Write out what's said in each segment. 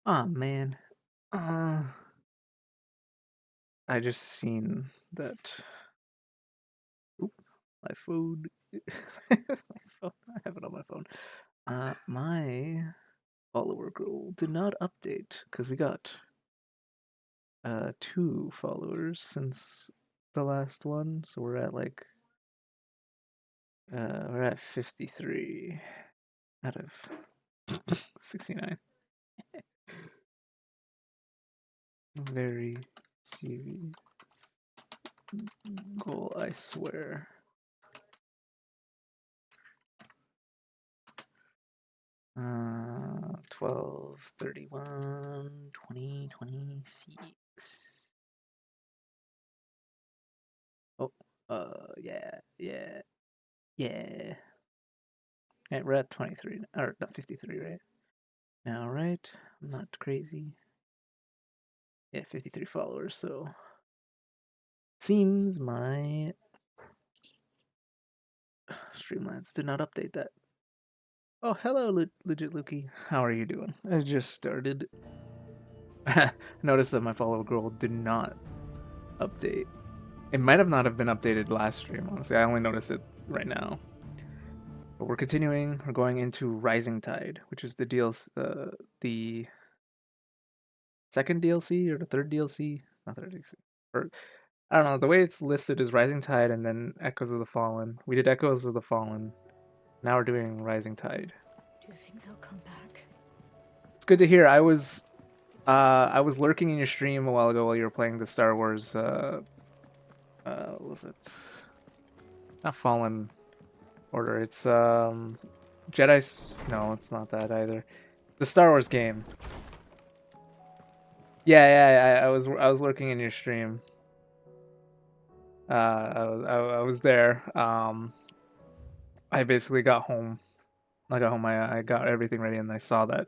Ah man. Uh I just seen that. Oop, my food. My phone. I have it on my phone. My follower goal did not update because we got 2 followers since the last one, so we're at 53 out of 69. Very serious goal, I swear. 12, 31, 20, 26. Oh, yeah, yeah, yeah. Right, we're at 23, or not 53, right? Now, right? I'm not crazy. Yeah, 53 followers, so seems my Streamlabs did not update that. Oh, hello, Legit Lukey. How are you doing? I just started. Noticed that my follower goal did not update. It might have not have been updated last stream, honestly. I only noticed it right now. But we're continuing. We're going into Rising Tide, which is the the second DLC or the third DLC? Not third DLC. Or I don't know. The way it's listed is Rising Tide and then Echoes of the Fallen. We did Echoes of the Fallen. Now we're doing Rising Tide. Do you think they'll come back? It's good to hear. I was lurking in your stream a while ago while you were playing the Star Wars. What was it? Not Fallen Order. It's Jedi's. No, it's not that either. The Star Wars game. Yeah, yeah. I was lurking in your stream. I was there. I basically got home. I got home. I got everything ready, and I saw that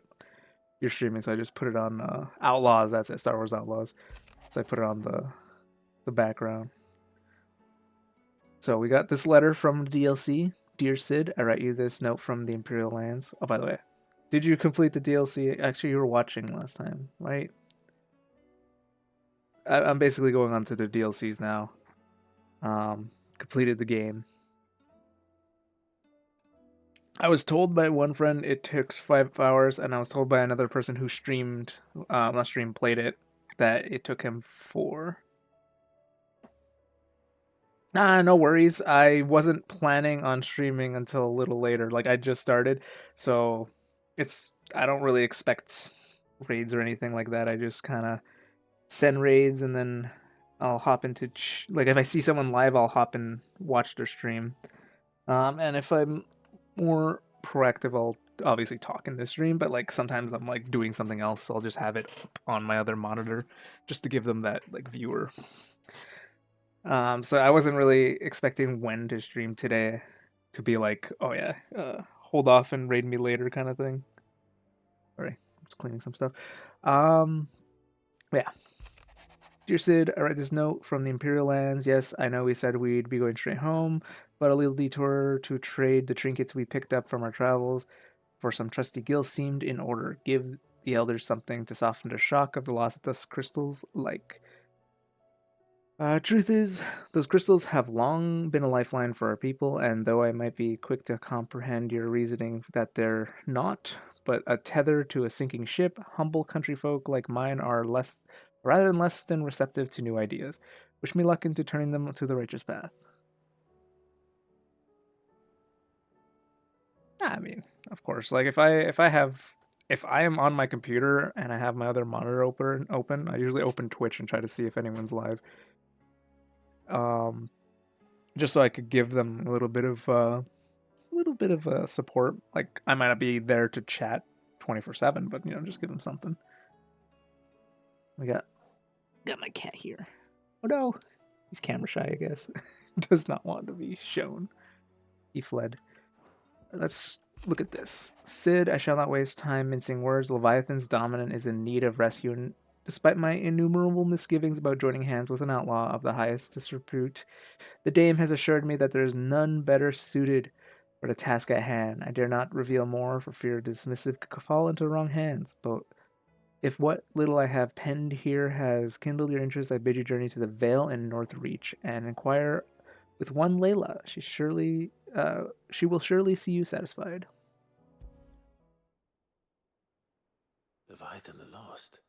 you're streaming, so I just put it on Outlaws. That's it, Star Wars Outlaws. So I put it on the background. So we got this letter from the DLC. Dear Sid, I write you this note from the Imperial Lands. Oh, by the way, did you complete the DLC? Actually, you were watching last time, right? I'm basically going on to the DLCs now. Completed the game. I was told by one friend it takes 5 hours, and I was told by another person who streamed, not streamed, played it, that it took him 4. Nah, no worries. I wasn't planning on streaming until a little later. Like I just started, so I don't really expect raids or anything like that. I just kind of send raids and then I'll hop into like if I see someone live, I'll hop and watch their stream. And if I'm more proactive, I'll obviously talk in the stream. But like sometimes I'm like doing something else, so I'll just have it on my other monitor just to give them that like viewer. So I wasn't really expecting when to stream today to be like, oh yeah, hold off and raid me later kind of thing. Sorry, I'm just cleaning some stuff. Um, yeah. Dear Sid, I write this note from the Imperial Lands. Yes, I know we said we'd be going straight home, but a little detour to trade the trinkets we picked up from our travels for some trusty gil seemed in order. Give the elders something to soften the shock of the loss of dust crystals, like truth is, those crystals have long been a lifeline for our people, and though I might be quick to comprehend your reasoning that they're not, but a tether to a sinking ship, humble country folk like mine are less than receptive to new ideas. Wish me luck into turning them to the righteous path. I mean, of course, like if I am on my computer and I have my other monitor open, I usually open Twitch and try to see if anyone's live. Um, just so I could give them a little bit of support. Like I might not be there to chat 24/7, but just give them something. We got my cat here. Oh no, he's camera shy, I guess. Does not want to be shown. He fled. Let's look at this. Sid, I shall not waste time mincing words. Leviathan's dominant is in need of rescue, and despite my innumerable misgivings about joining hands with an outlaw of the highest disrepute, the dame has assured me that there is none better suited for the task at hand. I dare not reveal more for fear dismissive could fall into the wrong hands. But if what little I have penned here has kindled your interest, I bid you journey to the Vale and North Reach and inquire with one Layla. She will surely see you satisfied. Leviathan the Lost.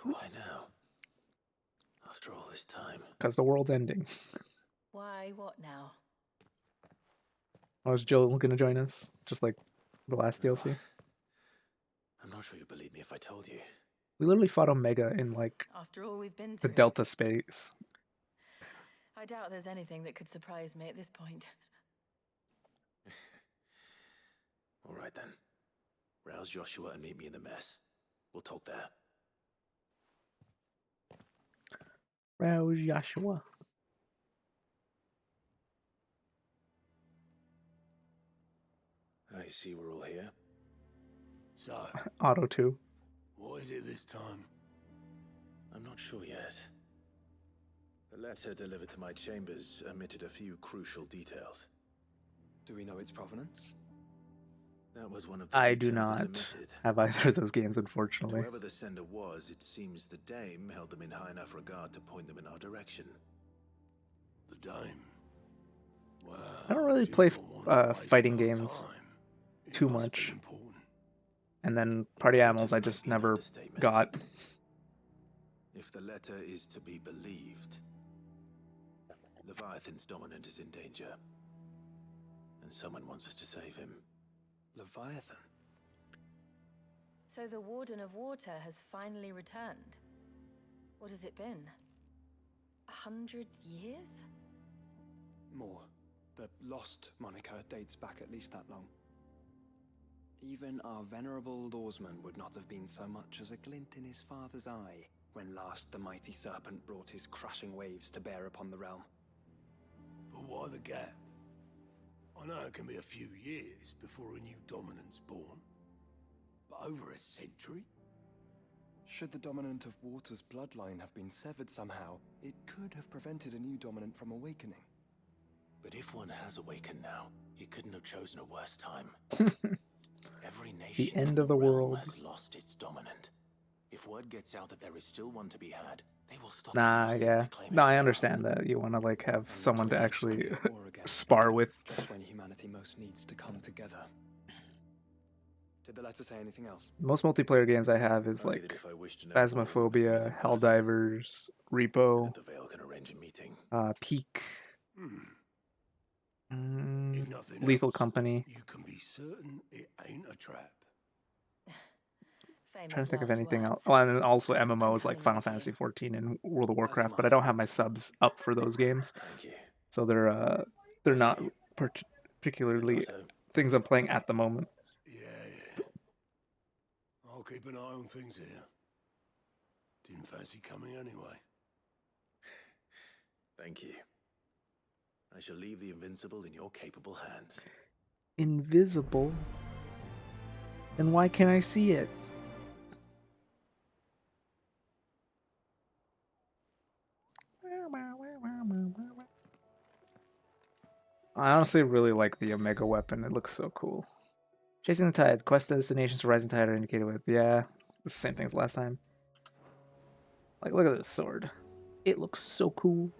Why now? After all this time. Because the world's ending. Why, what now? Oh, is Jill going to join us? Just like the last DLC? I'm not sure you'd believe me if I told you. We literally fought Omega in like After all we've been the through. Delta space. I doubt there's anything that could surprise me at this point. All right then. Rouse Joshua and meet me in the mess. We'll talk there. Rouse Joshua. I see we're all here. So, Auto 2. what is it this time? I'm not sure yet. The letter delivered to my chambers omitted a few crucial details. Do we know its provenance? That was one of the I do details it not omitted. have either of those games, And unfortunately. whoever the sender was, it seems the dame held them in high enough regard to point them in our direction. The dame. Well, I don't really she's play not one to waste fighting our games time. It too must be much. important. And then Party Animals I just Might be an never understatement. got. If the letter is to be believed, Leviathan's dominant is in danger. And someone wants us to save him. Leviathan? So the Warden of Water has finally returned. What has it been? 100 years? More. The Lost moniker dates back at least that long. Even our venerable lawsman would not have been so much as a glint in his father's eye when last the mighty serpent brought his crushing waves to bear upon the realm. But why the gap? I know it can be a few years before a new dominant's born. But over a century? Should the dominant of Water's bloodline have been severed somehow, it could have prevented a new dominant from awakening. But if one has awakened now, he couldn't have chosen a worse time. Every nation end in of the realm world. has lost its dominant. If word gets out that there is still one to be had, they will stop Nah, nothing yeah. to claim No, it for I their understand own. that. You want to like have And someone to the twins actually will be at war again, spar with. just when humanity most needs to come together. Did the letter say anything else? Most multiplayer games I have is Only that like if I wish to know more, we must meet Phasmophobia, in person, Helldivers, and Repo, at the Vale can arrange a meeting. Peak, If nothing Lethal else, Company. you can be certain it ain't a trap. Famous Trying to think of last anything else. words. Oh, and then also I'm MMOs like coming Final with you. Fantasy 14 and World of As am Warcraft, but I I. don't have my subs up for those games, Thank you. so they're not particularly Also, things I'm playing at the moment. Yeah. I'll keep an eye on things here. Didn't fancy coming anyway. thank you. I shall leave the Invincible in your capable hands. Invisible? Then why can't I see it? I honestly really like the Omega weapon. It looks so cool. Chasing the Tide. Quest destinations for Rising Tide are indicated with. Yeah, it's the same thing as last time. Like, look at this sword. It looks so cool.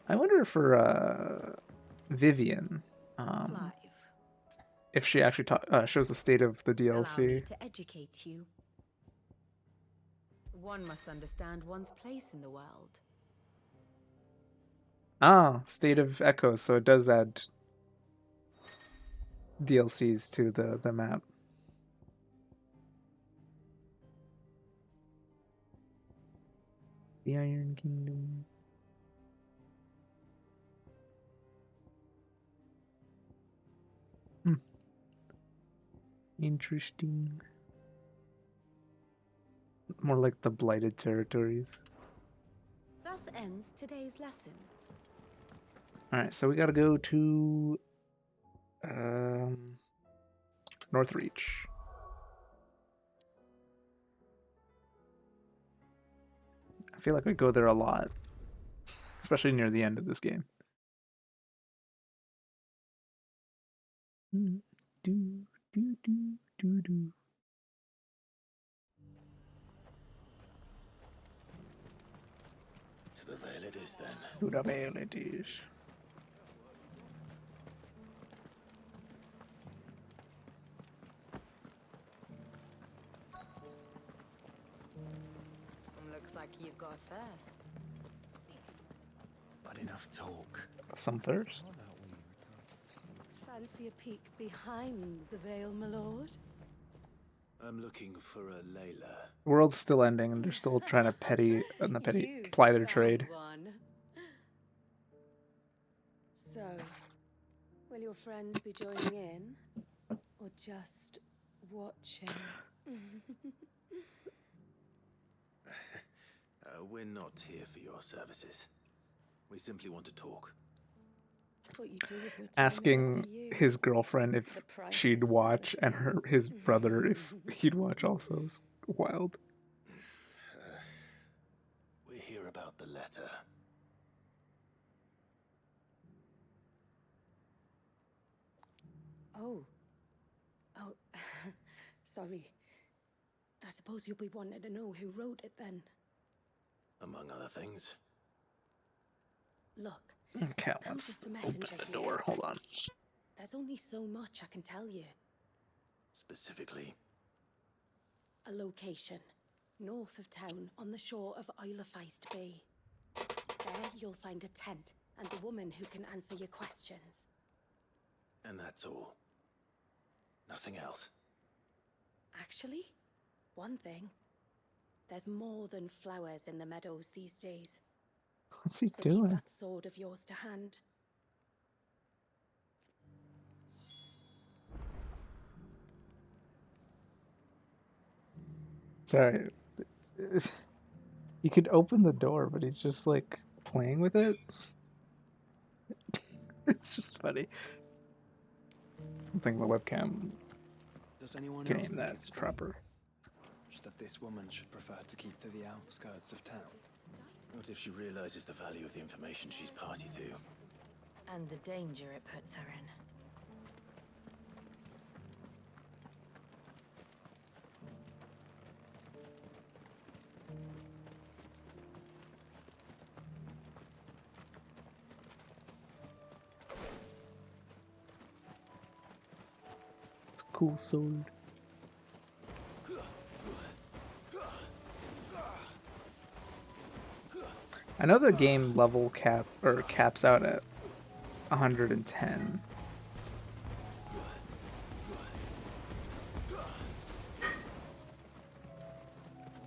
I wonder for Vivian, Clive, if she actually shows the state of the allow me DLC. to educate you. One must understand one's place in the world. Ah, State of Echoes. So it does add DLCs to the map. The Iron Kingdom. Interesting. More like the Blighted Territories. Thus ends today's lesson. Alright, so we gotta go to Northreach. I feel like we go there a lot, especially near the end of this game. Mm, do, do, do, do, do. To the Vale it is then. To the veil it is. Looks like you've got a thirst. But enough talk. Some thirst. Fancy a peek behind the veil, my lord? I'm looking for a Layla. The world's still ending, and they're still trying to You've ply their found trade. one. So, will your friends be joining in, or just watching? We're not here for your services. We simply want to talk. What you do with your time is up Asking to you. his girlfriend if The price she'd is still the watch, and same. his brother if he'd watch also is wild. We're here about the letter. Oh. Oh, sorry. I suppose you'll be wanting to know who wrote it then. Among other things. Look, Okay, I'm let's just a open messenger the here. door. Hold on. There's only so much I can tell you. Specifically. A location, north of town, on the shore of Isle of Feist Bay. There you'll find a tent and a woman who can answer your questions. And that's all. Nothing else. Actually, one thing. There's more than flowers in the meadows these days. What's he So doing? keep that sword of yours to hand. Sorry. He could open the door, but he's just like playing with it. It's just funny. I'm thinking the webcam Does anyone can else aim think that it's proper. strange that this woman should prefer to keep to the outskirts of town? What if she realizes the value of the information she's party to? And the danger it puts her in. It's a cool sword. I know the game level caps out at 110.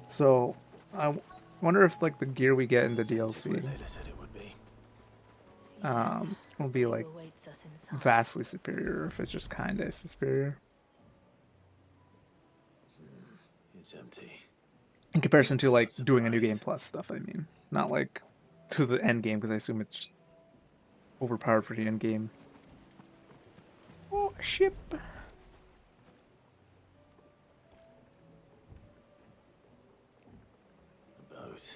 So I wonder if like the gear we get in the Just where DLC Layla said it would be. will be like Who awaits us inside? vastly superior, or if it's just kinda superior It's empty. in comparison to like doing a new game plus stuff. I mean, not like to the end game, because I assume it's overpowered for the end game. Oh, a ship. A boat.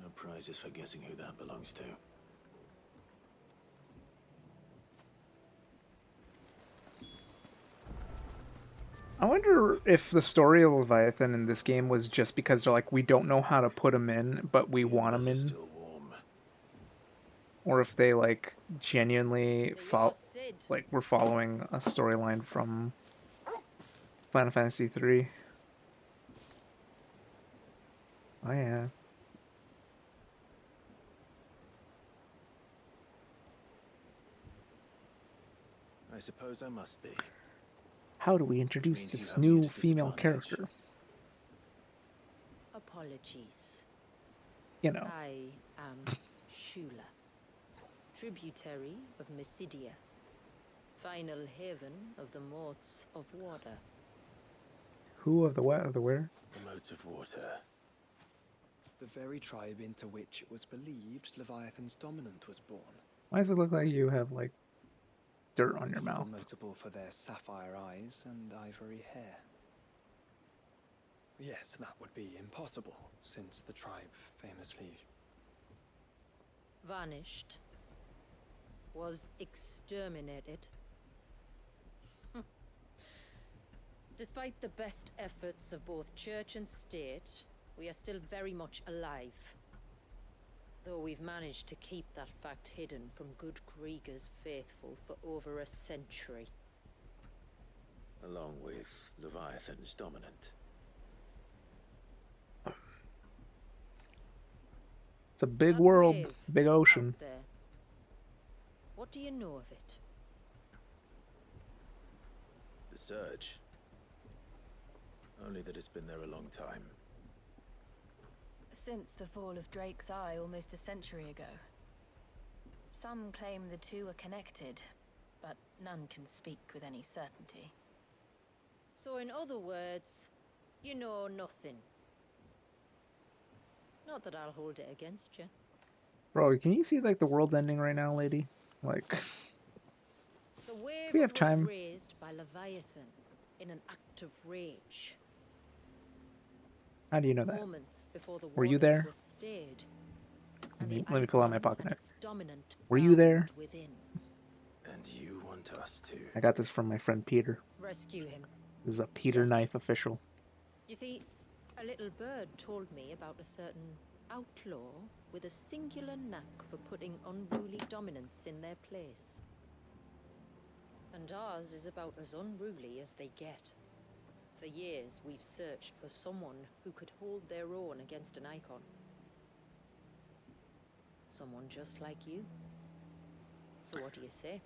No prizes for guessing who that belongs to. I wonder if the story of Leviathan in this game was just because they're like, we don't know how to put him in, but we The want him embers are in, still warm. or if they like genuinely So you're Sid. we're following a storyline from Final Fantasy 3. Oh yeah. I suppose I must be. How do we introduce means this you have me new at a female disadvantage. character? Apologies. You know, I am Shula, tributary of Mysidia, final haven of the Morts of Water. who of the what of the where? The modes of water. The very tribe into which it was believed Leviathan's dominant was born. Why does it look like you have like dirt on your People mouth? notable for their sapphire eyes and ivory hair. Yes, that would be impossible, since the tribe famously... Vanished. Was exterminated. Despite the best efforts of both church and state, we are still very much alive. Though we've managed to keep that fact hidden from good Krieger's faithful for over a century. Along with Leviathan's dominant. It's a big That world, wave big ocean. out there. What do you know of it? The Surge. Only that it's been there a long time. Since the fall of Drake's Eye almost a century ago. Some claim the two are connected, but none can speak with any certainty. So in other words, you know nothing. Not that I'll hold it against you. Bro, can you see like the world's ending right now, lady? Like, The wave we have was time. raised by Leviathan in an act of rage. How do you know that? Moments before the Were you waters there? were stayed, Let and me, the let me pull out my Eikon pocket and knife. its dominant Were you there? bound Within. And you want us to... I got this from my friend Peter. Rescue him. This is a Peter Yes. knife official. You see, a little bird told me about a certain outlaw with a singular knack for putting unruly dominants in their place. And ours is about as unruly as they get. For years, we've searched for someone who could hold their own against an Eikon. Someone just like you. So what do you say?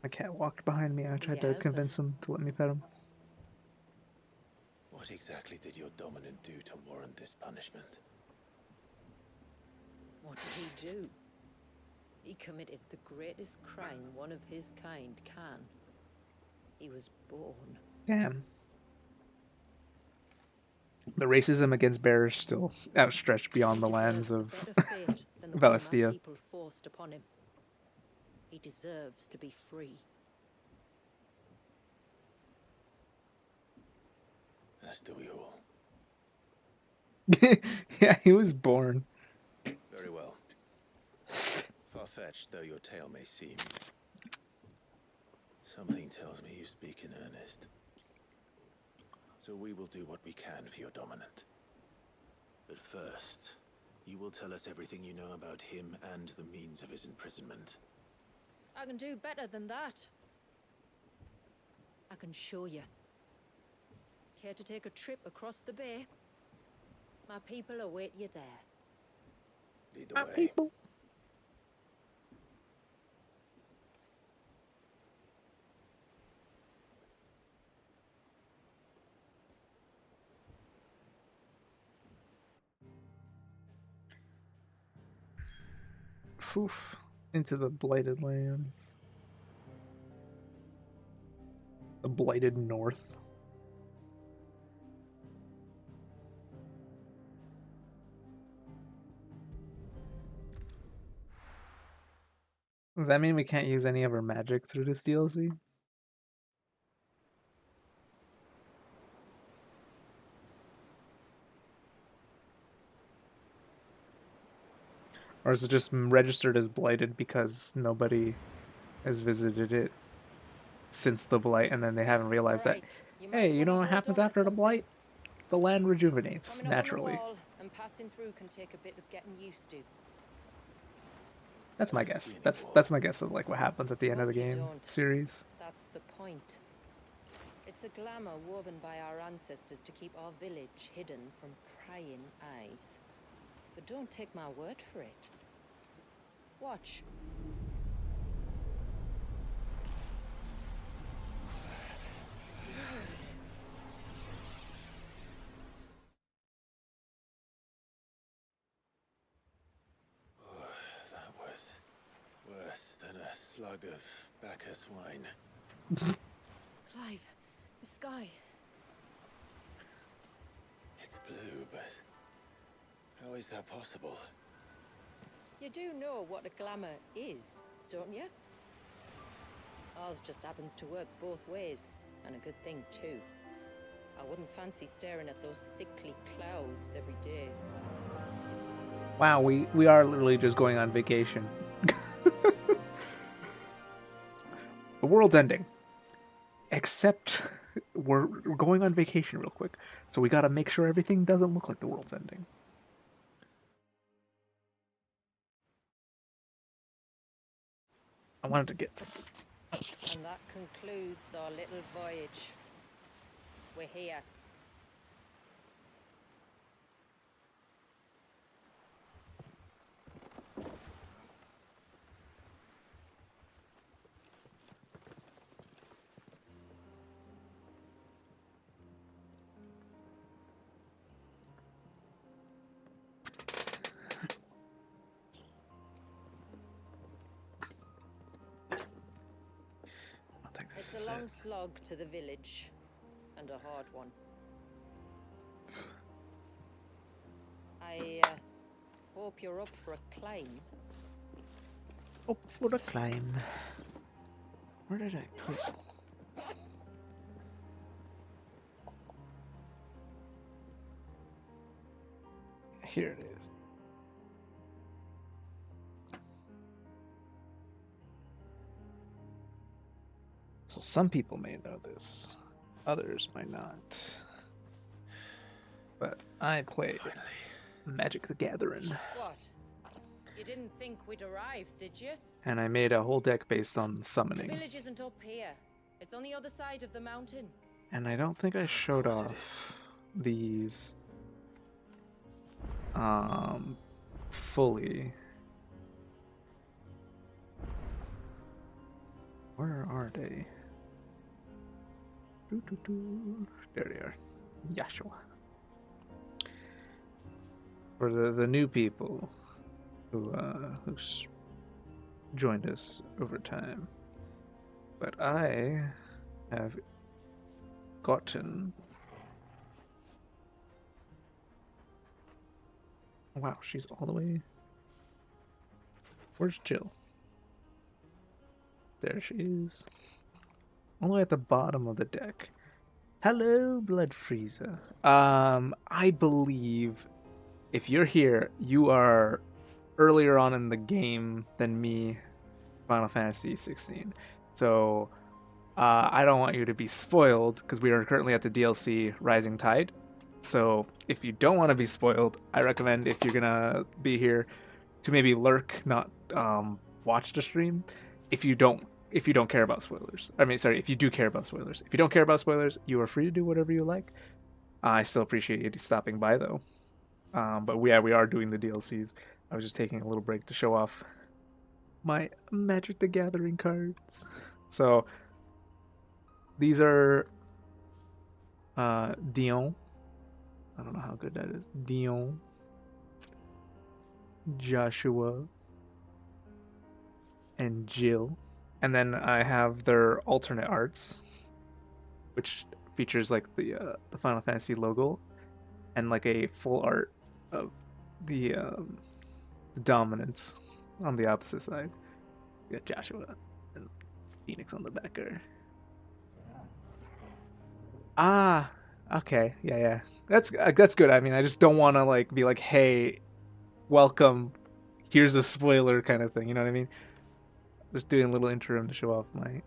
My cat walked behind me. I tried to help convince us? him to let me pet him. What exactly did your dominant do to warrant this punishment? What did he do? He committed the greatest crime one of his kind can. He was born. Damn. The racism against bears still outstretched beyond the He lands deserves of a better fate than the one my Valestia. people forced upon him. He deserves to be free. As do we all. Yeah, he was born. Very well. Far-fetched though your tale may seem, something tells me you speak in earnest. So we will do what we can for your dominant. But first, you will tell us everything you know about him and the means of his imprisonment. I can do better than that. I can show you. Care to take a trip across the bay? My people await you there. Lead the My way. people. Foof. Into the blighted lands. The blighted north. Does that mean we can't use any of our magic through this DLC? Or is it just registered as blighted because nobody has visited it since the blight, and then they haven't realized that, Right, you might hey, you wanna know what hold happens on to after the something. blight? The land rejuvenates Coming up on the naturally. wall and passing through can take a bit of getting used to. That's my I don't guess. see any That's wall. that's my guess of like what happens at the end of the Course you game don't. series. That's the point. It's a glamour woven by our ancestors to keep our village hidden from prying eyes. But don't take my word for it. Watch. That was worse than a slug of Bacchus wine. Clive, the sky. It's blue, but how is that possible? You do know what a glamour is, don't you? Ours just happens to work both ways, and a good thing too. I wouldn't fancy staring at those sickly clouds every day. Wow, we are literally just going on vacation. The world's ending. Except we're going on vacation real quick, so we gotta make sure everything doesn't look like the world's ending. I wanted to get something. And that concludes our little voyage. We're here. I think this It's is a long it. slog to the village, and a hard one. I hope you're up for a climb. Up for the climb. Where did I put it? Here it is. So some people may know this, others might not. But I play Magic the Gathering, What? You didn't think we'd arrived, did you? and I made a whole deck based on The summoning. village isn't up here. It's on the other side of the mountain. And I don't think I showed course it off these fully. Where are they? There they are. Yashua. For the new people who's joined us over time. But I have gotten. Wow, she's all the way. Where's Jill? There she is. All the way at the bottom of the deck. Hello, Blood Freezer. I believe if you're here, you are earlier on in the game than me, Final Fantasy 16. So I don't want you to be spoiled because we are currently at the DLC Rising Tide. So if you don't want to be spoiled, I recommend if you're gonna be here to maybe lurk, not watch the stream. If you don't care about spoilers, if you do care about spoilers. If you don't care about spoilers, you are free to do whatever you like. I still appreciate you stopping by though. But we are doing the DLCs. I was just taking a little break to show off my Magic the Gathering cards. So these are Dion. I don't know how good that is. Dion, Joshua, and Jill. And then I have their alternate arts, which features like the Final Fantasy logo and like a full art of the dominance on the opposite side. We got Joshua and Phoenix on the backer. Ah, okay, yeah. That's good. I mean, I just don't want to like be like, hey, welcome. Here's a spoiler kind of thing. You know what I mean? Just doing a little interim to show off my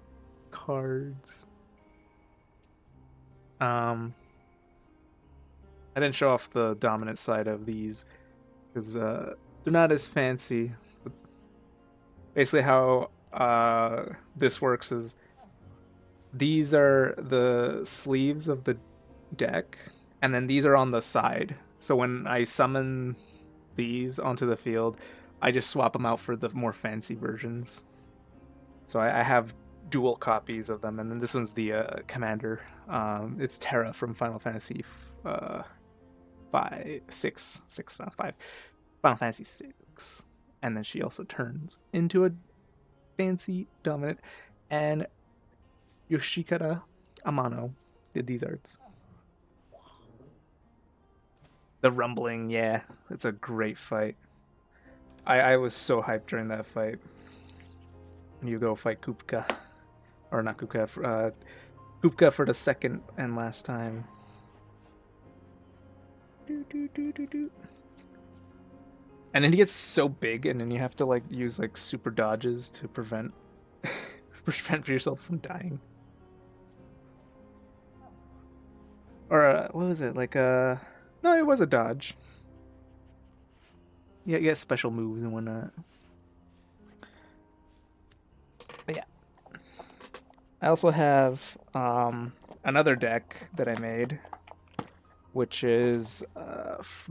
cards. I didn't show off the dominant side of these because they're not as fancy. But basically, how this works is these are the sleeves of the deck, and then these are on the side. So when I summon these onto the field, I just swap them out for the more fancy versions. So I have dual copies of them, and then this one's the commander. It's Terra from Final Fantasy 5. Final Fantasy 6, and then she also turns into a fancy dominant. And Yoshikara Amano did these arts. The rumbling, yeah, it's a great fight. I was so hyped during that fight. You go fight Kupka, or not Kupka, Kupka for the second and last time. And then he gets so big, and then you have to like use like super dodges to prevent yourself from dying. Or what was it? Like no, it was a dodge. Yeah, you get special moves and whatnot. But yeah. I also have another deck that I made, which is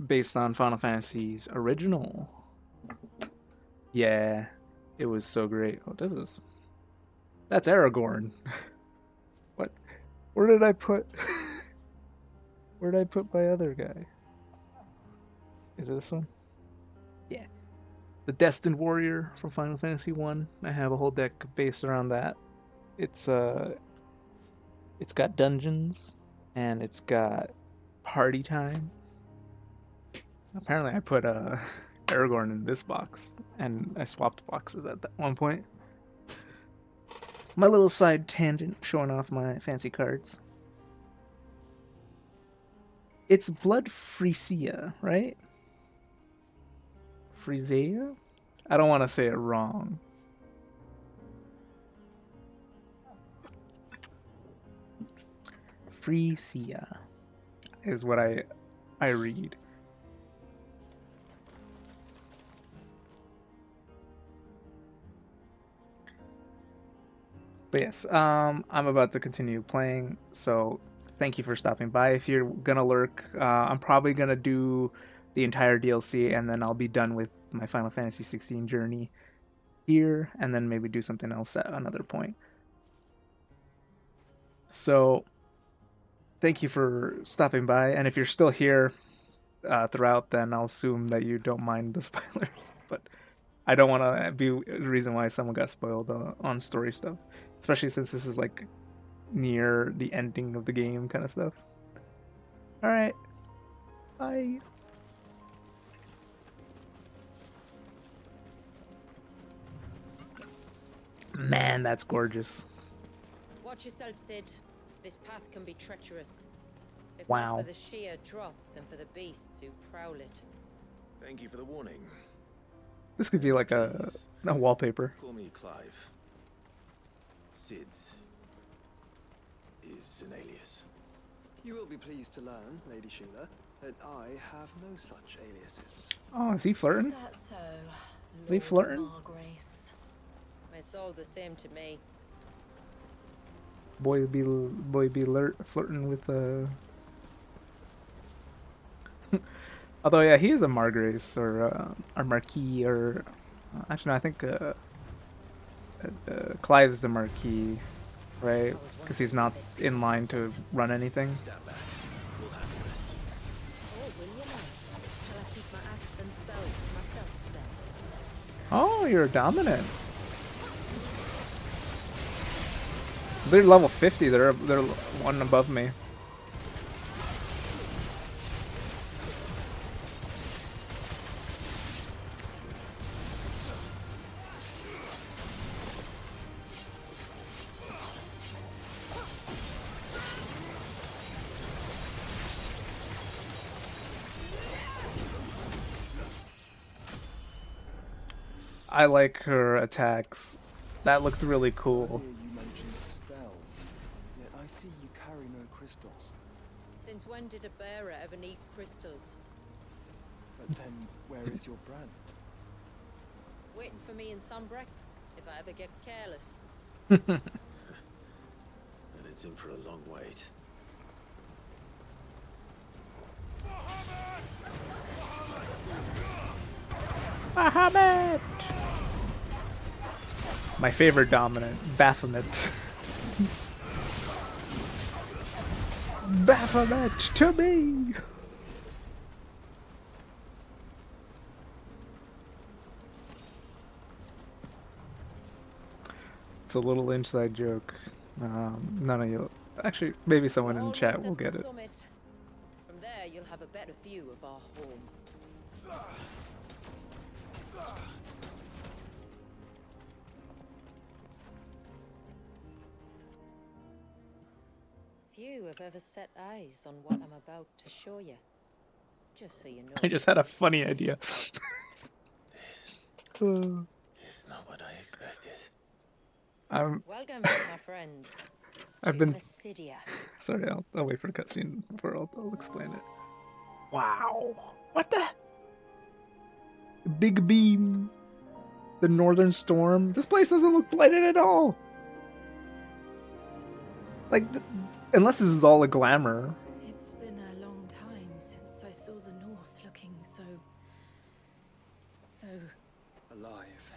based on Final Fantasy's original. Yeah, it was so great. What is this? That's Aragorn. What? Where did I put? Where did I put my other guy? Is it this one? Yeah, the Destined Warrior from Final Fantasy One. I have a whole deck based around that. It's it's got dungeons and it's got party time. Apparently, I put Aragorn in this box, and I swapped boxes at that one point. My little side tangent showing off my fancy cards. It's Blood Frisia, right? Frisia? I don't want to say it wrong. Frisia is what I read. But yes, I'm about to continue playing, so thank you for stopping by. If you're gonna lurk, I'm probably gonna do the entire DLC, and then I'll be done with my Final Fantasy 16 journey here, and then maybe do something else at another point. So thank you for stopping by, and if you're still here throughout, then I'll assume that you don't mind the spoilers. But I don't want to be the reason why someone got spoiled on story stuff, especially since this is like near the ending of the game kind of stuff. All right, bye. Man, that's gorgeous. Watch yourself, Sid. This path can be treacherous. If Wow. not for the sheer drop, then for the beasts who prowl it. Thank you for the warning. This could be like a wallpaper. Call me Clive. Sid is an alias. You will be pleased to learn, Lady Sheila, that I have no such aliases. Oh, is he flirting? Is that so? Is he flirting? Margrace? It's all the same to me. Boy be flirting with Although yeah, he is a Margrace or Marquis or actually no, I think Clive's the Marquis, right? Because he's not in line to run anything. Stand back. We'll handle this. Oh, will you now? Shall I keep my axe and spells to myself then? Oh, you're dominant. They're level 50. They're one above me. I like her attacks. That looked really cool. Earlier you mentioned spells, yet I see you carry no crystals. Since when did a bearer ever need crystals? But then, where is your brand? Waiting for me in Sunbreak, if I ever get careless. And it's in for a long wait. Bahamut! My favorite dominant, Baphomet. Baphomet to me! It's a little inside joke. None of you... Actually, maybe someone in the Almost chat at will the get it. summit. From there, you'll have a better view of our home. Few have ever set eyes on what I'm about to show you. Just so you know. I just had a funny idea. It's not what I expected. I'm Welcome, my friends. I've to been Placidia. sorry. I'll wait for the cutscene before I'll explain it. Wow! What the big beam? The Northern Storm. This place doesn't look blighted at all. Like, unless this is all a glamour. It's been a long time since I saw the North looking so Alive.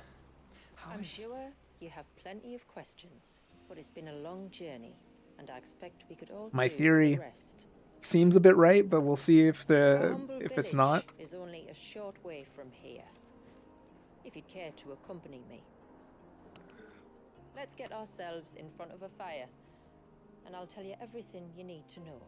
How I'm is- sure you have plenty of questions, but it's been a long journey, and I expect we could all My do with theory a rest. seems a bit right, but we'll see if Our humble if it's village not. is only a short way from here. If you'd care to accompany me. Let's get ourselves in front of a fire, and I'll tell you everything you need to know.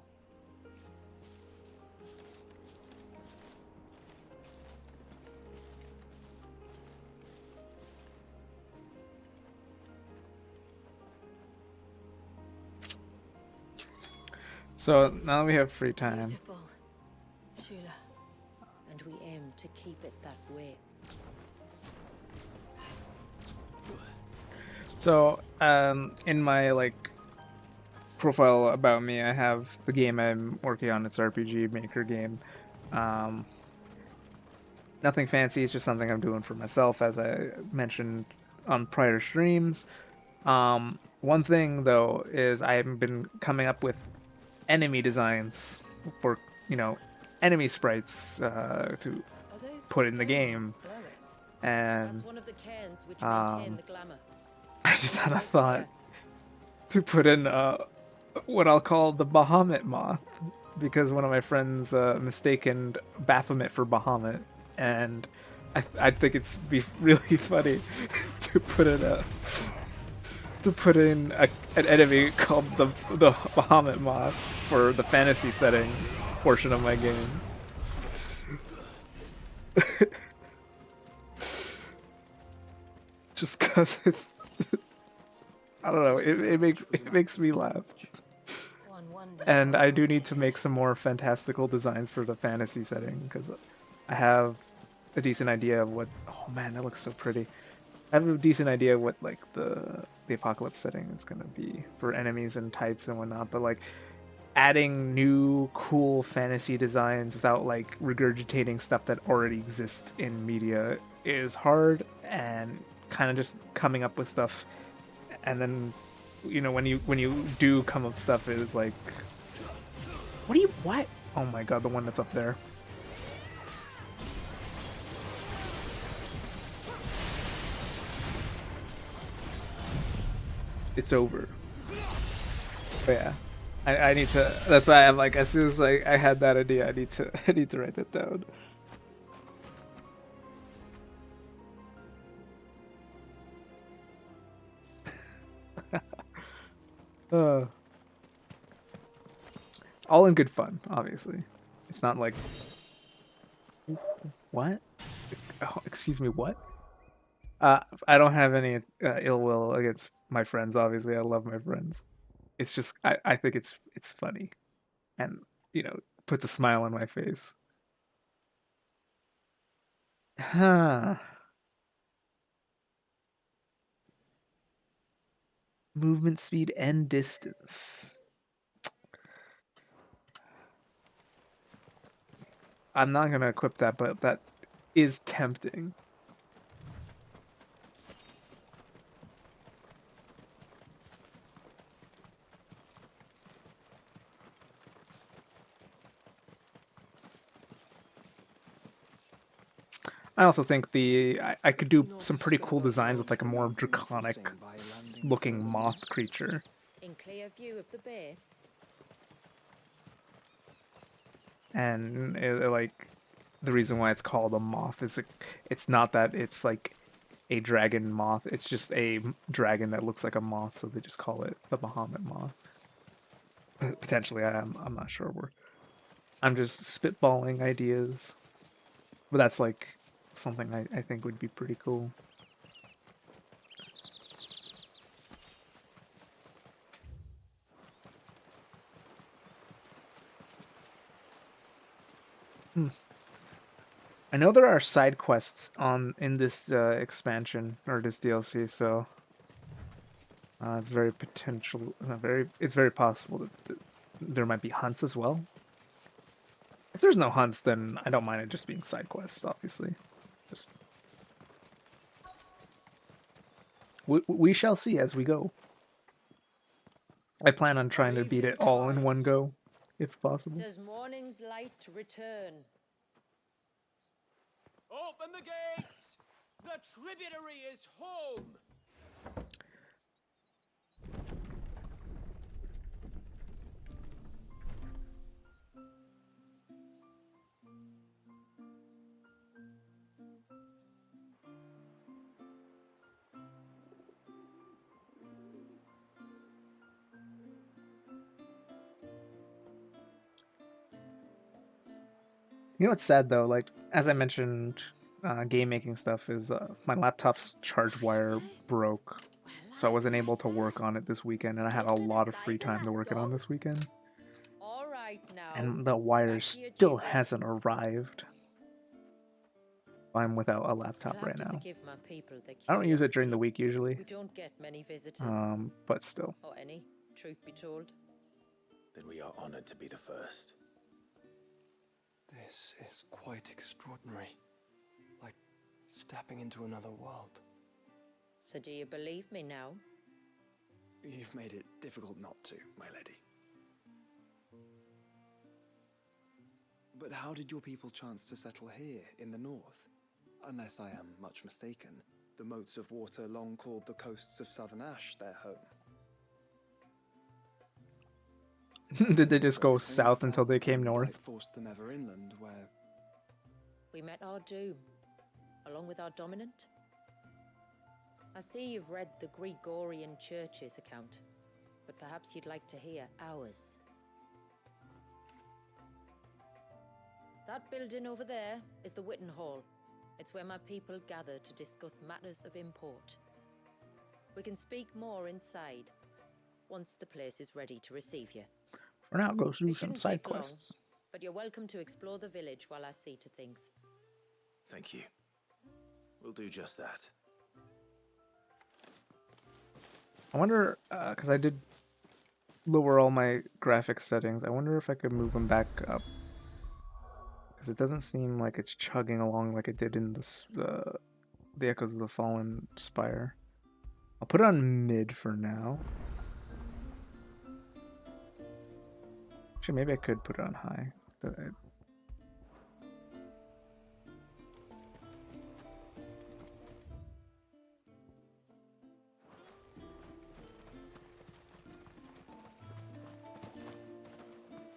So now we have free time. beautiful. Shula. And we aim to keep it that way. So in my like profile about me, I have the game I'm working on. It's RPG Maker game. Nothing fancy. It's just something I'm doing for myself, as I mentioned on prior streams. One thing though is I've been coming up with enemy designs for enemy sprites to Are those put in the stones game, blurry? and That's one of the cairns which maintain the glamour. I just had a Right thought there. to put in what I'll call the Bahamut moth, because one of my friends mistaken Baphomet for Bahamut, and I think it's be really funny to put in an enemy called the Bahamut moth for the fantasy setting portion of my game. Just cause I don't know, it makes me laugh. One wonders And what I do need prompted to it. make some more fantastical designs for the fantasy setting, because I have a decent idea of what. Oh man, that looks so pretty. I have a decent idea of what like the apocalypse setting is gonna be for enemies and types and whatnot, but like adding new cool fantasy designs without like regurgitating stuff that already exists in media is hard, and kind of just coming up with stuff, and then when you do come up with stuff, it is like, what? Oh my god, the one that's up there. It's over. But yeah, I need to. That's why I'm like, as soon as I had that idea, I need to write that down. uh, all in good fun, obviously. It's not like what? Oh, excuse me, what? I don't have any ill will against my friends. Obviously, I love my friends. It's just I think it's funny, and puts a smile on my face. Huh. Movement speed and distance. I'm not gonna equip that, but that is tempting. I also think I could do some pretty cool designs with like a more draconic looking moth creature. In clear view of the bay. And like the reason why it's called a moth is it's not that it's like a dragon moth. It's just a dragon that looks like a moth, so they just call it the Bahamut moth. Potentially, I'm not sure. I'm just spitballing ideas, but that's like something I think would be pretty cool. I know there are side quests in this expansion or this DLC, so It's very potential. It's very possible that there might be hunts as well. If there's no hunts, then I don't mind it just being side quests. Obviously, just we shall see as we go. I plan on trying to beat it all in one go, if possible. Does morning's light return? Open the gates! The tributary is home! You know what's sad though? Like as I mentioned, game making stuff is my laptop's charge wire broke, so I wasn't able to work on it this weekend, and I had a lot of free time to work it on this weekend, All right now. and the wire back to your still duties. hasn't arrived. I'm without a laptop You'll have right to now. forgive my people their I don't use it during curiosity. the week usually, We don't get many visitors. but still. Or any, truth be told. Then we are honored to be the first. This is quite extraordinary. Like stepping into another world. So do you believe me now? You've made it difficult not to, my lady. But how did your people chance to settle here in the north? Unless I am much mistaken, the moats of water long called the coasts of Southern Ash their home. Did they just go Folks think south until that they came might north? force them ever inland, where We met our doom, along with our dominant. I see you've read the Gregorian Church's account, but perhaps you'd like to hear ours. That building over there is the Witten Hall. It's where my people gather to discuss matters of import. We can speak more inside, once the place is ready to receive you. For now, go do It some shouldn't side take long. quests. But you're welcome to explore the village while I see to things. Thank you. We'll do just that. I wonder, because I did lower all my graphics settings, I wonder if I could move them back up. Because it doesn't seem like it's chugging along like it did in this, the Echoes of the Fallen Spire. I'll put it on mid for now. Actually, maybe I could put it on high.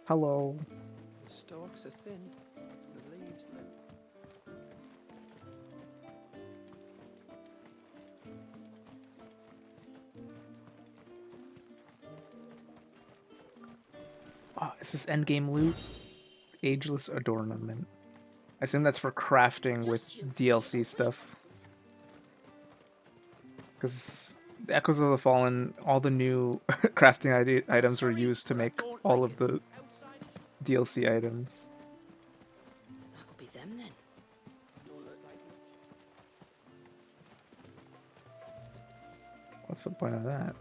Hello. the stalks are thin, the leaves limp. Oh, is this endgame loot? Ageless adornment. I assume that's for crafting with DLC stuff. Because the Echoes of the Fallen, all the new crafting items were used to make all of the DLC items. That'll be them then. What's the point of that?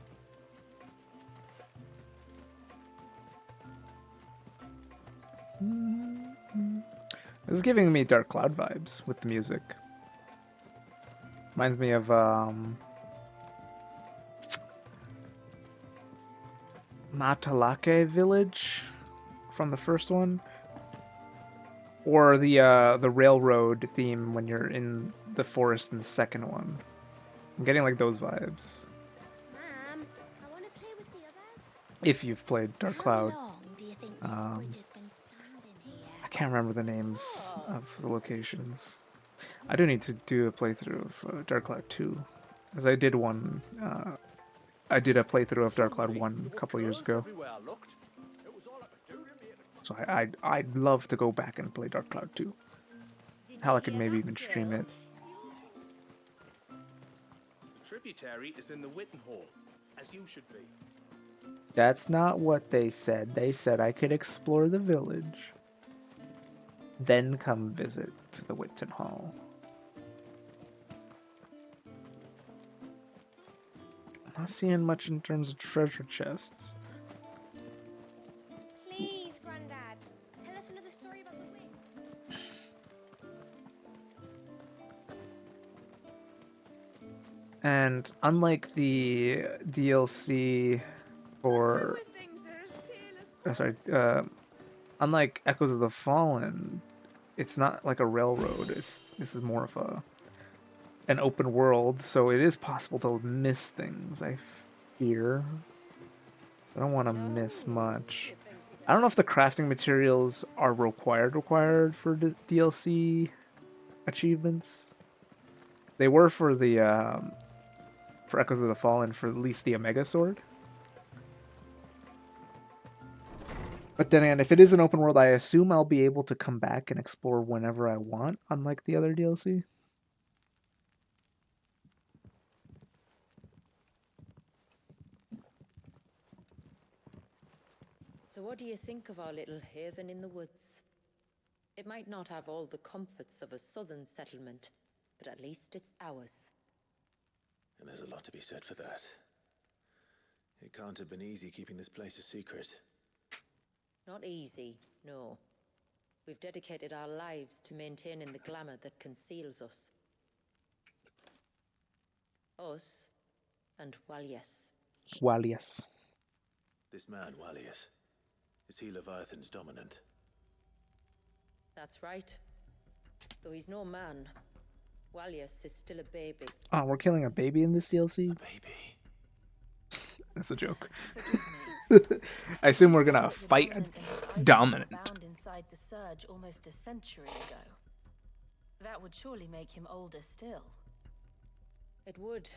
This is giving me Dark Cloud vibes with the music. Reminds me of Matalake Village from the first one, or the railroad theme when you're in the forest in the second one. I'm getting like those vibes. Mom, I want to play with the others. If you've played Dark Cloud, How long do you think this bridge has been standing here? I can't remember the names of the locations. I do need to do a playthrough of Dark Cloud 2, as I did one. I did a playthrough of Dark Cloud 1 a couple years ago. So I'd love to go back and play Dark Cloud 2. Hell, I could maybe even stream it. The tributary is in the Witten Hall, as you should be. That's not what they said. They said I could explore the village, then come visit the Witten Hall. Not seeing much in terms of treasure chests. Please, Grandad, tell us another story about the witch. And unlike the DLC for, unlike Echoes of the Fallen, it's not like a railroad. This is more of an open world, so it is possible to miss things. I fear. I don't want to miss much. I don't know if the crafting materials are required for DLC achievements. They were for the for Echoes of the Fallen, for at least the Omega Sword. But then again, if it is an open world, I assume I'll be able to come back and explore whenever I want, unlike the other DLC. So what do you think of our little haven in the woods? It might not have all the comforts of a southern settlement, but at least it's ours. And there's a lot to be said for that. It can't have been easy keeping this place a secret. Not easy, no. We've dedicated our lives to maintaining the glamour that conceals us. Us and Walias. Walias. This man, Walias, is he Leviathan's dominant? That's right. Though he's no man, Walias is still a baby. Oh, we're killing a baby in this DLC? A baby? That's a joke. Forgive me. I assume we're gonna The fight dominant and his Eikon were dominant. bound inside the surge almost a century ago. That would surely make him older still. It would,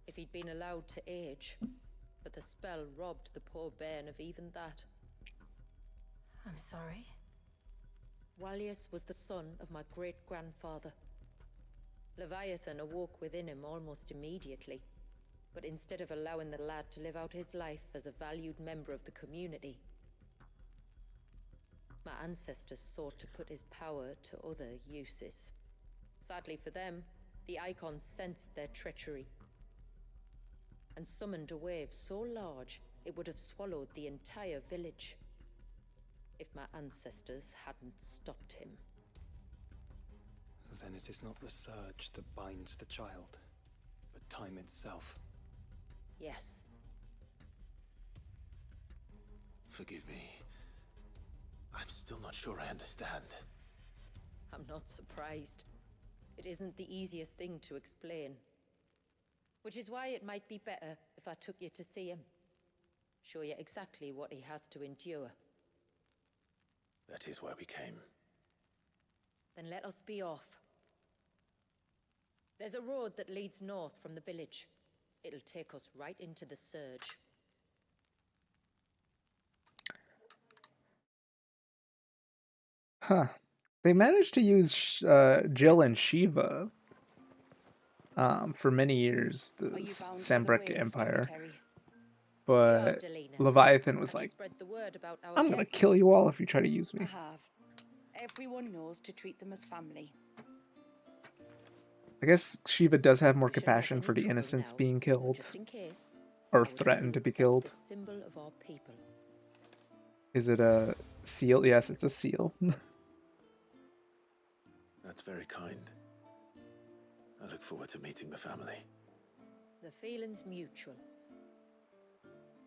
if he'd been allowed to age. But the spell robbed the poor bairn of even that. I'm sorry. Walias was the son of my great-grandfather. Leviathan awoke within him almost immediately. But instead of allowing the lad to live out his life as a valued member of the community, my ancestors sought to put his power to other uses. Sadly for them, the Eikon sensed their treachery and summoned a wave so large it would have swallowed the entire village if my ancestors hadn't stopped him. Then it is not the surge that binds the child, but time itself. Yes. Forgive me. I'm still not sure I understand. I'm not surprised. It isn't the easiest thing to explain. Which is why it might be better if I took you to see him. Show you exactly what he has to endure. That is why we came. Then let us be off. There's a road that leads north from the village. It'll take us right into the surge. Huh. They managed to use Jill and Shiva for many years, the Sambrek Empire. But Leviathan was like, I'm gonna kill you all if you try to use me. I have. Everyone knows to treat them as family. I guess Shiva does have more compassion for the innocents being killed, Just in case, or I would threatened to be accept killed. the symbol of our people. Is it a seal? Yes, it's a seal. That's very kind. I look forward to meeting the family. The feeling's mutual.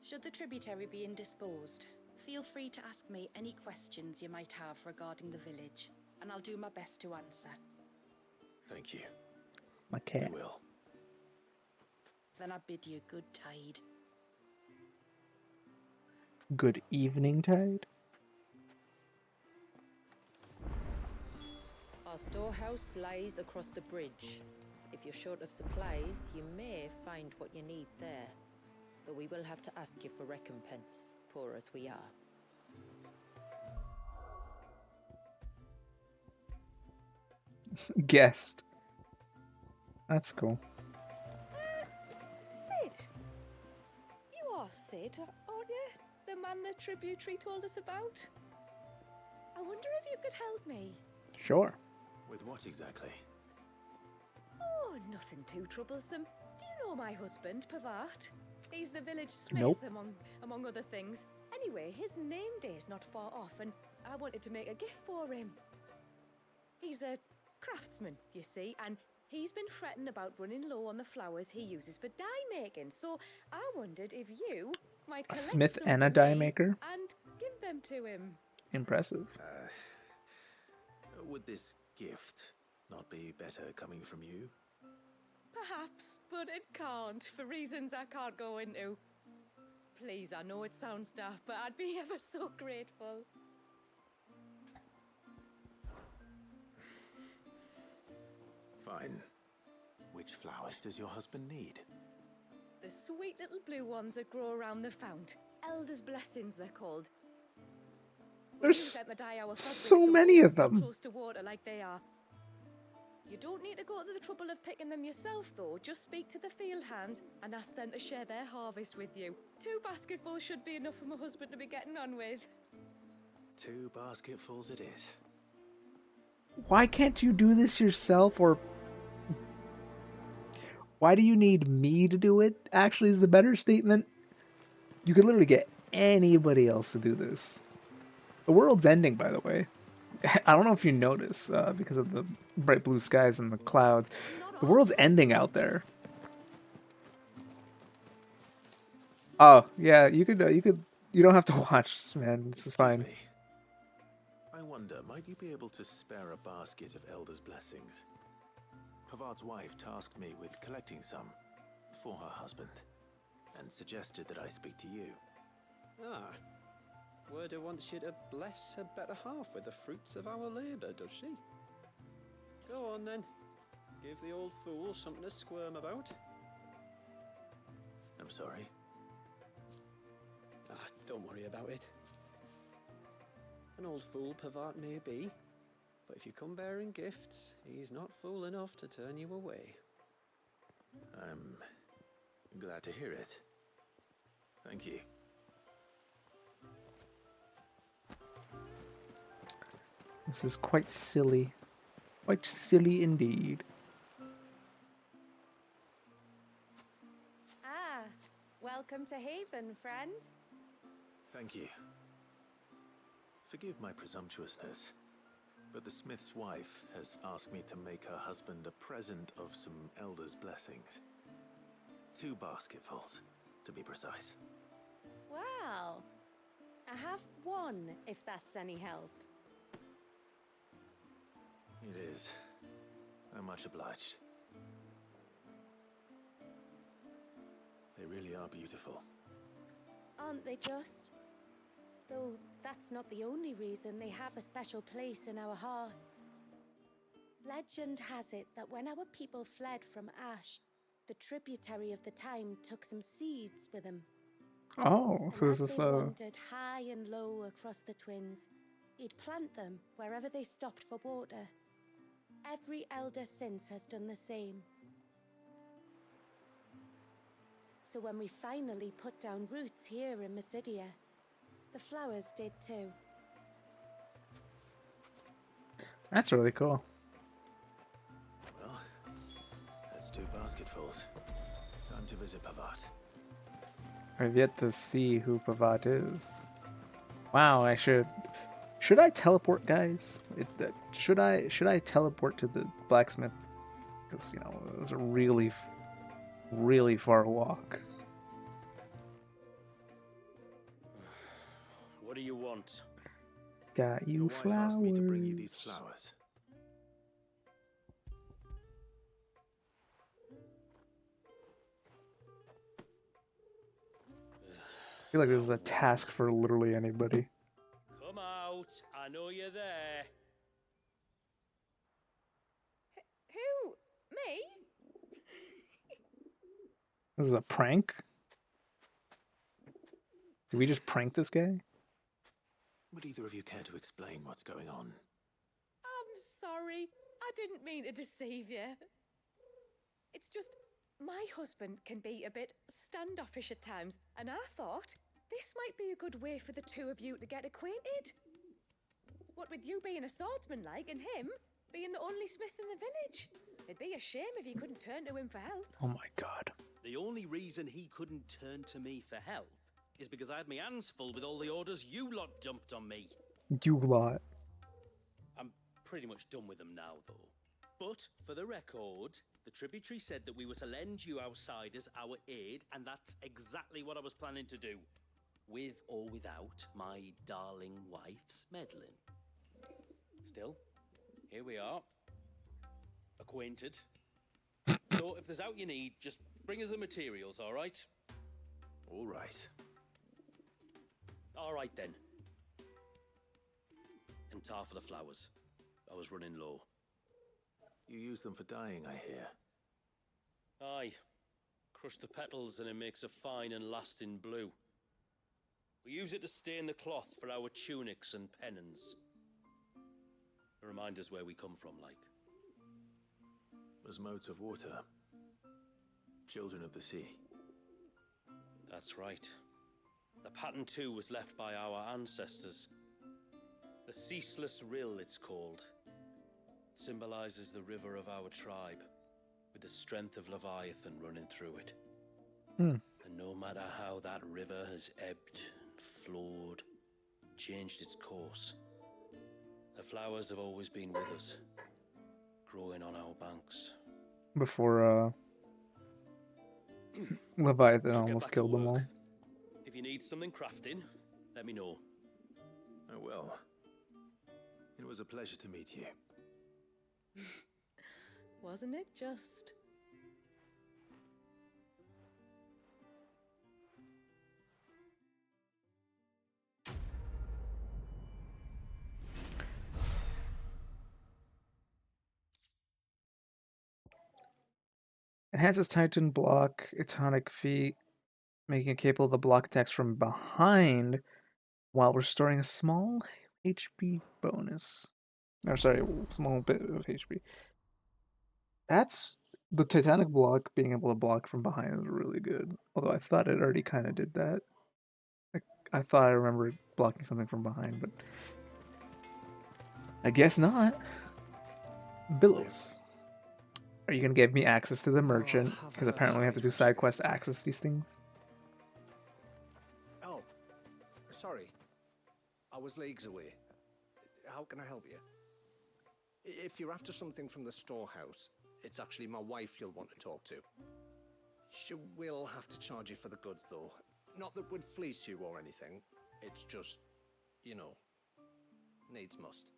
Should the tributary be indisposed, feel free to ask me any questions you might have regarding the village, and I'll do my best to answer. Thank you. My cat. I will. Then I bid you good tide. Good evening tide. Our storehouse lies across the bridge. If you're short of supplies, you may find what you need there. Though we will have to ask you for recompense, poor as we are. Guest. That's cool. Sid! You are Sid, aren't you? The man the tributary told us about? I wonder if you could help me. Sure. With what exactly? Oh, nothing too troublesome. Do you know my husband, Pavat? He's the village smith, Nope. among other things. Anyway, his name day's not far off, and I wanted to make a gift for him. He's a craftsman, you see, and he's been fretting about running low on the flowers he uses for dye making. So I wondered if you might A collect smith some and a for dye me maker? and give them to him. Impressive. Would this gift not be better coming from you? Perhaps, but it can't, for reasons I can't go into. Please, I know it sounds daft, but I'd be ever so grateful. Fine. Which flowers does your husband need? The sweet little blue ones that grow around the fount. Elder's blessings, they're called. We There's use them to dye our fabrics so many we're of them. close to water like they are. You don't need to go to the trouble of picking them yourself, though. Just speak to the field hands and ask them to share their harvest with you. 2 basketfuls should be enough for my husband to be getting on with. 2 basketfuls it is. Why can't you do this yourself, or why do you need me to do it? Actually, is the better statement. You could literally get anybody else to do this. The world's ending, by the way. I don't know if you notice, because of the bright blue skies and the clouds. The world's ending out there. Oh, yeah, you don't have to watch, man. This is Excuse fine. me. I wonder, might you be able to spare a basket of Elder's blessings? Pavart's wife tasked me with collecting some for her husband, and suggested that I speak to you. Ah. Werda wants you to bless her better half with the fruits of our labour, does she? Go on then. Give the old fool something to squirm about. I'm sorry. Ah, don't worry about it. An old fool Pavart may be, but if you come bearing gifts, he's not fool enough to turn you away. I'm glad to hear it. Thank you. This is quite silly. Quite silly indeed. Ah, welcome to Haven, friend. Thank you. Forgive my presumptuousness, but the smith's wife has asked me to make her husband a present of some Elder's blessings. 2 basketfuls, to be precise. Well, I have one, if that's any help. It is. I'm much obliged. They really are beautiful. Aren't they just? Though that's not the only reason they have a special place in our hearts. Legend has it that when our people fled from Ash, the tributary of the time took some seeds with them. Oh, And so as this is they wandered high and low across the Twins, he'd plant them wherever they stopped for water. Every elder since has done the same. So when we finally put down roots here in Mysidia, the flowers did too. That's really cool. Well, that's 2 basketfuls. Time to visit Pavart. I've yet to see who Pavat is. Wow, I should I teleport, guys? Should I teleport to the blacksmith? Because, you know, it was a really far walk. What do you want? Got you Your wife flowers. asked me to bring you these flowers. I feel like this is a task for literally anybody. Come out, I know you're there. Who? Me? This is a prank? Did we just prank this guy? Would either of you care to explain what's going on? I'm sorry. I didn't mean to deceive you. It's just my husband can be a bit standoffish at times, and I thought this might be a good way for the 2 of you to get acquainted. What with you being a swordsman like and him, I thought this might be a good way for the 2 of you to get acquainted. What with you being a swordsman like and him? being the only smith in the village. It'd be a shame if you couldn't turn to him for help. Oh my god. The only reason he couldn't turn to me for help is because I had my hands full with all the orders you lot dumped on me. You lot. I'm pretty much done with them now, though. But, for the record, the tributary said that we were to lend you outsiders our aid, and that's exactly what I was planning to do. With or without my darling wife's meddling. Still, here we are. Acquainted. So, if there's out you need, just bring us the materials, all right? All right. All right, then. And tar for the flowers. I was running low. You use them for dyeing, I hear. Aye. Crush the petals and it makes a fine and lasting blue. We use it to stain the cloth for our tunics and pennons. To remind us where we come from, like. As modes of water. Children of the sea. That's right. The pattern too was left by our ancestors. The Ceaseless Rill, it's called. It symbolizes the river of our tribe, with the strength of Leviathan running through it. And no matter how that river has ebbed and flowed, changed its course, the flowers have always been with us, growing on our banks. Before Leviathan Should get almost back to killed them all. work. If you need something crafting, let me know. Oh well. It was a pleasure to meet you. Wasn't it just? Enhances Titan block, Atonic feat, making it capable of the block attacks from behind while restoring a small HP bonus. Or sorry, a small bit of HP. That's the Titanic block, being able to block from behind is really good. Although I thought it already kind of did that. I thought I remembered blocking something from behind, but I guess not. Billows. Are you going to give me access to the merchant? Because apparently we have to do side quests to access these things. Oh, sorry. I was leagues away. How can I help you? If you're after something from the storehouse, it's actually my wife you'll want to talk to. She will have to charge you for the goods, though. Not that we'd fleece you or anything. It's just, you know, needs must.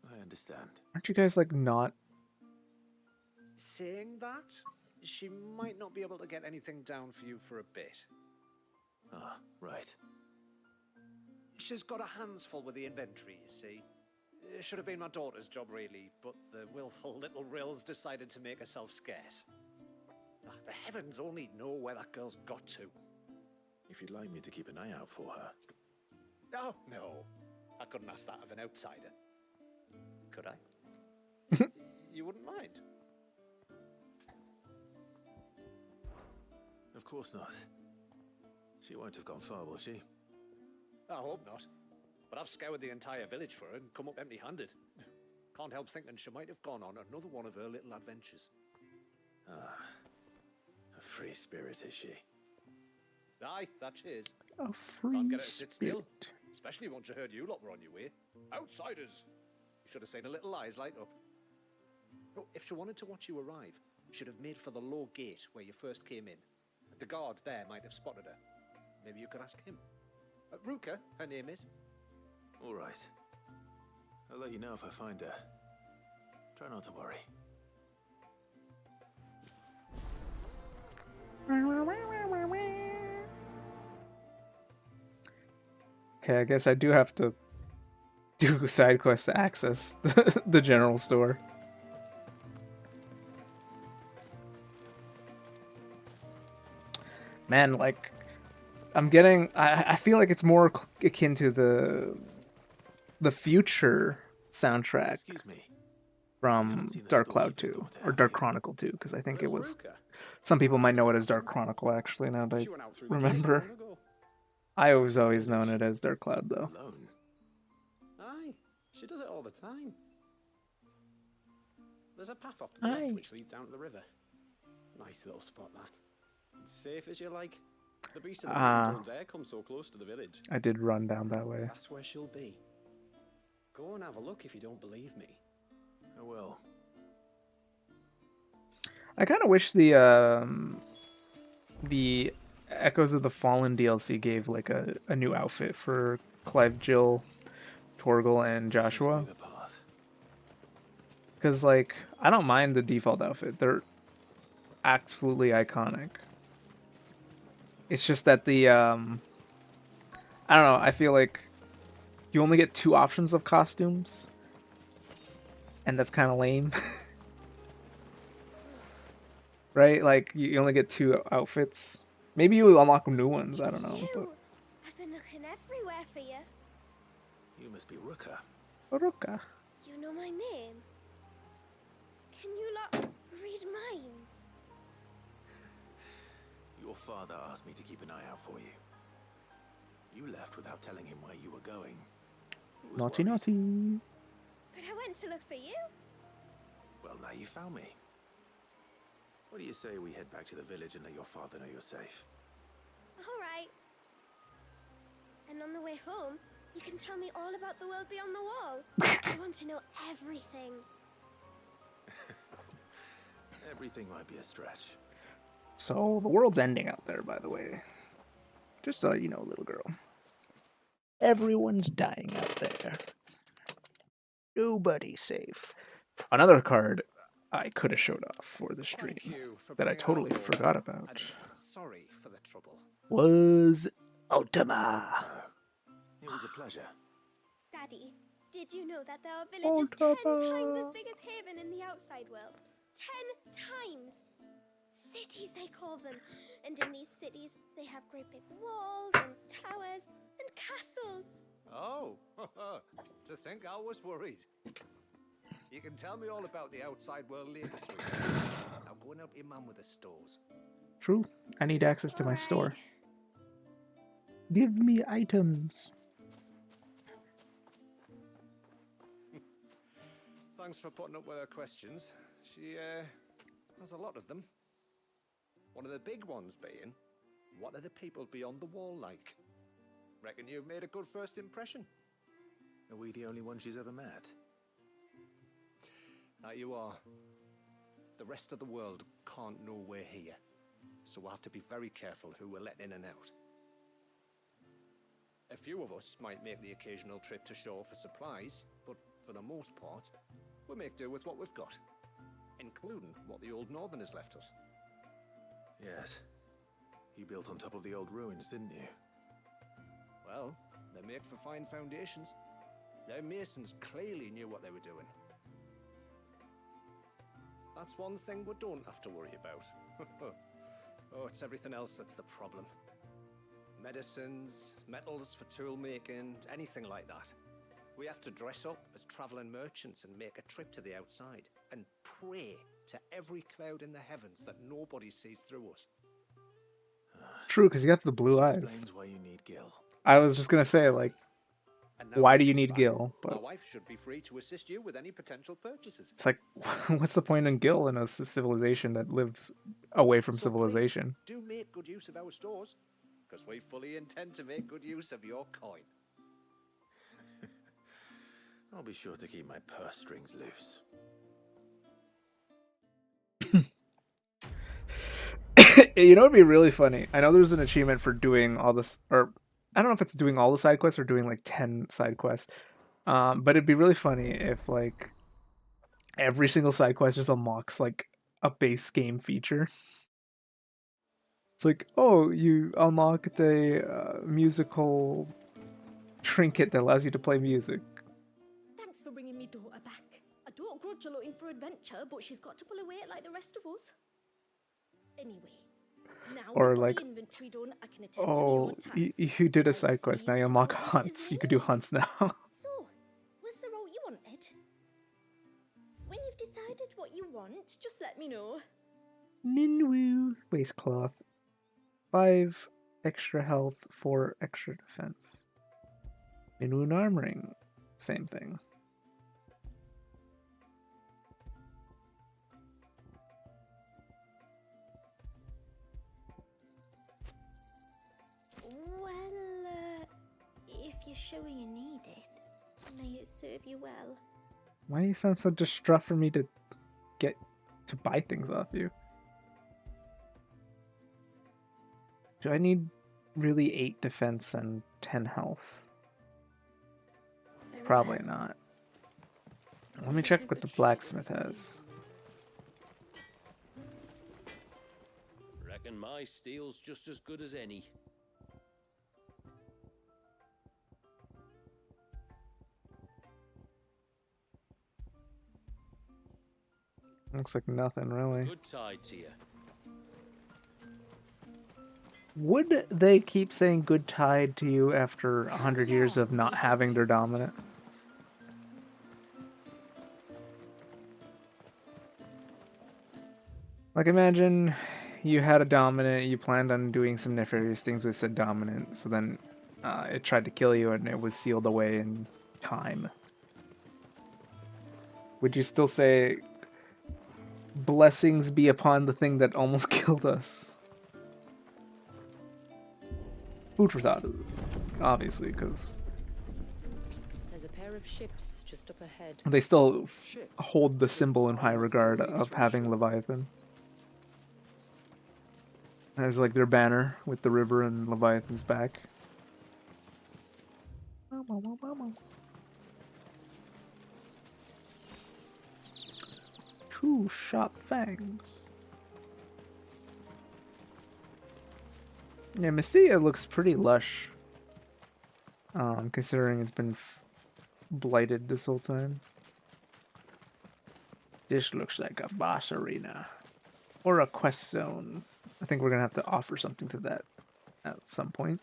I understand. Aren't you guys like not? Saying that, she might not be able to get anything down for you for a bit. Ah, right. She's got her hands full with the inventory, you see. It should have been my daughter's job, really, but the willful little Rills decided to make herself scarce. The heavens only know where that girl's got to. If you'd like me to keep an eye out for her. Oh, no. I couldn't ask that of an outsider. Could I? You wouldn't mind? Of course not. She won't have gone far, will she? I hope not. But I've scoured the entire village for her and come up empty-handed. Can't help thinking she might have gone on another one of her little adventures. Ah, a free spirit is she? Aye, that she is. A free Can't get her to sit still. spirit. Especially once you heard you lot were on your way. Outsiders! You should have seen her little eyes light up. Oh, if she wanted to watch you arrive, she'd have made for the low gate where you first came in. The guard there might have spotted her. Maybe you could ask him. Ruka, her name is. All right. I'll let you know if I find her. Try not to worry. Okay, I guess I do have to do side quests to access the general store. Man, like, I'm getting. I feel like it's more akin to the future soundtrack Excuse me. from seen the Dark store Cloud keeper's 2 daughter, or have Dark you? Chronicle 2, because I think it Little was. Ruka. Some people might know it as Dark Chronicle, actually. Now that I She went out through the gate remember, long ago. I was always known it as Dark Cloud, though. Alone. Aye, she does it all the time. there's a path off to the Aye. left which leads down to the river. Nice little spot, that. It's safe as you like. The beast of the Ah. mountain don't dare come so close to the village. I did run down that way. That's where she'll be. Go and have a look if you don't believe me. I will. I kind of wish the Echoes of the Fallen DLC gave like a new outfit for Clive, Jill, Torgal, and Joshua. Shows me the path. Because like I don't mind the default outfit; they're absolutely iconic. It's just that the I don't know. I feel like you only get 2 options of costumes, and that's kind of lame. Right? Like you only get 2 outfits. Maybe you unlock new ones. I don't know. But I've been looking everywhere for you. You must be Ruka. Oroka. You know my name? Can you lot read minds? Your father asked me to keep an eye out for you. You left without telling him where you were going. He was Naughty, worried. naughty. But I went to look for you. Well, now you found me. What do you say we head back to the village and let your father know you're safe? All right. And on the way home, you can tell me all about the world beyond the wall. I want to know everything. Everything might be a stretch. So the world's ending out there, by the way. Just so you know, little girl. Everyone's dying out there. Nobody's safe. Another card I could have showed off for the stream Thank you for that I bringing totally along forgot and about sorry for the trouble. was Ultima. It was a pleasure. Daddy, did you know that there are villages 10 times as big as Haven in the outside world? 10 times! Cities, they call them. And in these cities, they have great big walls and towers and castles. Oh, to think I was worried. You can tell me all about the outside world later, sweetie. Now go and help your mum with the stores. True. I need access to my Alright. store. Give me items. Thanks for putting up with her questions. She has a lot of them. One of the big ones being, what are the people beyond the wall like? Reckon you've made a good first impression. Are we the only one she's ever met? That you are. The rest of the world can't know we're here, so we'll have to be very careful who we're letting in and out. A few of us might make the occasional trip to shore for supplies, but for the most part, we'll make do with what we've got, including what the old Northerners left us. Yes. You built on top of the old ruins, didn't you? Well, they make for fine foundations. Their masons clearly knew what they were doing. That's one thing we don't have to worry about. Oh, it's everything else that's the problem. Medicines, metals for tool making, anything like that. We have to dress up as traveling merchants and make a trip to the outside and pray to every cloud in the heavens that nobody sees through us. True, because you got the blue Which eyes. explains why you need Gil. I was just gonna say, like, And now why that do you he's need back, Gil? My But wife should be free to assist you with any potential purchases. it's like, what's the point in Gil in a civilization that lives away from So civilization? please, do make good use of our stores, because we fully intend to make good use of your coin. I'll be sure to keep my purse strings loose. You know, it'd be really funny. I know there's an achievement for doing all this, or I don't know if it's doing all the side quests or doing like 10 side quests. But it'd be really funny if like every single side quest just unlocks like a base game feature. It's like, oh, you unlocked a musical trinket that allows you to play music. Thanks for bringing me daughter back. I don't grudge her looking for adventure, but she's got to pull her weight like the rest of us. Anyway, now Or we've got like, the inventory done, I can attend to oh, your tasks. you did a Like side quest, now you seeing unlock about hunts. business You could do rules. hunts now. So, was the route you wanted? When you've decided what you want, just let me know. Minwoo. Waist cloth. 5 extra health, 4 extra defense. Minwoo armoring. Same thing. you're sure you need it. May it serve you well. Why do you sound so distraught for me to get to buy things off you? Do I need really 8 defense and 10 health? Very Probably well. not. Let me check what the blacksmith has. Reckon my steel's just as good as any. Looks like nothing really. Good tide to you. Would they keep saying good tide to you after 100 years of not having their dominant? Like, imagine you had a dominant, you planned on doing some nefarious things with said dominant, so then it tried to kill you and it was sealed away in time. Would you still say, blessings be upon the thing that almost killed us? Food for thought, obviously, because There's a pair of ships just up ahead. they still hold the symbol in high regard of having Leviathan. As like their banner with the river and Leviathan's back. True sharp fangs. Yeah, Mystia looks pretty lush. Considering it's been blighted this whole time. This looks like a boss arena. Or a quest zone. I think we're gonna have to offer something to that at some point.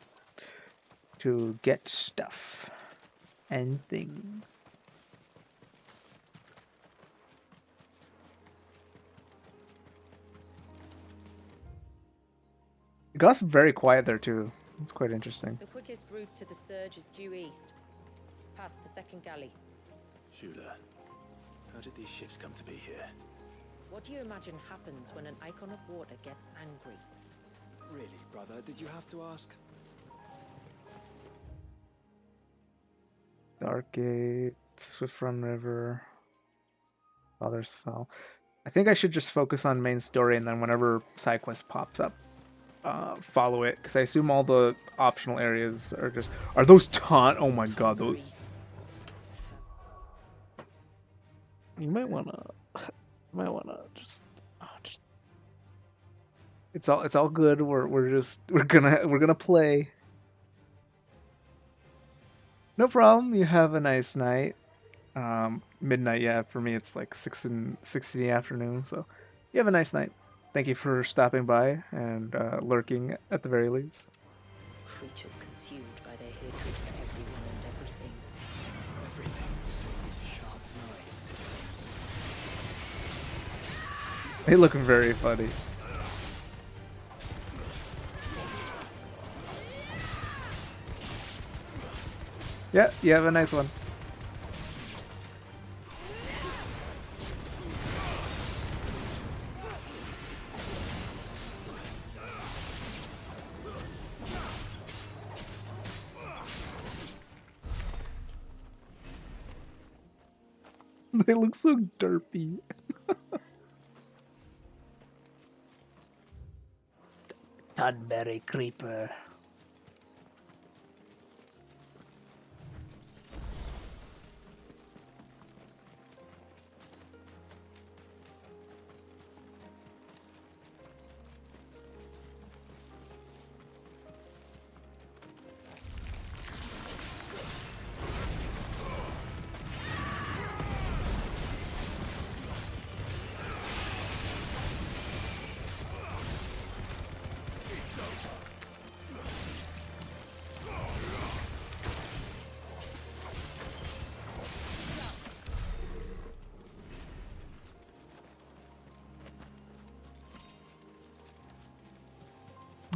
To get stuff. And things. It got very quiet there too. It's quite interesting. The quickest route to the surge is due east, past the second galley. Shula, how did these ships come to be here? What do you imagine happens when an Eikon of water gets angry? Really, brother, did you have to ask? Dark Gate, Swift Run River, Father's Fall. I think I should just focus on main story, and then whenever side quest pops up, follow it. Because I assume all the optional areas are just... Are those taunt? Oh my god, those... You might wanna... just... It's all good. We're gonna play. No problem. You have a nice night. Midnight, yeah. For me, it's like 6 in the afternoon. So, you have a nice night. Thank you for stopping by and lurking at the very least. Creatures consumed by their hatred for everyone and everything. Everything save sharp knives, it seems. They look very funny. Yeah, you have a nice one. They look so derpy. Tunberry Creeper. I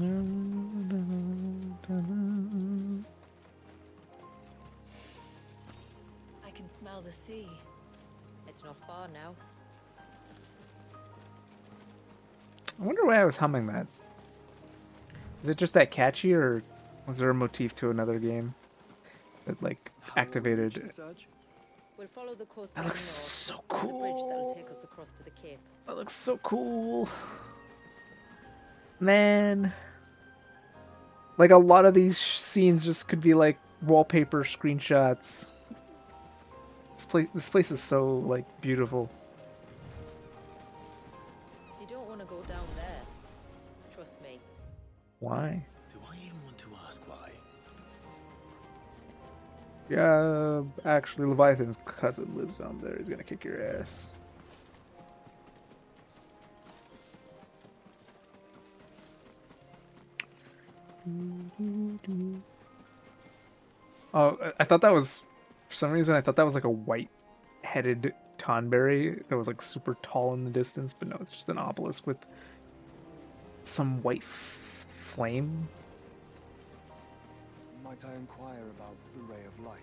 can smell the sea. It's not far now. I wonder why I was humming that. Is it just that catchy, or was there a motif to another game? that like How will we reach activated. the surge? We'll follow the coast That to the looks north. so There's a bridge that'll cool. take us across to the cape. That looks so cool. Man. Like a lot of these scenes just could be like wallpaper screenshots. This place is so like beautiful. You don't want to go down there. Trust me. Why? Do I even want to ask why? Yeah, actually Leviathan's cousin lives down there. He's gonna kick your ass. Oh, I thought that was, for some reason, I thought that was like a white-headed Tonberry that was like super tall in the distance, but no, it's just an obelisk with some white flame. Might I inquire about the ray of light?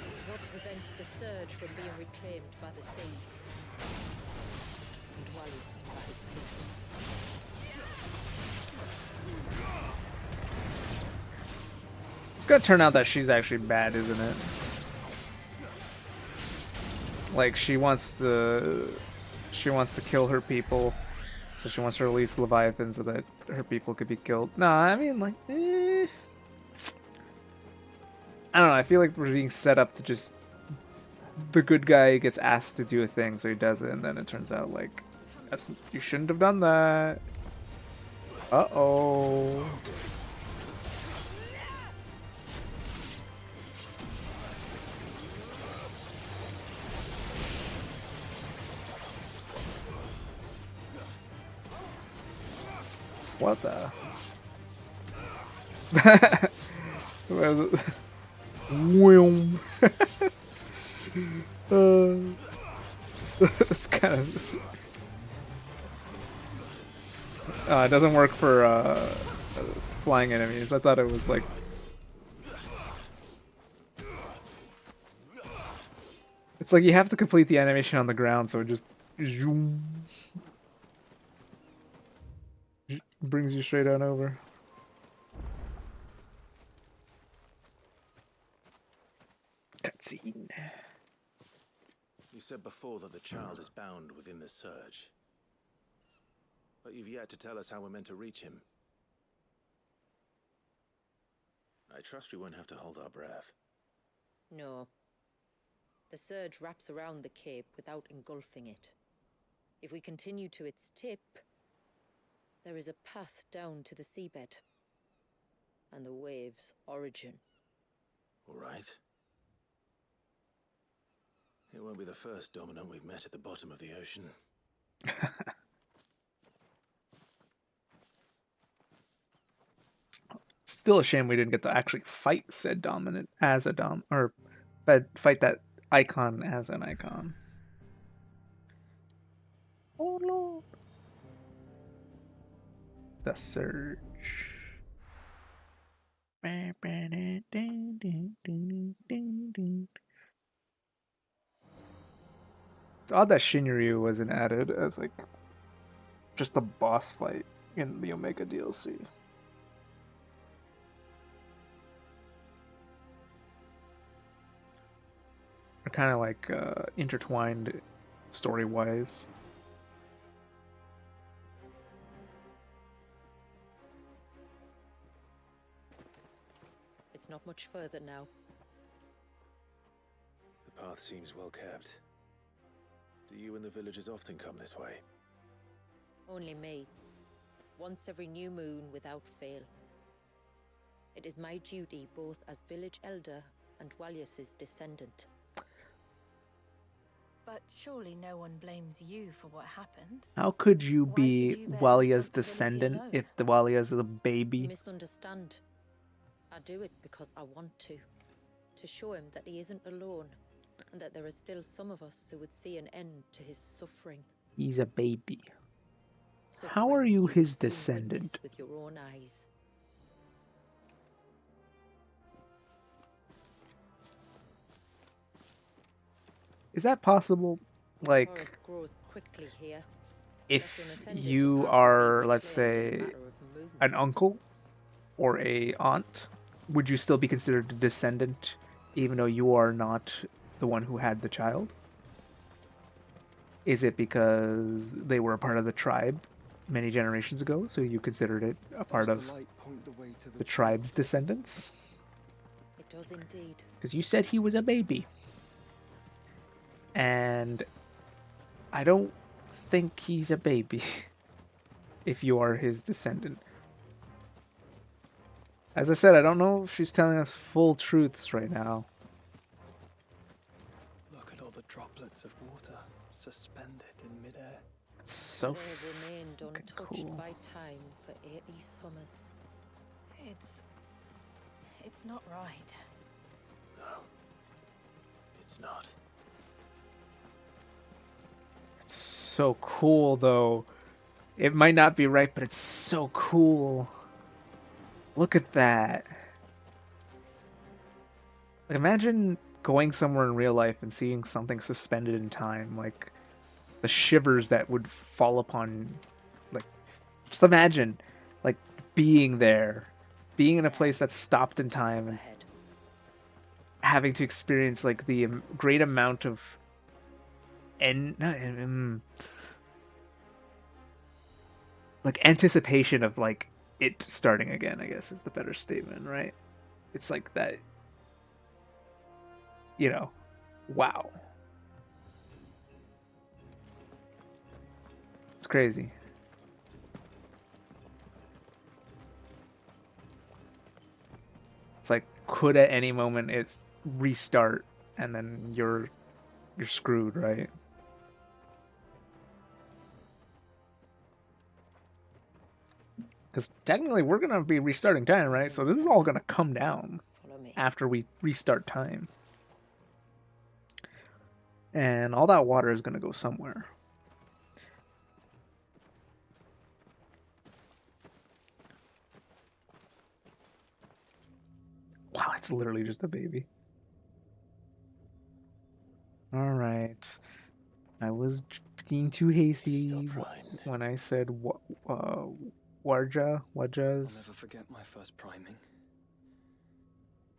It's what prevents the surge from being reclaimed by the sea. And Wallace by his people. It's gonna turn out that she's actually bad, isn't it? Like she wants to kill her people, so she wants to release Leviathan so that her people could be killed. No, I mean like, I don't know. I feel like we're being set up to just the good guy gets asked to do a thing, so he does it, and then it turns out like you shouldn't have done that. Uh-oh. What the? Whoom. It's kind of. It doesn't work for flying enemies. I thought it was like. It's like you have to complete the animation on the ground, so it just zoom. Brings you straight on over. Cutscene. You said before that the child is bound within the surge. But you've yet to tell us how we're meant to reach him. I trust we won't have to hold our breath. No. The surge wraps around the cape without engulfing it. If we continue to its tip, there is a path down to the seabed. And the wave's origin. All right. It won't be the first dominant we've met at the bottom of the ocean. Still a shame we didn't get to actually fight said dominant as a but fight that icon as an icon. Oh Lord. The surge. It's odd that Shinryu wasn't added as like just a boss fight in the Omega DLC. They're kind of like intertwined story-wise. It's not much further now. The path seems well kept. Do you and the villagers often come this way? Only me. Once every new moon without fail. It is my duty both as village elder and Wallace's descendant. But surely no one blames you for what happened. How could you Why be should you bear Walia's responsibility descendant alone? if the Walia is a You baby? misunderstand. I do it because I want to. To show him that he isn't alone. And that there are still some of us who would see an end to his suffering. He's a baby. How Suffering are you will his soon descendant? witness with your own eyes. Is that possible? Like, Forest grows quickly here. if Less unattended, you the path will be are, let's reclaimed in a say, matter of moons. an uncle or a aunt would you still be considered a descendant even though you are not the one who had the child? Is it because they were a part of the tribe many generations ago, so you considered it a part of the tribe's descendants? It does indeed. Because you said he was a baby. And I don't think he's a baby if you are his descendant. As I said, I don't know if she's telling us full truths right now. Look at all the droplets of water suspended in midair. It's so They remained untouched cool. by time for 80 summers. It's not right. No, it's not. It's so cool, though. It might not be right, but it's so cool. Look at that. Like, imagine going somewhere in real life and seeing something suspended in time, like the shivers that would fall upon. Like, just imagine, like, being there, being in a place that's stopped in time, and having to experience like the great amount of like anticipation of like it starting again, I guess is the better statement, right? It's like that, you know, wow. It's crazy. It's like could at any moment it's restart and then you're screwed, right? Because technically we're going to be restarting time, right? So this is all going to come down after we restart time. And all that water is going to go somewhere. Wow, it's literally just a baby. All right. I was being too hasty when I said Warja, Wajas. I'll never forget my first priming.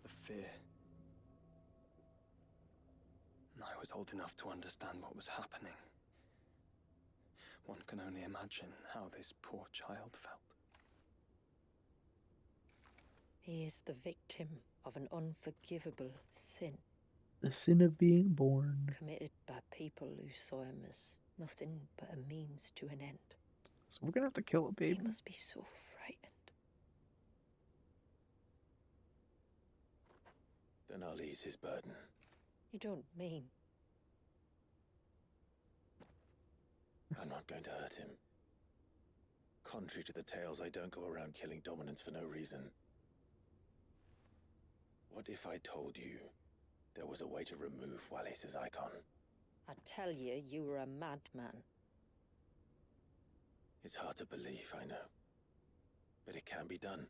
The fear. I was old enough to understand what was happening. One can only imagine how this poor child felt. He is the victim of an unforgivable sin. The sin of being born. Committed by people who saw him as nothing but a means to an end. So we're going to have to kill a baby. He must be so frightened. Then I'll ease his burden. You don't mean? I'm not going to hurt him. Contrary to the tales, I don't go around killing dominants for no reason. What if I told you there was a way to remove Wallis's Eikon? I tell you, you were a madman. It's hard to believe, I know. But it can be done.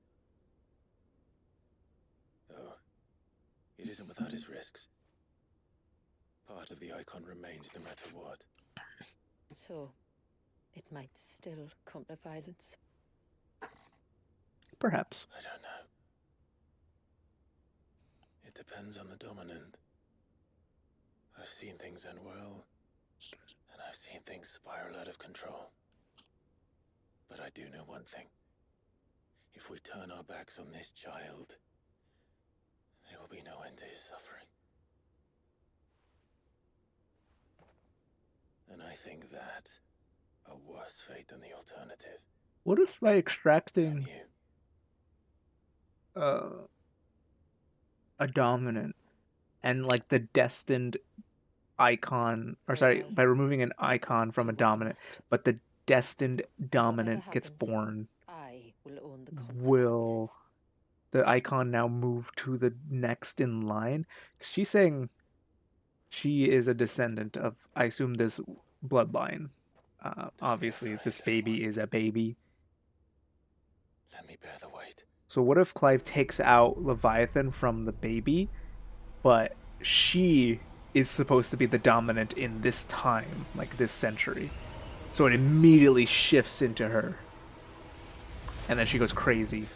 Though, it isn't without its risks. Part of the Eikon remains no matter what. So, it might still come to violence. Perhaps. I don't know. It depends on the dominant. I've seen things end well, and I've seen things spiral out of control. But I do know one thing. If we turn our backs on this child, there will be no end to his suffering. And I think that a worse fate than the alternative. What if by extracting a dominant and like the destined icon, or sorry, by removing an icon from a dominant, but the destined dominant gets born, I will own the will the icon now move to the next in line? 'Cause she's saying she is a descendant of, I assume, this bloodline. Obviously, this baby is a baby. Let me bear the weight. So what if Clive takes out Leviathan from the baby, but she is supposed to be the dominant in this time, like this century? So it immediately shifts into her. And then she goes crazy.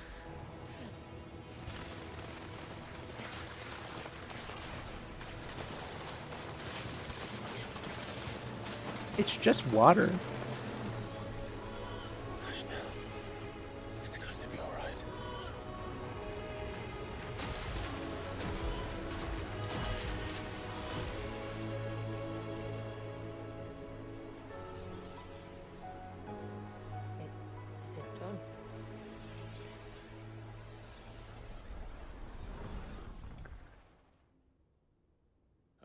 It's just water. Hush now. It's going to be all right. Is it done?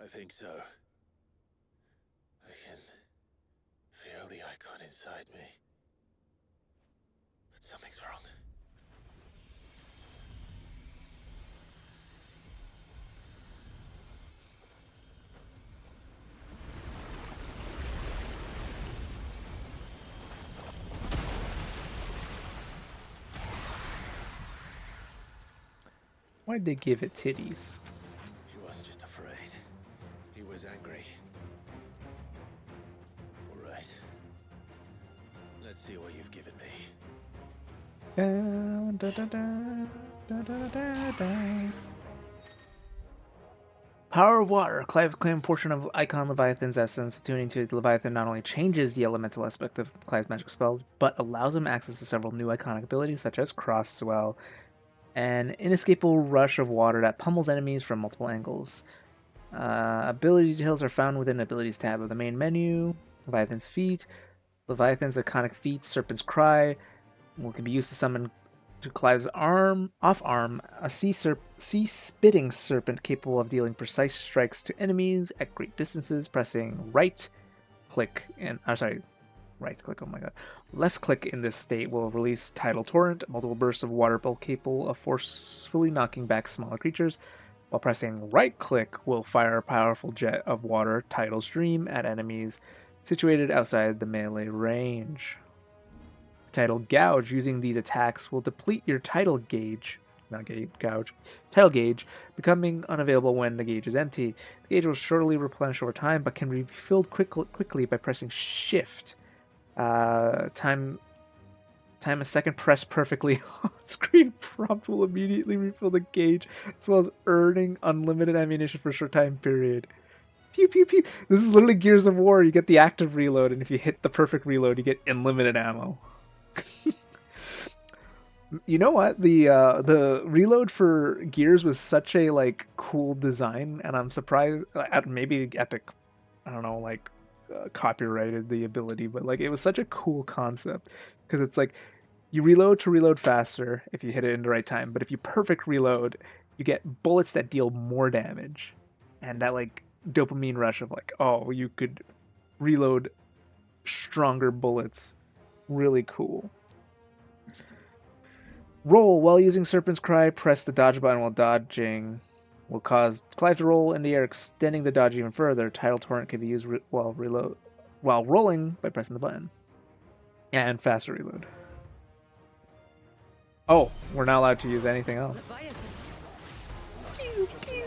I think so. I can feel the Eikon inside me. But something's wrong. Why'd they give it titties? He wasn't just afraid. He was angry. All right. Let's see what you've given me. Da, da, da, da, da, da, da. Power of Water. Clive claimed portion of Eikon Leviathan's essence. Attuning to the Leviathan not only changes the elemental aspect of Clive's magic spells, but allows him access to several new iconic abilities such as Cross Swell, an inescapable rush of water that pummels enemies from multiple angles. Ability details are found within Abilities tab of the main menu. Leviathan's Feat. Leviathan's iconic feat, Serpent's Cry, can be used to summon to Clive's off arm, a sea spitting serpent capable of dealing precise strikes to enemies at great distances. Pressing right click, oh my god. Left click in this state will release Tidal Torrent, multiple bursts of water bulk capable of forcefully knocking back smaller creatures, while pressing right click will fire a powerful jet of water, Tidal Stream, at enemies situated outside the melee range. Tidal Gouge. Using these attacks will deplete your tidal gauge, tidal gauge, becoming unavailable when the gauge is empty. The gauge will shortly replenish over time, but can be refilled quickly by pressing Shift. Time a second press perfectly on screen prompt will immediately refill the gauge, as well as earning unlimited ammunition for a short time period. Pew pew pew. This is literally Gears of War. You get the active reload, and if you hit the perfect reload, you get unlimited ammo. You know what? The reload for Gears was such a cool design, and I'm surprised. Maybe Epic, I don't know, copyrighted the ability, but it was such a cool concept because it's you reload to reload faster if you hit it in the right time, but if you perfect reload, you get bullets that deal more damage, and that dopamine rush of oh, you could reload stronger bullets. Really cool. Roll while using Serpent's Cry. Press the dodge button while dodging. Will cause Clive to roll in the air, extending the dodge even further. Tidal Torrent can be used while rolling by pressing the button. And faster reload. Oh, we're not allowed to use anything else. Pew, pew.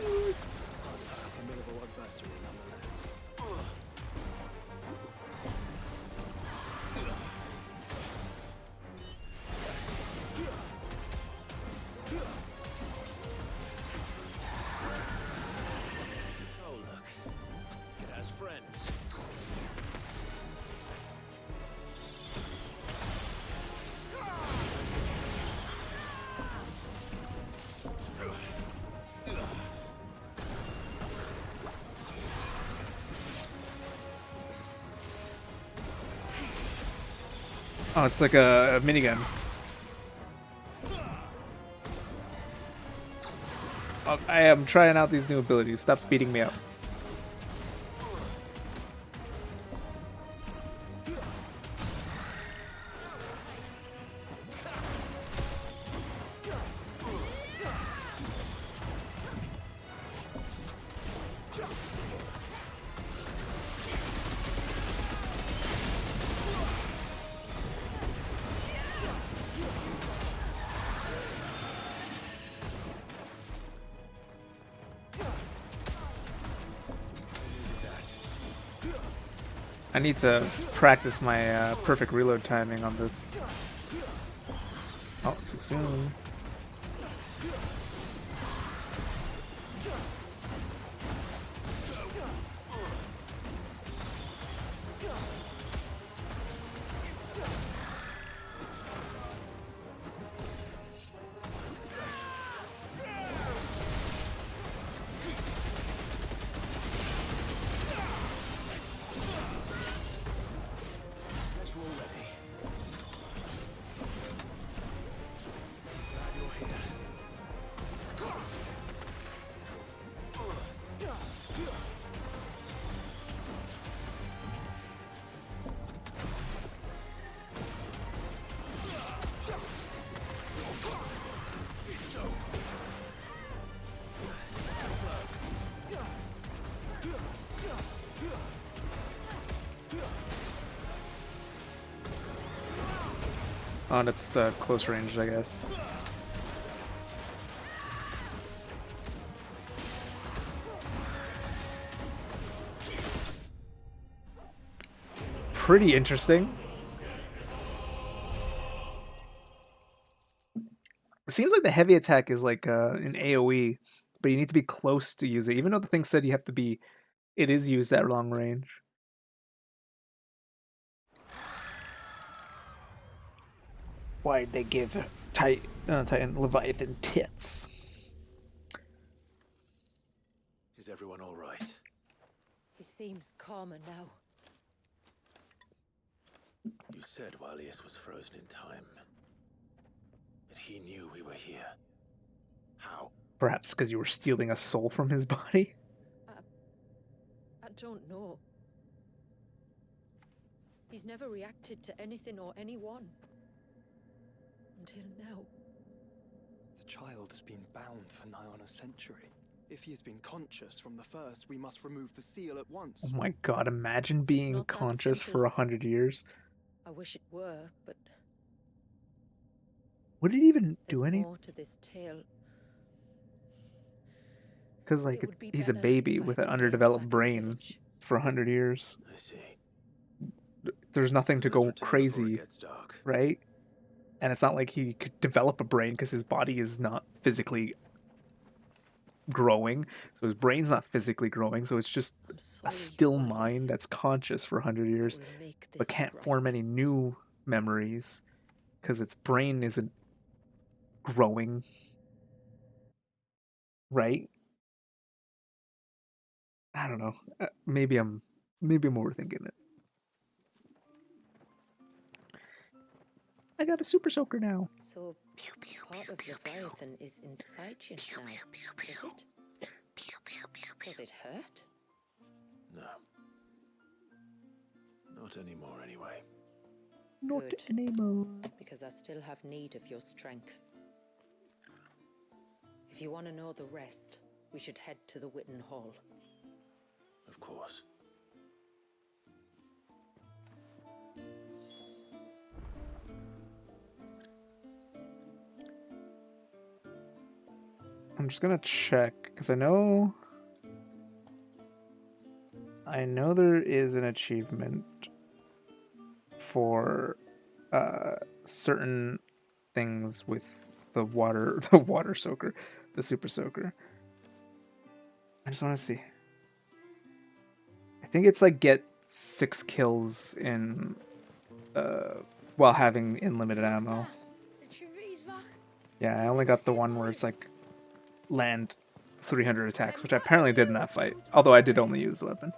Oh, it's like a minigun. Oh, I am trying out these new abilities. Stop beating me up. I need to practice my perfect reload timing on this. Oh, too soon. Oh, that's close range, I guess. Pretty interesting. It seems like the heavy attack is like an AoE, but you need to be close to use it. Even though the thing said you have to be, it is used at long range. Why'd they give Titan Leviathan tits? Is everyone all right? He seems calmer now. You said Walius was frozen in time. That he knew we were here. How? Perhaps because you were stealing a soul from his body? I don't know. He's never reacted to anything or anyone. Until now. The child has been bound for nigh on a century. If he has been conscious from the first, we must remove the seal at once. Oh my god, imagine being not that conscious simple. for 100 years. I wish it were, but Would it even there's do anything? more to this tale. Because, like, It would be he's a better baby if I with an explained underdeveloped back in the brain village. for 100 years. I see. There's nothing to Let's go return before it crazy, gets dark. right? And it's not like he could develop a brain because his body is not physically growing. So his brain's not physically growing. So it's just I'm a sorry, still Walius. mind that's conscious for 100 years, I will make but this can't right. form any new memories because its brain isn't growing, right? I don't know. Maybe I'm overthinking it. I got a super soaker now. So part of Leviathan is inside you now, is it? Does it hurt? No. Not anymore, anyway. Not Good. anymore. Because I still have need of your strength. If you want to know the rest, we should head to the Witten Hall. Of course. I'm just gonna check because I know there is an achievement for certain things with the water soaker, the super soaker. I just want to see. I think it's like get 6 kills in while having unlimited ammo. Yeah, I only got the one where it's like land 300 attacks, which I apparently did in that fight, although I did only use the weapon.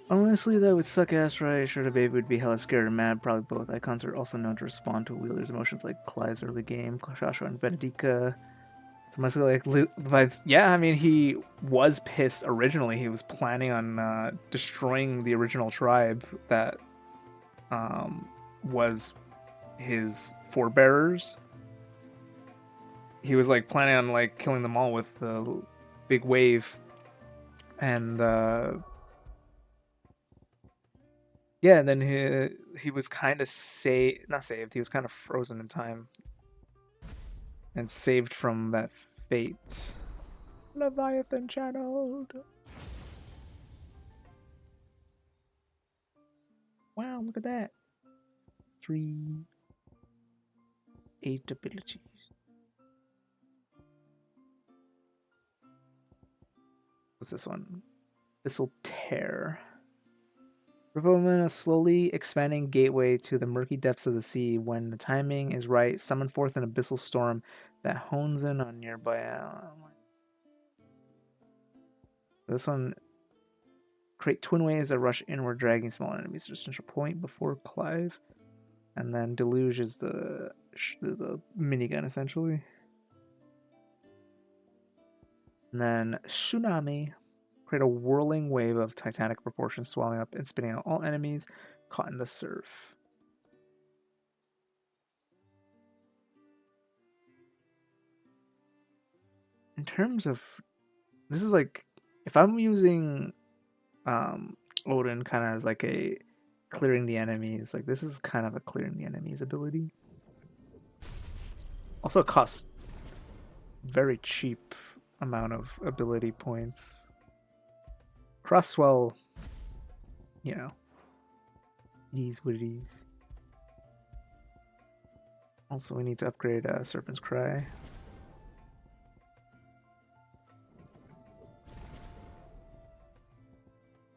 Honestly, that would suck ass, right? Sure, the baby would be hella scared and mad. Probably both. Icons are also known to respond to a wielder's emotions, like Clive's early game, Joshua and Benedica. So must like Levi's. Yeah, I mean, he was pissed originally. He was planning on destroying the original tribe that was his forebearers. He was like planning on like killing them all with the big wave, and yeah, and then he was kind of not saved. He was kind of frozen in time and saved from that fate. Leviathan channeled. Wow, look at that. 8 abilities. What's this one? This'll tear. Revolving a slowly expanding gateway to the murky depths of the sea. When the timing is right, summon forth an abyssal storm that hones in on nearby. This one, create twin waves that rush inward, dragging small enemies to a central point before Clive. And then Deluge is the minigun, essentially. And then Tsunami. Create a whirling wave of titanic proportions, swelling up and spinning out all enemies caught in the surf. In terms of, this is like, if I'm using Odin kind of as like a clearing the enemies. Like, this is kind of a clearing the enemies ability. Also costs very cheap amount of ability points. Crosswell, you know, it is what it is. Also, we need to upgrade Serpent's Cry.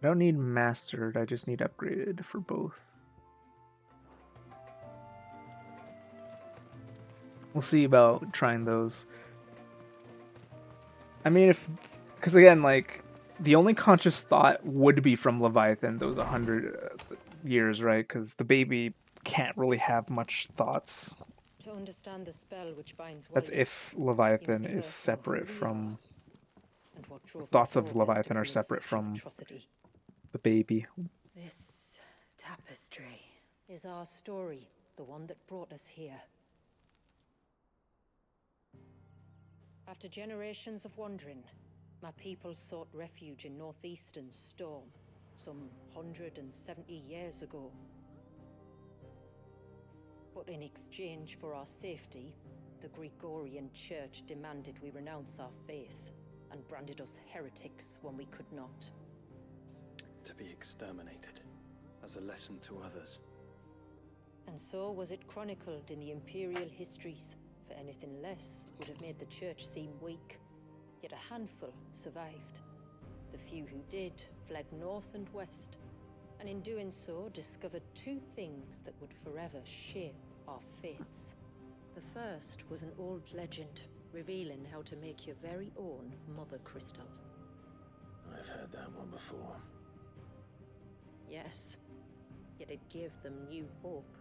I don't need mastered, I just need upgraded for both. We'll see about trying those. I mean, because again, like, the only conscious thought would be from Leviathan, those 100 years, right? Because the baby can't really have much thoughts. To understand the spell which binds That's William, if Leviathan is separate from... Thoughts of Leviathan are separate from the baby. This tapestry is our story, the one that brought us here. After generations of wandering, my people sought refuge in northeastern Storm, some 170 years ago. But in exchange for our safety, the Gregorian Church demanded we renounce our faith and branded us heretics when we could not. To be exterminated, as a lesson to others. And so was it chronicled in the imperial histories, for anything less would have made the church seem weak. Yet a handful survived. The few who did fled north and west, and in doing so discovered two things that would forever shape our fates. The first was an old legend, revealing how to make your very own mother crystal. I've heard that one before. Yes, yet it gave them new hope,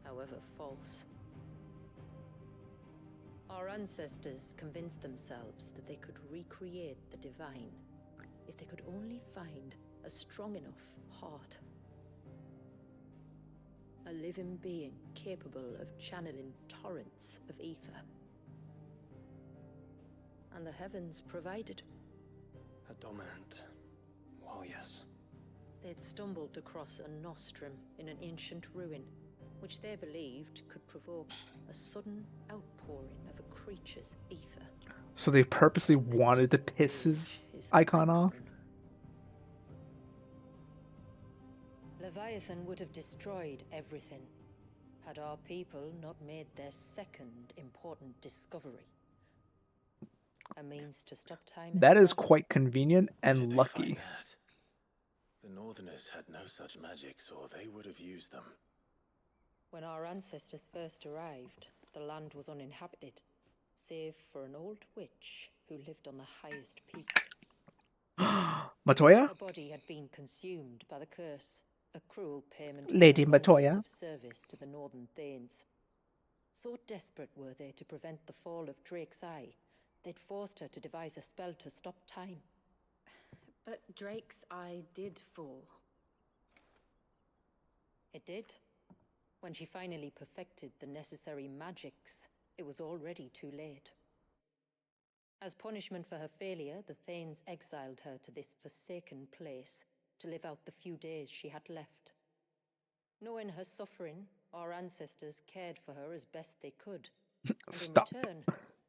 however false. Our ancestors convinced themselves that they could recreate the divine if they could only find a strong enough heart. A living being capable of channeling torrents of ether. And the heavens provided. A dominant. Well, yes. They'd stumbled across a nostrum in an ancient ruin, which they believed could provoke a sudden outpouring of a creature's ether. So they purposely wanted to piss his Eikon off? Leviathan would have destroyed everything, had our people not made their second important discovery. A means to stop time That is itself. quite convenient and Did they lucky. find that? The Northerners had no such magics, or they would have used them. When our ancestors first arrived, the land was uninhabited, save for an old witch who lived on the highest peak. Matoya? Her body had been consumed by the curse, a cruel payment Lady for her long Matoya. years of service to the Northern Thanes. So desperate were they to prevent the fall of Drake's Eye, they'd forced her to devise a spell to stop time. But Drake's Eye did fall. It did. When she finally perfected the necessary magics, it was already too late. As punishment for her failure, the Thanes exiled her to this forsaken place to live out the few days she had left. Knowing her suffering, our ancestors cared for her as best they could. And Stop. in return,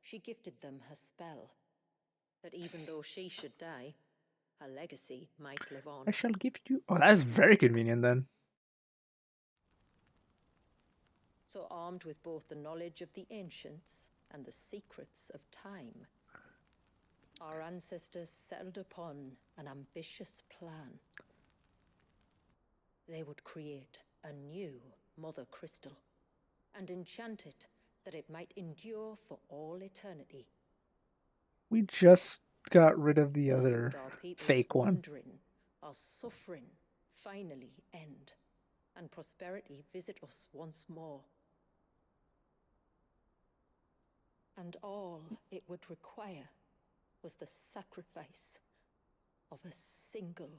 she gifted them her spell. That even though she should die, her legacy might live on. I shall give you... Oh, that is very convenient then. So armed with both the knowledge of the ancients and the secrets of time, our ancestors settled upon an ambitious plan. They would create a new mother crystal and enchant it that it might endure for all eternity. We just got rid of the Thus other would our people's fake one. wandering, our suffering finally end, and prosperity visit us once more. And all it would require was the sacrifice of a single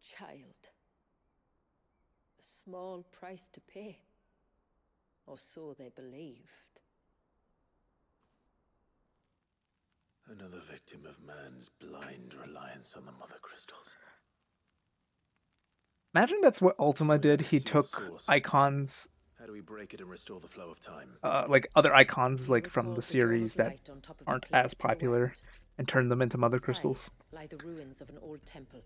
child. A small price to pay, or so they believed. Another victim of man's blind reliance on the mother crystals. Imagine that's what Ultima So we have did. a He secret took source. icons, How do we break it and restore the flow of time? like other icons, You like from recall the the dawn series of that light on top of the aren't cliffs as to the popular, west. and turned them into mother Inside crystals, lie the ruins of an old temple.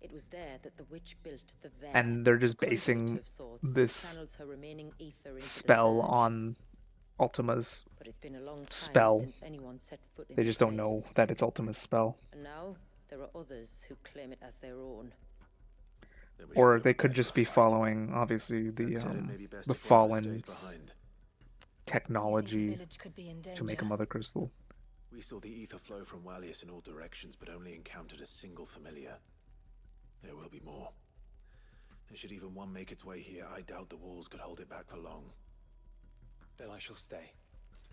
It was there that the witch built the Veil, and they're just a conduit basing of sorts that this channels her remaining ether into spell the surge. on Ultima's But it's been a long time spell. since anyone set foot in They the just don't place. know that it's Ultima's spell. And now there are others who claim it as their own. Then we should Or be they prepared could for just a be fight. following, obviously, That said, it may be best the if one of us stays Fallen's behind. You think the technology village could be in danger? to make a mother crystal. We saw the ether flow from Wallius in all directions, but only encountered a single familiar. There will be more. And should even one make its way here, I doubt the walls could hold it back for long. Then I shall stay.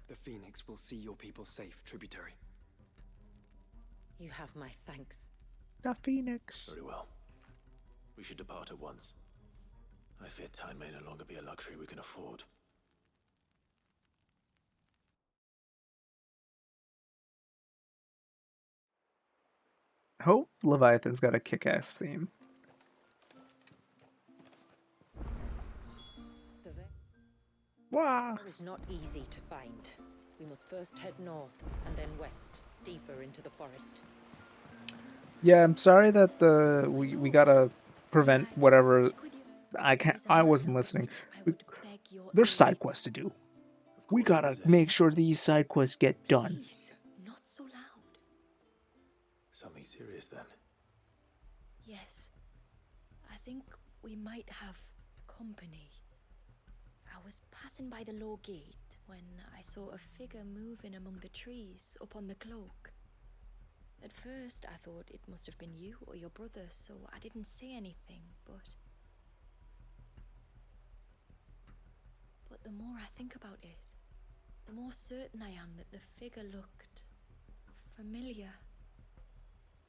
The Phoenix will see your people safe, tributary. You have my thanks. The Phoenix. Very well. We should depart at once. I fear time may no longer be a luxury we can afford. Hope Leviathan's got a kick-ass theme. The Veil Wow. is not easy to find. We must first head north and then west, deeper into the forest. Yeah, I'm sorry that we gotta prevent whatever. I wasn't listening. There's side quests to do. We gotta make sure these side quests get done. Not so loud. Something serious then. Yes. I think we might have company. I was passing by the low gate when I saw a figure moving among the trees up on the cloak. At first, I thought it must have been you or your brother, so I didn't say anything, but the more I think about it, the more certain I am that the figure looked familiar.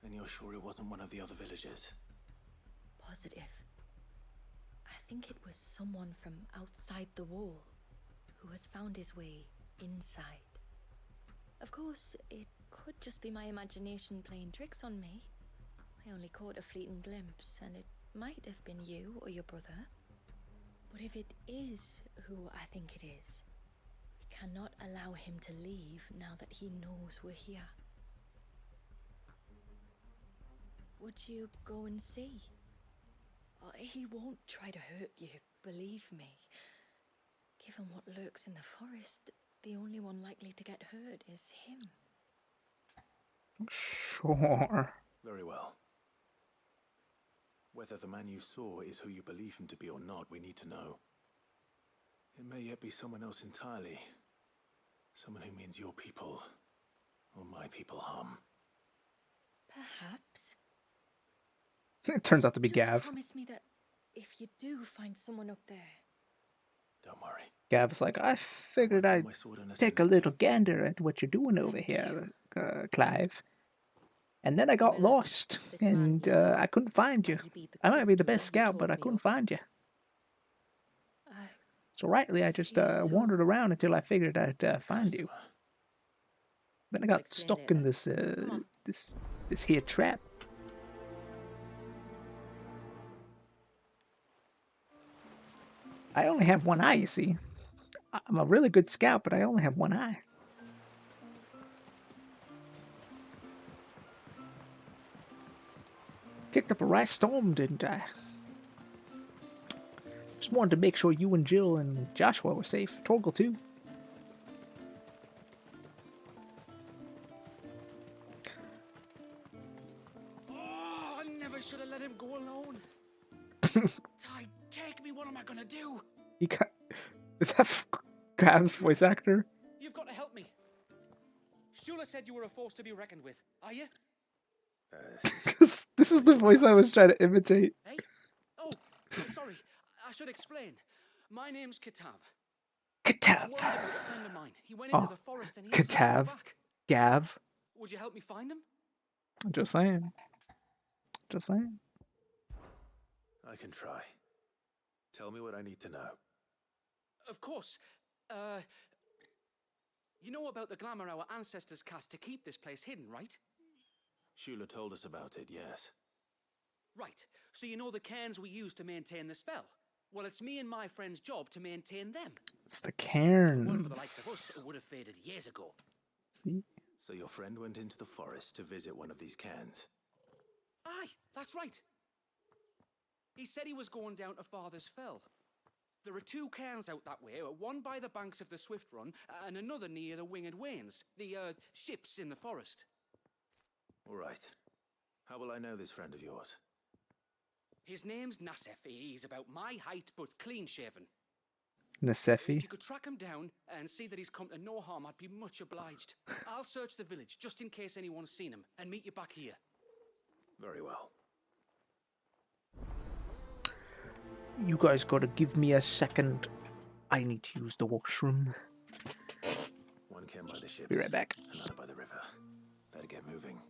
And you're sure it wasn't one of the other villagers? Positive. I think it was someone from outside the wall who has found his way inside. Of course, it could just be my imagination playing tricks on me. I only caught a fleeting glimpse, and it might have been you or your brother. But if it is who I think it is, we cannot allow him to leave now that he knows we're here. Would you go and see? He won't try to hurt you, believe me. Given what lurks in the forest, the only one likely to get hurt is him. Sure. Very well. Whether the man you saw is who you believe him to be or not, we need to know. It may yet be someone else entirely. Someone who means your people, or my people, harm. Perhaps. It turns out to be Just Gav. promise me that if you do find someone up there... Don't worry. Gav's like, I figured I'd take a little gander at what you're doing over here, Clive. And then I got lost, and I couldn't find you. I might be the best scout, but I couldn't find you. So rightly, I just wandered around until I figured I'd find you. Then I got stuck in this this here trap. I only have one eye, you see. I'm a really good scout, but I only have one eye. Kicked up a right storm, didn't I? Just wanted to make sure you and Jill and Joshua were safe. Torgal, too. Oh, I never should have let him go alone. Ty, take me. What am I gonna do? He got... Is that Gav's voice actor? You've got to help me. Shula said you were a force to be reckoned with. Are you? Because this is the voice I was trying to imitate. Hey? Oh, I'm sorry. I should explain. My name's Kitav. Kitav. I'm worried about a friend of mine. He went into the forest and he's Kitav. back. Gav. Would you help me find him? Just saying. Just saying. I can try. Tell me what I need to know. Of course. You know about the glamour our ancestors cast to keep this place hidden, right? Shula told us about it, yes. Right, so you know the cairns we use to maintain the spell? Well, it's me and my friend's job to maintain them. It's the If it weren't for the likes of us, cairns. it would have faded years ago. See? So your friend went into the forest to visit one of these cairns. Aye, that's right. He said he was going down to Father's Fell. There are 2 cairns out that way, one by the banks of the Swift Run, and another near the Winged Wains, the ships in the forest. All right. How will I know this friend of yours? His name's Nassef. He's about my height, but clean-shaven. Nasefi. If you could track him down and see that he's come to no harm, I'd be much obliged. I'll search the village, just in case anyone's seen him, and meet you back here. Very well. You guys gotta give me a second. I need to use the washroom. One cairn by the ships. Be right back. Another by the river. Better get moving.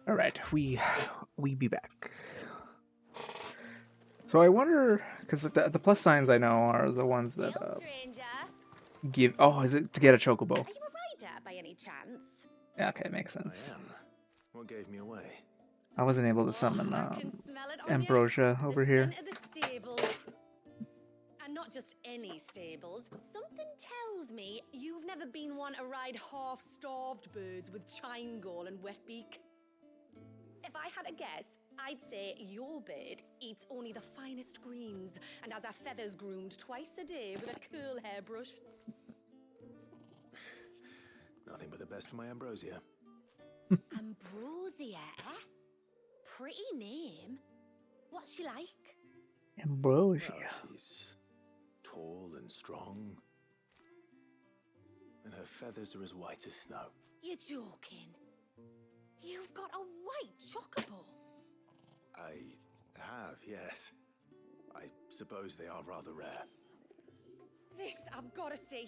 All right, we be back. So I wonder, because the plus signs I know are the ones that stranger. give. Oh, is it to get a chocobo? Are you a rider by any chance? Yeah, okay, makes sense. I am. What gave me away? I wasn't able to summon I can smell it on Ambrosia you. over The here. scent of the stables. And not just any stables. Something tells me you've never been one to ride half-starved birds with chine gall and wet beak. If I had a guess, I'd say your bird eats only the finest greens and has her feathers groomed twice a day with a curl hairbrush. Nothing but the best for my Ambrosia. Ambrosia, eh? Pretty name. What's she like? Ambrosia. Well, she's tall and strong. And her feathers are as white as snow. You're joking. You've got a white chocobo. I have, yes. I suppose they are rather rare. This I've got to see.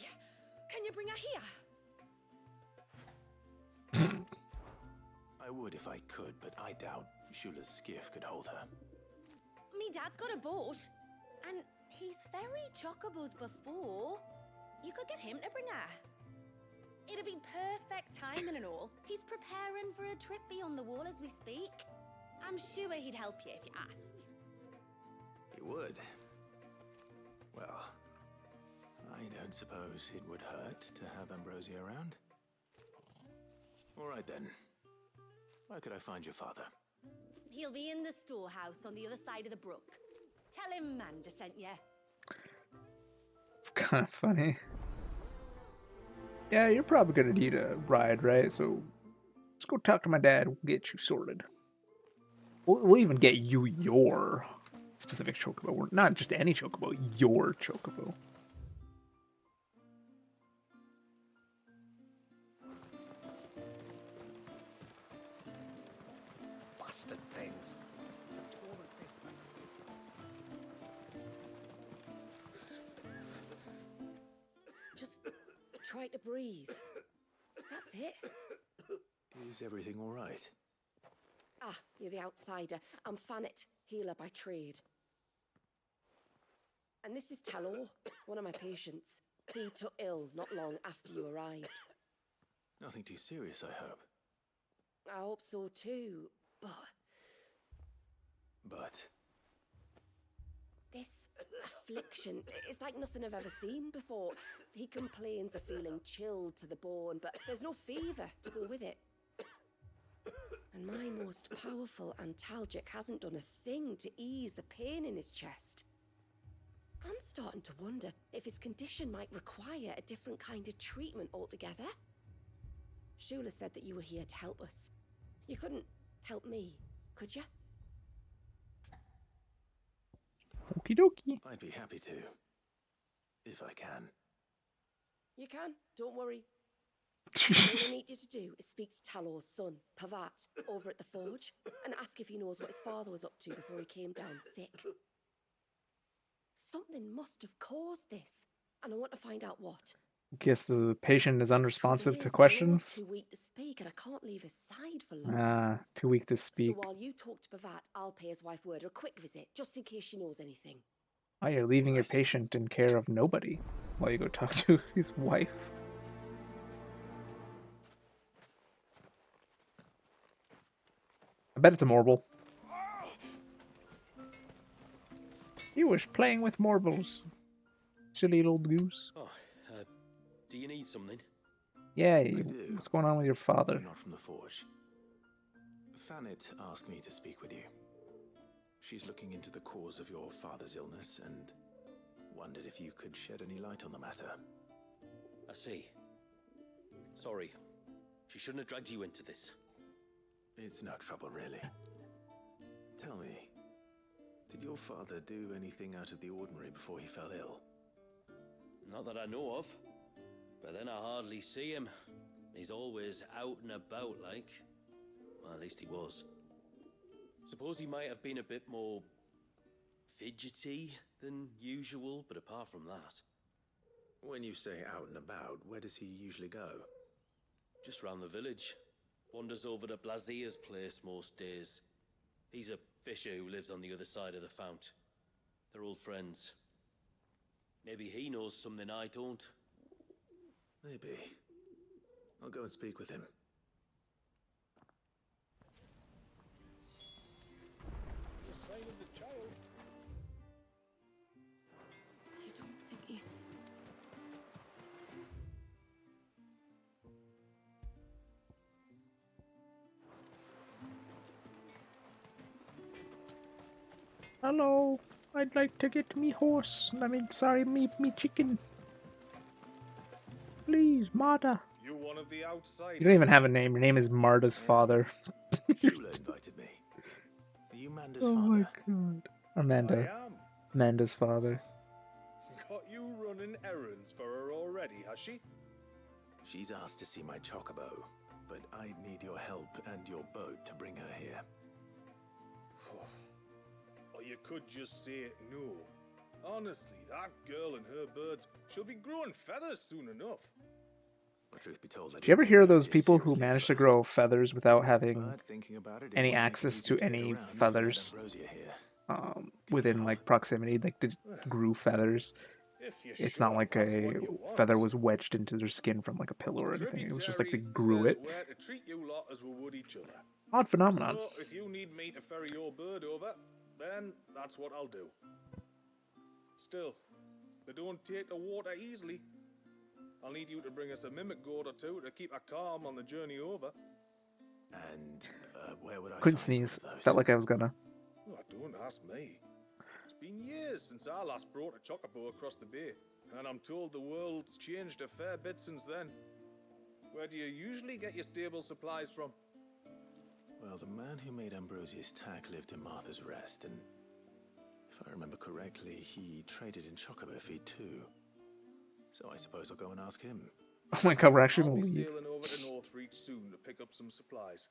Can you bring her here? I would if I could, but I doubt Shula's skiff could hold her. Me dad's got a boat. And he's ferried chocobos before. You could get him to bring her. It'd be perfect timing and all. He's preparing for a trip beyond the wall as we speak. I'm sure he'd help you if you asked. He would. Well, I don't suppose it would hurt to have Ambrosia around. All right then. Where could I find your father? He'll be in the storehouse on the other side of the brook. Tell him Manda sent you. It's kind of funny. Yeah, you're probably gonna need a ride, right? So let's go talk to my dad. We'll get you sorted. We'll even get you your specific chocobo. We're not just any chocobo, your chocobo. Bastard things. Just try to breathe. That's it. Is everything all right? Ah, you're the outsider. I'm Fannet, healer by trade. And this is Talor, one of my patients. He took ill not long after you arrived. Nothing too serious, I hope. I hope so too, but But this affliction, it's like nothing I've ever seen before. He complains of feeling chilled to the bone, but there's no fever to go with it. And my most powerful antalgic hasn't done a thing to ease the pain in his chest. I'm starting to wonder if his condition might require a different kind of treatment altogether. Shula said that you were here to help us. You couldn't help me, could you? Okie dokie. I'd be happy to. If I can. You can, don't worry. All I need you to do is speak to Talor's son, Pavat, over at the forge, and ask if he knows what his father was up to before he came down sick. Something must have caused this, and I want to find out what. Guess the patient is unresponsive Trouble to is, Talor's questions. too weak to speak, and I can't leave his side for long. Ah, too weak to speak. So while you talk to Pavat, I'll pay his wife word a quick visit, just in case she knows anything. Oh, you're leaving your patient in care of nobody while you go talk to his wife. I bet it's a Morble. He was playing with Morbles. Silly old goose. Oh, do you need something? Yeah, do. what's going on with your father? Not from the forge. Fannet asked me to speak with you. She's looking into the cause of your father's illness and wondered if you could shed any light on the matter. I see. Sorry. She shouldn't have dragged you into this. It's no trouble, really. Tell me, did your father do anything out of the ordinary before he fell ill? Not that I know of. But then I hardly see him. He's always out and about, like. Well, at least he was. Suppose he might have been a bit more fidgety than usual, but apart from that. When you say out and about, where does he usually go? Just round the village. Wanders over to Blazier's place most days. He's a fisher who lives on the other side of the fount. They're old friends. Maybe he knows something I don't. Maybe. I'll go and speak with him. I don't think he's... Hello, I'd like to get me horse. I mean, sorry, me chicken. Please, Marta. You one of the outsiders? You don't even have a name. Your name is Marta's father. Shula invited me. Are you Manda's Oh father? my god. Amanda. I am. Amanda's father. Got you running errands for her already, has she? She's asked to see my chocobo, but I'd need your help and your boat to bring her here. Or you could just say it no. Honestly, that girl and her birds, she'll be growing feathers soon enough. Well, truth be told, Did you ever hear of those people who manage to grow feathers without having any access to any feathers within like proximity? Like they just grew feathers. It's not like a feather was wedged into their skin from like a pillow or anything. It was just like they grew it. Where to treat you lot as we would each other. Odd phenomenon. So if you need me to ferry your bird over, then that's what I'll do. Still, they don't take the water easily. I'll need you to bring us a mimic goat or two to keep her calm on the journey over. And where would I Couldn't find sneeze. those? Felt like I was gonna. Oh, don't ask me. It's been years since I last brought a chocobo across the bay, and I'm told the world's changed a fair bit since then. Where do you usually get your stable supplies from? Well, the man who made Ambrosius tack lived in Martha's Rest, and If I remember correctly, he traded in chocobo feed too. So I suppose I'll go and ask him. Oh my god, we're actually I'll gonna be leave. sailing over to Northreach soon to pick up some supplies.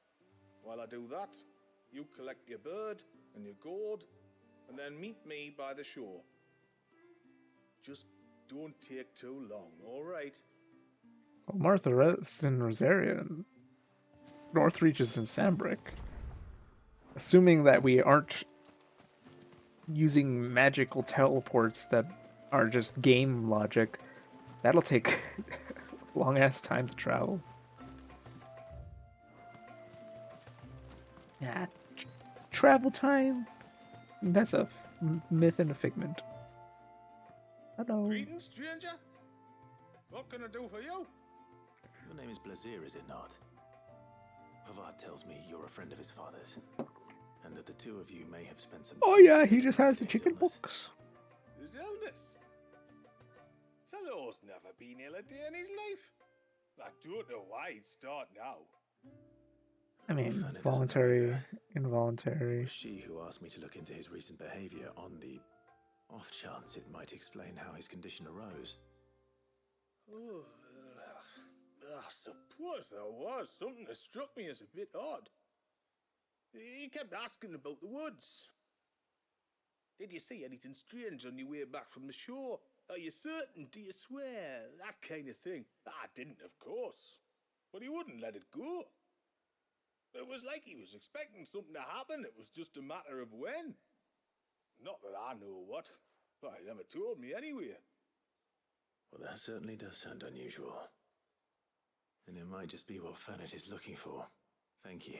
While I do that, you collect your bird and your gourd, and then meet me by the shore. Just don't take too long, all right? Well, Martha rests in Rosaria, and Northreach is in Sambrick. Assuming that we aren't using magical teleports that are just game logic, that'll take a long ass time to travel. Yeah, travel time? That's a myth and a figment. Hello. Greetings, stranger. What can I do for you? Your name is Blazir, is it not? Pavad tells me you're a friend of his father's, and that the two of you may have spent some time. Oh yeah, he just has the chicken books. His illness? Talor's never been ill a day in his life. I don't know why he'd start now. I mean, voluntary, involuntary. It was she who asked me to look into his recent behavior on the off chance it might explain how his condition arose. Oh, I suppose there was something that struck me as a bit odd. He kept asking about the woods. Did you see anything strange on your way back from the shore? Are you certain? Do you swear? That kind of thing. I didn't, of course. But he wouldn't let it go. It was like he was expecting something to happen. It was just a matter of when. Not that I know what. But he never told me anyway. Well, that certainly does sound unusual. And it might just be what Fanet is looking for. Thank you.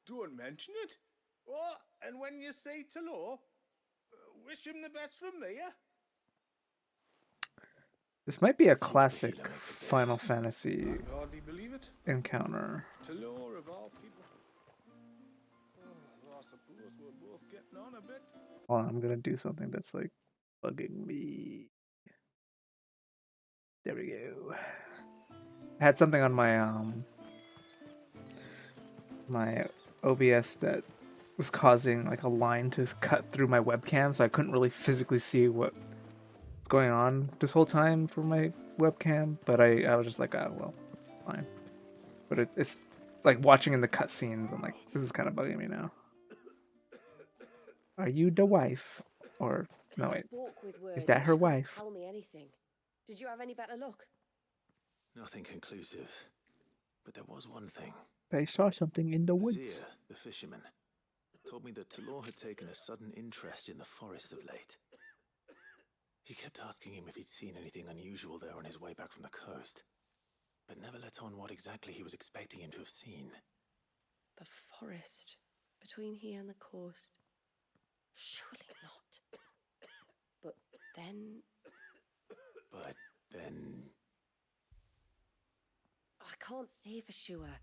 Don't mention it. Oh, and when you say Talor, wish him the best from me, yeah? This might be a classic Final Fantasy I can hardly believe it. encounter. Talor of all people. Oh, I suppose we're both getting on a bit. Hold on, I'm gonna do something that's like bugging me. There we go. I had something on my OBS that was causing like a line to cut through my webcam, so I couldn't really physically see what's going on this whole time for my webcam. But I was just like, oh well, fine. But it's like watching in the cutscenes. I'm like, this is kind of bugging me now. Are you the wife? Or no wait, is that her wife? Tell me anything. Did you have any better luck? Nothing conclusive. But there was one thing. They saw something in the woods. Zia, the fisherman, told me that Talor had taken a sudden interest in the forest of late. He kept asking him if he'd seen anything unusual there on his way back from the coast, but never let on what exactly he was expecting him to have seen. The forest between here and the coast. Surely not. But then... I can't say for sure.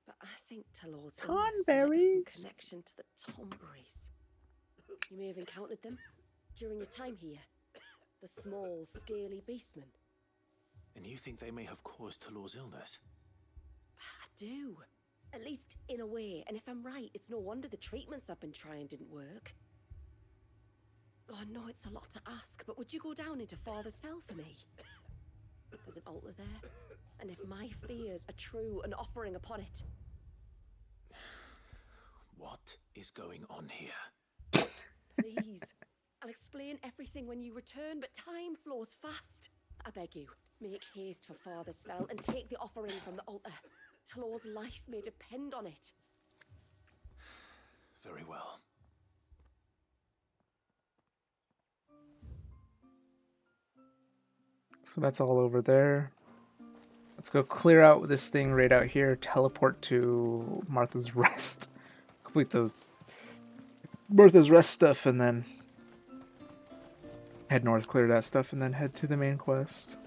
But I think Talor's illness might have some connection to the Tomberries. You may have encountered them during your time here. The small, scaly beastmen. And you think they may have caused Talor's illness? I do. At least in a way. And if I'm right, it's no wonder the treatments I've been trying didn't work. Oh, I know it's a lot to ask, but would you go down into Father's Fell for me? There's an altar there. And if my fears are true, an offering upon it. What is going on here? Please. I'll explain everything when you return, but time flows fast. I beg you, make haste for Father's Fell and take the offering from the altar. Talor's life may depend on it. Very well. So that's all over there. Let's go clear out this thing right out here. Teleport to Martha's Rest. Complete those Martha's Rest stuff and then head north, clear that stuff, and then head to the main quest.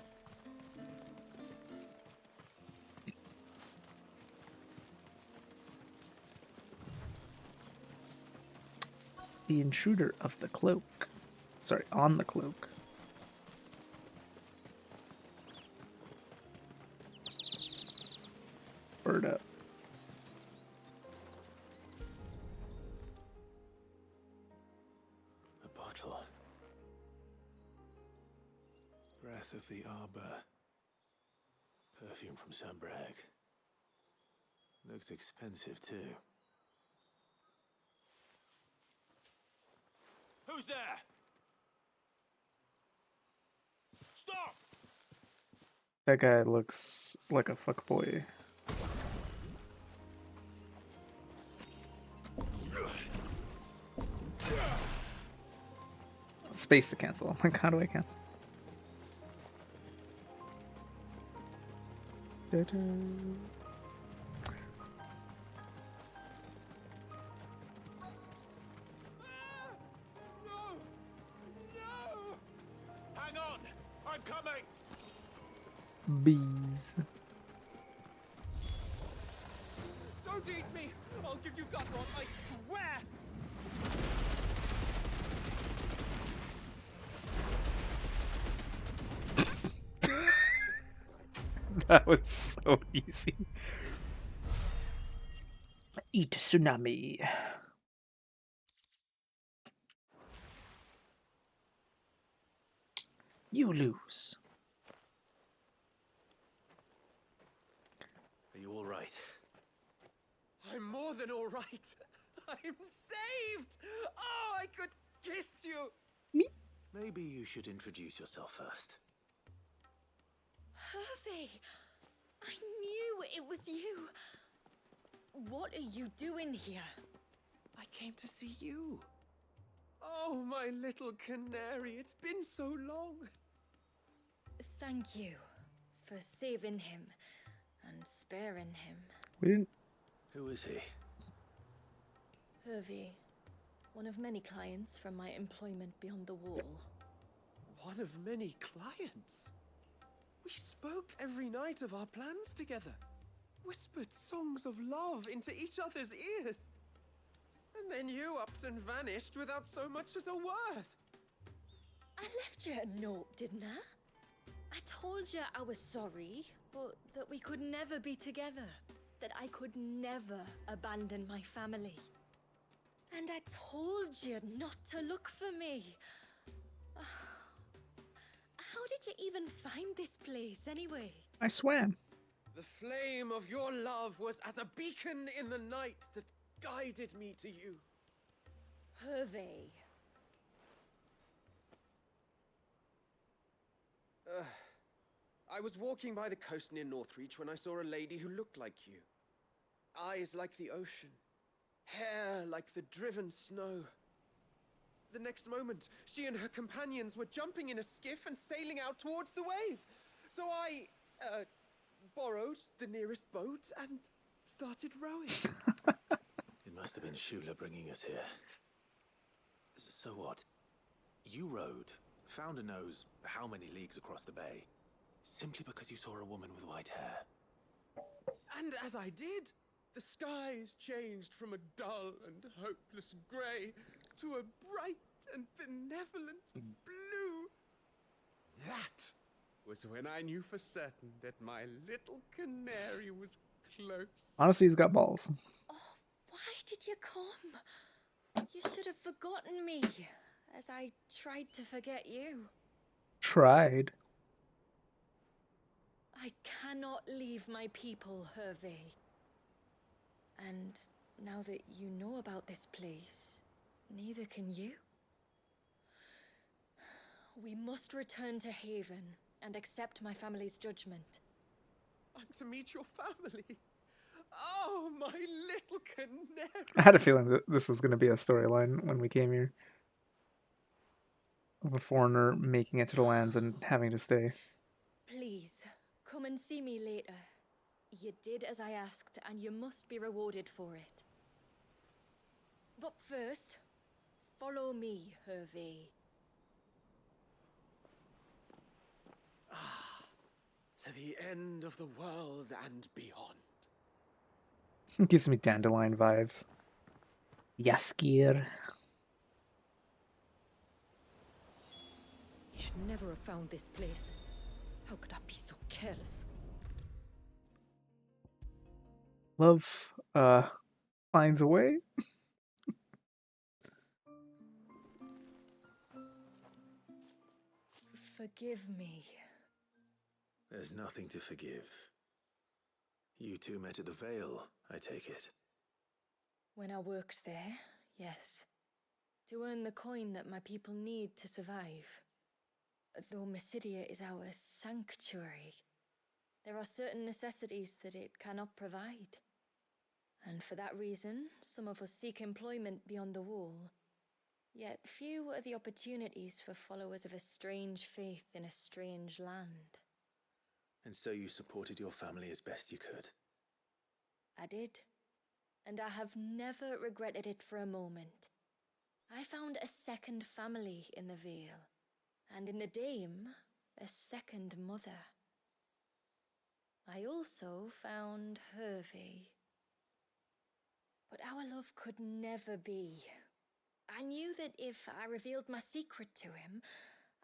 The intruder of the cloak. Sorry, on the cloak. Bird up. bottle. Breath of the Arbor. Perfume from Sunbrag. Looks expensive too. Who's there? Stop! That guy looks like a fuckboy. Space to cancel. Like, how do I cancel? Ta-da. Hang on! I'm coming! Bees. Don't eat me! I'll give you gut rot, I swear! That was so easy. Eat tsunami. You lose. Are you all right? I'm more than all right. I'm saved! Oh, I could kiss you! Maybe you should introduce yourself first. Hervey! I knew it was you. What are you doing here? I came to see you. Oh, my little canary, it's been so long. Thank you for saving him and sparing him. We didn't. Who is he? Hervey, one of many clients from my employment beyond the wall. One of many clients? We spoke every night of our plans together. Whispered songs of love into each other's ears. And then you upped and vanished without so much as a word. I left you a note, didn't I? I told you I was sorry, but that we could never be together. That I could never abandon my family. And I told you not to look for me. How did you even find this place, anyway? I swam. The flame of your love was as a beacon in the night that guided me to you. Hervey. I was walking by the coast near Northreach when I saw a lady who looked like you. Eyes like the ocean. Hair like the driven snow. The next moment, she and her companions were jumping in a skiff and sailing out towards the wave. So I, borrowed the nearest boat and started rowing. It must have been Shula bringing us here. So what? You rowed, found a nose how many leagues across the bay, simply because you saw a woman with white hair. And as I did, the skies changed from a dull and hopeless grey to a bright and benevolent blue. That was when I knew for certain that my little canary was close. Honestly, he's got balls. Oh, why did you come? You should have forgotten me, as I tried to forget you. Tried. I cannot leave my people, Hervey. And now that you know about this place, neither can you. We must return to Haven and accept my family's judgment. I'm to meet your family. Oh, my little canary. I had a feeling that this was going to be a storyline when we came here. Of a foreigner making it to the lands and having to stay. Please, come and see me later. You did as I asked, and you must be rewarded for it. But first, follow me, Hervey. To the end of the world and beyond. Gives me dandelion vibes. Yaskir. You should never have found this place. How could I be so careless? Love finds a way. Forgive me. There's nothing to forgive. You two met at the Vale, I take it. When I worked there, yes. To earn the coin that my people need to survive. Though Mysidia is our sanctuary, there are certain necessities that it cannot provide. And for that reason, some of us seek employment beyond the wall. Yet few are the opportunities for followers of a strange faith in a strange land. And so you supported your family as best you could? I did. And I have never regretted it for a moment. I found a second family in the Vale, and in the Dame, a second mother. I also found Hervey. But our love could never be. I knew that if I revealed my secret to him,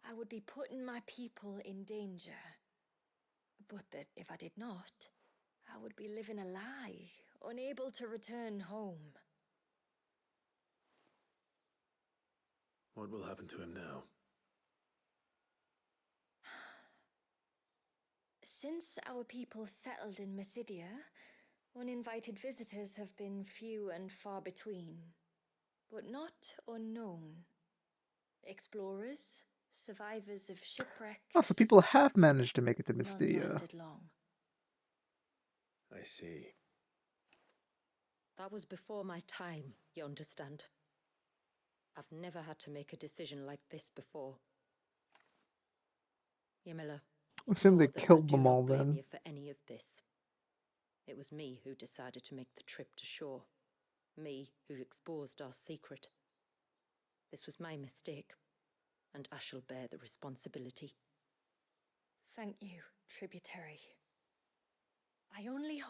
I would be putting my people in danger. But that if I did not, I would be living a lie, unable to return home. What will happen to him now? Since our people settled in Mysidia, uninvited visitors have been few and far between, but not unknown. Explorers, survivors of shipwrecks. Oh, so people have managed to make it to None Mysteria. lasted long. I see. That was before my time, you understand? I've never had to make a decision like this before. Ymila, I assume they know that I killed do them not all blame then. you for any of this. It was me who decided to make the trip to shore. Me who exposed our secret. This was my mistake, and I shall bear the responsibility. Thank you, tributary. I only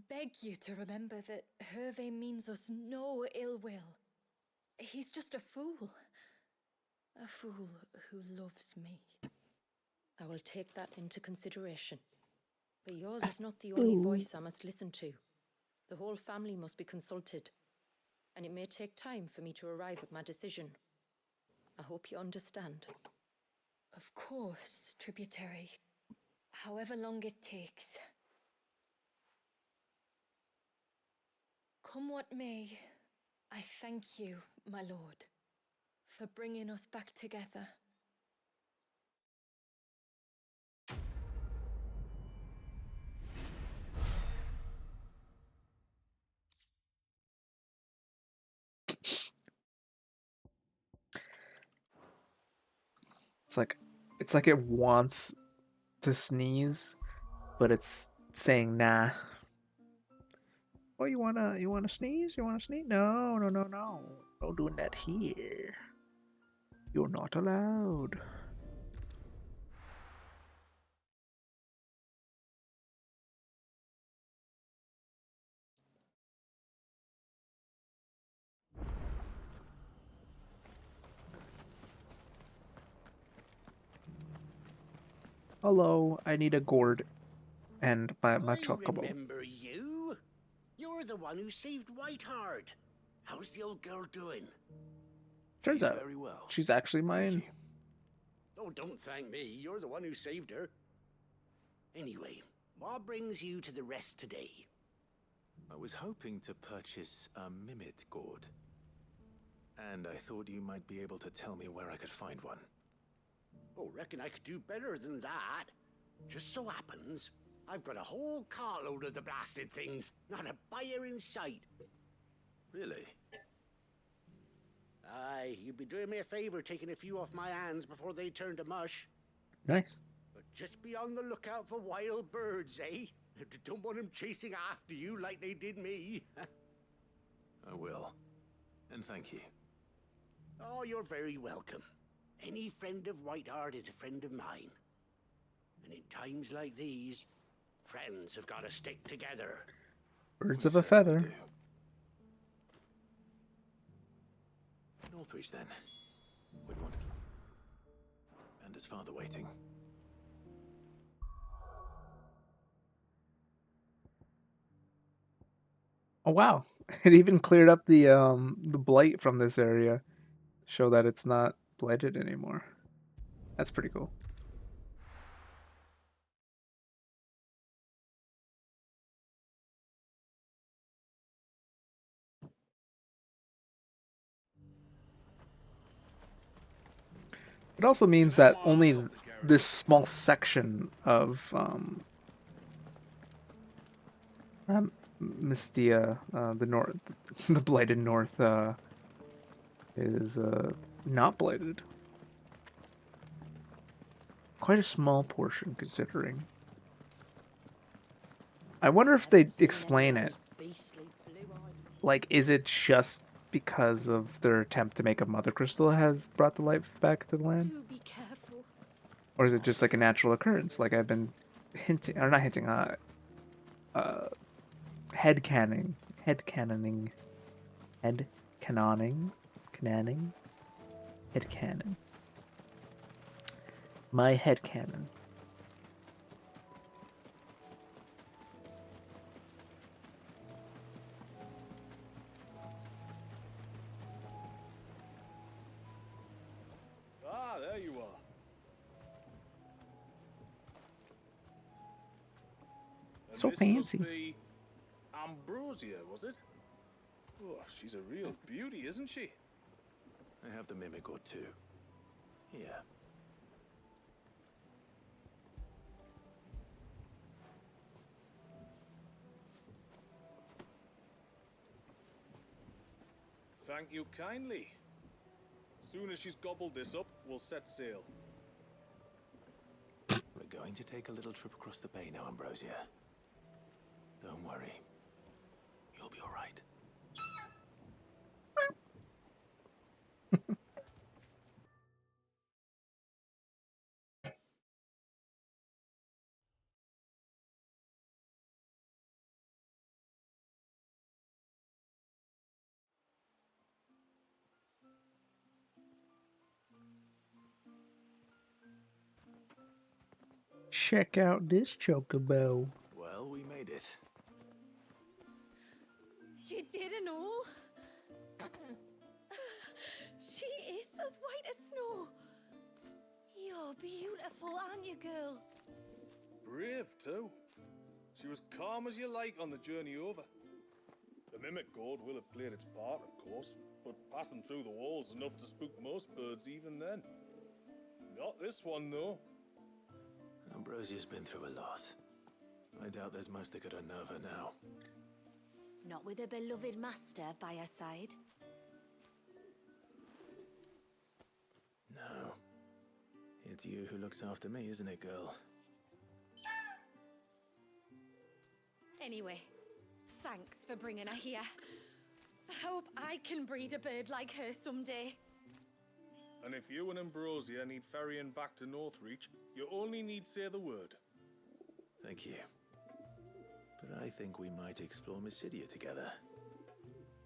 beg you to remember that Hervé means us no ill will. He's just a fool. A fool who loves me. I will take that into consideration. But yours is not the only voice I must listen to. The whole family must be consulted, and it may take time for me to arrive at my decision. I hope you understand. Of course, tributary. However long it takes. Come what may, I thank you, my lord, for bringing us back together. It's like it wants to sneeze, but it's saying nah. Oh, you wanna sneeze? You wanna sneeze? No, no, no, no. No doing that here. You're not allowed. Hello, I need a gourd and my I chocobo. remember you. You're the one who saved Whiteheart. How's the old girl doing? Turns She's out very well. she's actually mine. Oh, don't thank me. You're the one who saved her. Anyway, what brings you to the rest today? I was hoping to purchase a Mimit gourd. And I thought you might be able to tell me where I could find one. Oh, reckon I could do better than that. Just so happens, I've got a whole carload of the blasted things. Not a buyer in sight. Really? Aye, you'd be doing me a favor taking a few off my hands before they turn to mush. Nice. But just be on the lookout for wild birds, eh? Don't want them chasing after you like they did me. I will. And thank you. Oh, you're very welcome. Any friend of Whiteheart is a friend of mine. And in times like these, friends have got to stick together. Birds of a feather. Northreach, then. Would want. And his father waiting. Oh wow! It even cleared up the blight from this area, show that it's not blighted anymore. That's pretty cool. It also means that only this small section of Mystia, the north, the blighted north, is not blighted. Quite a small portion, considering. I wonder if they explain it. Like, is it just because of their attempt to make a mother crystal has brought the life back to the land? Do be careful. Or is it just like a natural occurrence, like I've been hinting, or not hinting, headcanoning, headcanoning, cannoning, headcanon. My headcanon. Ah, there you are. And So this fancy. Must be Ambrosia, was it? Oh, she's a real beauty, isn't she? I have the mimic or two. Yeah. Thank you kindly. Soon as she's gobbled this up, we'll set sail. We're going to take a little trip across the bay now, Ambrosia. Don't worry. You'll be all right. Check out this chocobo. Well, we made it. You didn't all? She is as white as snow. You're beautiful, aren't you, girl? Brave, too. She was calm as you like on the journey over. The mimic gourd will have played its part, of course, but passing through the walls enough to spook most birds even then. Not this one, though. Ambrosia's been through a lot. I doubt there's much that could unnerve her now. Not with a beloved master by her side. No. It's you who looks after me, isn't it, girl? Anyway, thanks for bringing her here. I hope I can breed a bird like her someday. And if you and Ambrosia need ferrying back to Northreach, you only need say the word. Thank you. But I think we might explore Mysidia together.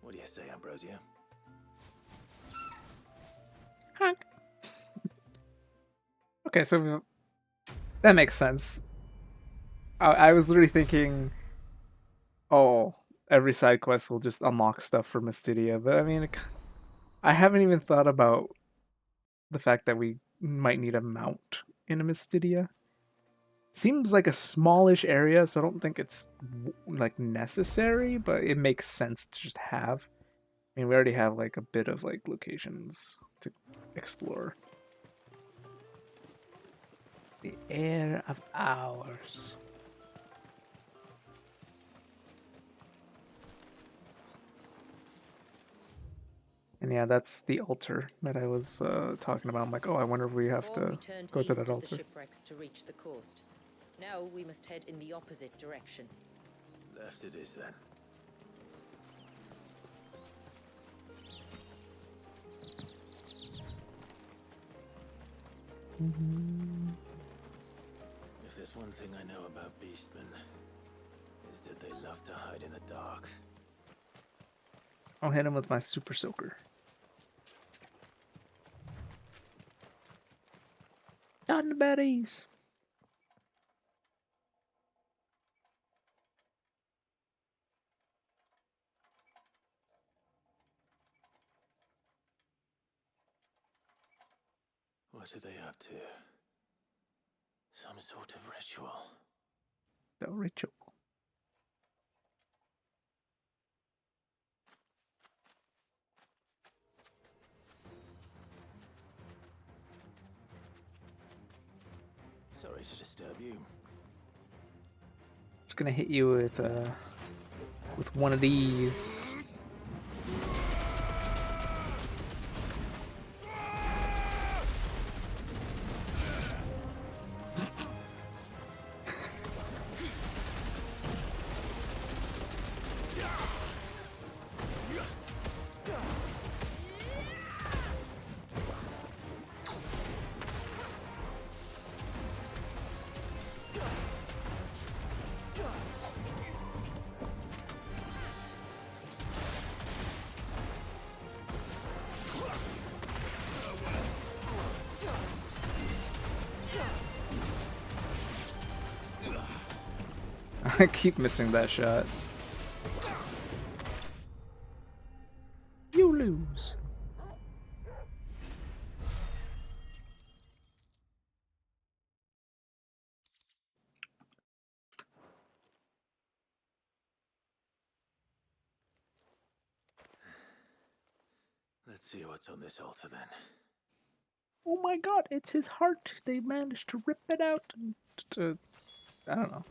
What do you say, Ambrosia? Okay, so that makes sense. I was literally thinking, oh, every side quest will just unlock stuff for Mystidia, but I mean, I haven't even thought about the fact that we might need a mount in a Mystidia. Seems like a smallish area, so I don't think it's like necessary, but it makes sense to just have. I mean, we already have like a bit of like locations to explore. The Heir of Hours. And yeah, that's the altar that I was talking about. I'm like, oh, I wonder if we have Before to we turned go to east that of the altar. shipwrecks to reach the coast. Now we must head in the opposite direction. Left it is then. If there's one thing I know about beastmen, is that they love to hide in the dark. I'll hit him with my super soaker. Done the berries. What What are they up to? Some sort of ritual. The ritual. Sorry to disturb you. Just gonna hit you with one of these. I keep missing that shot. You lose. Let's see what's on this altar then. Oh my god, it's his heart. They managed to rip it out and to, I don't know,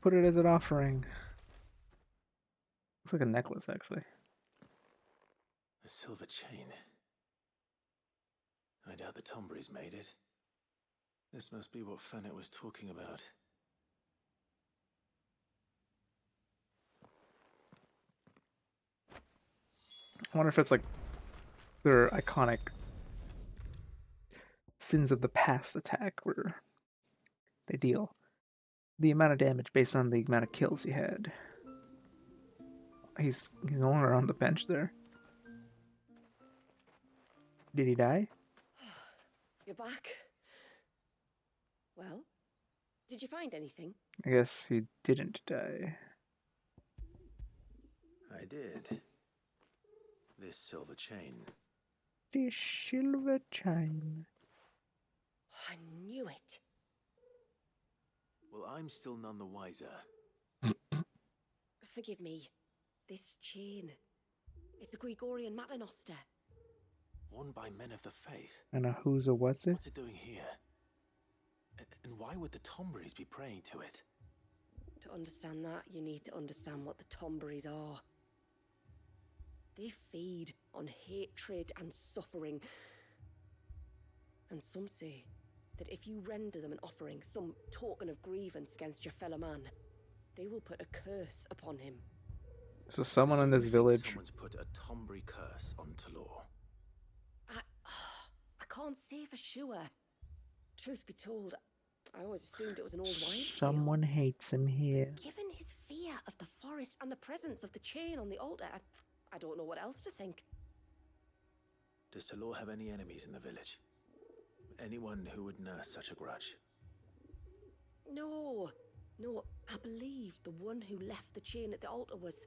put it as an offering. Looks like a necklace, actually. A silver chain. I doubt the Tombury's made it. This must be what Fennec was talking about. I wonder if it's like their iconic sins of the past attack where they deal the amount of damage based on the amount of kills he had. He's no longer on the bench there. Did he die? You're back. Well, did you find anything? I guess he didn't die. I did. This silver chain. The silver chain. I knew it. Well, I'm still none the wiser. Forgive me. This chain. It's a Gregorian Maternoster. Worn by men of the faith. And a who's a what's it? What's it doing here? And why would the Tomburys be praying to it? To understand that, you need to understand what the Tomburys are. They feed on hatred and suffering. And some say that if you render them an offering, some token of grievance against your fellow man, they will put a curse upon him. So someone in this village. Someone's put a Tombury curse on Talor. I can't say for sure. Truth be told, I always assumed it was an old wives' tale. Someone hates him here. Given his fear of the forest and the presence of the chain on the altar, I don't know what else to think. Does Talor have any enemies in the village? Anyone who would nurse such a grudge? No, I believe the one who left the chain at the altar was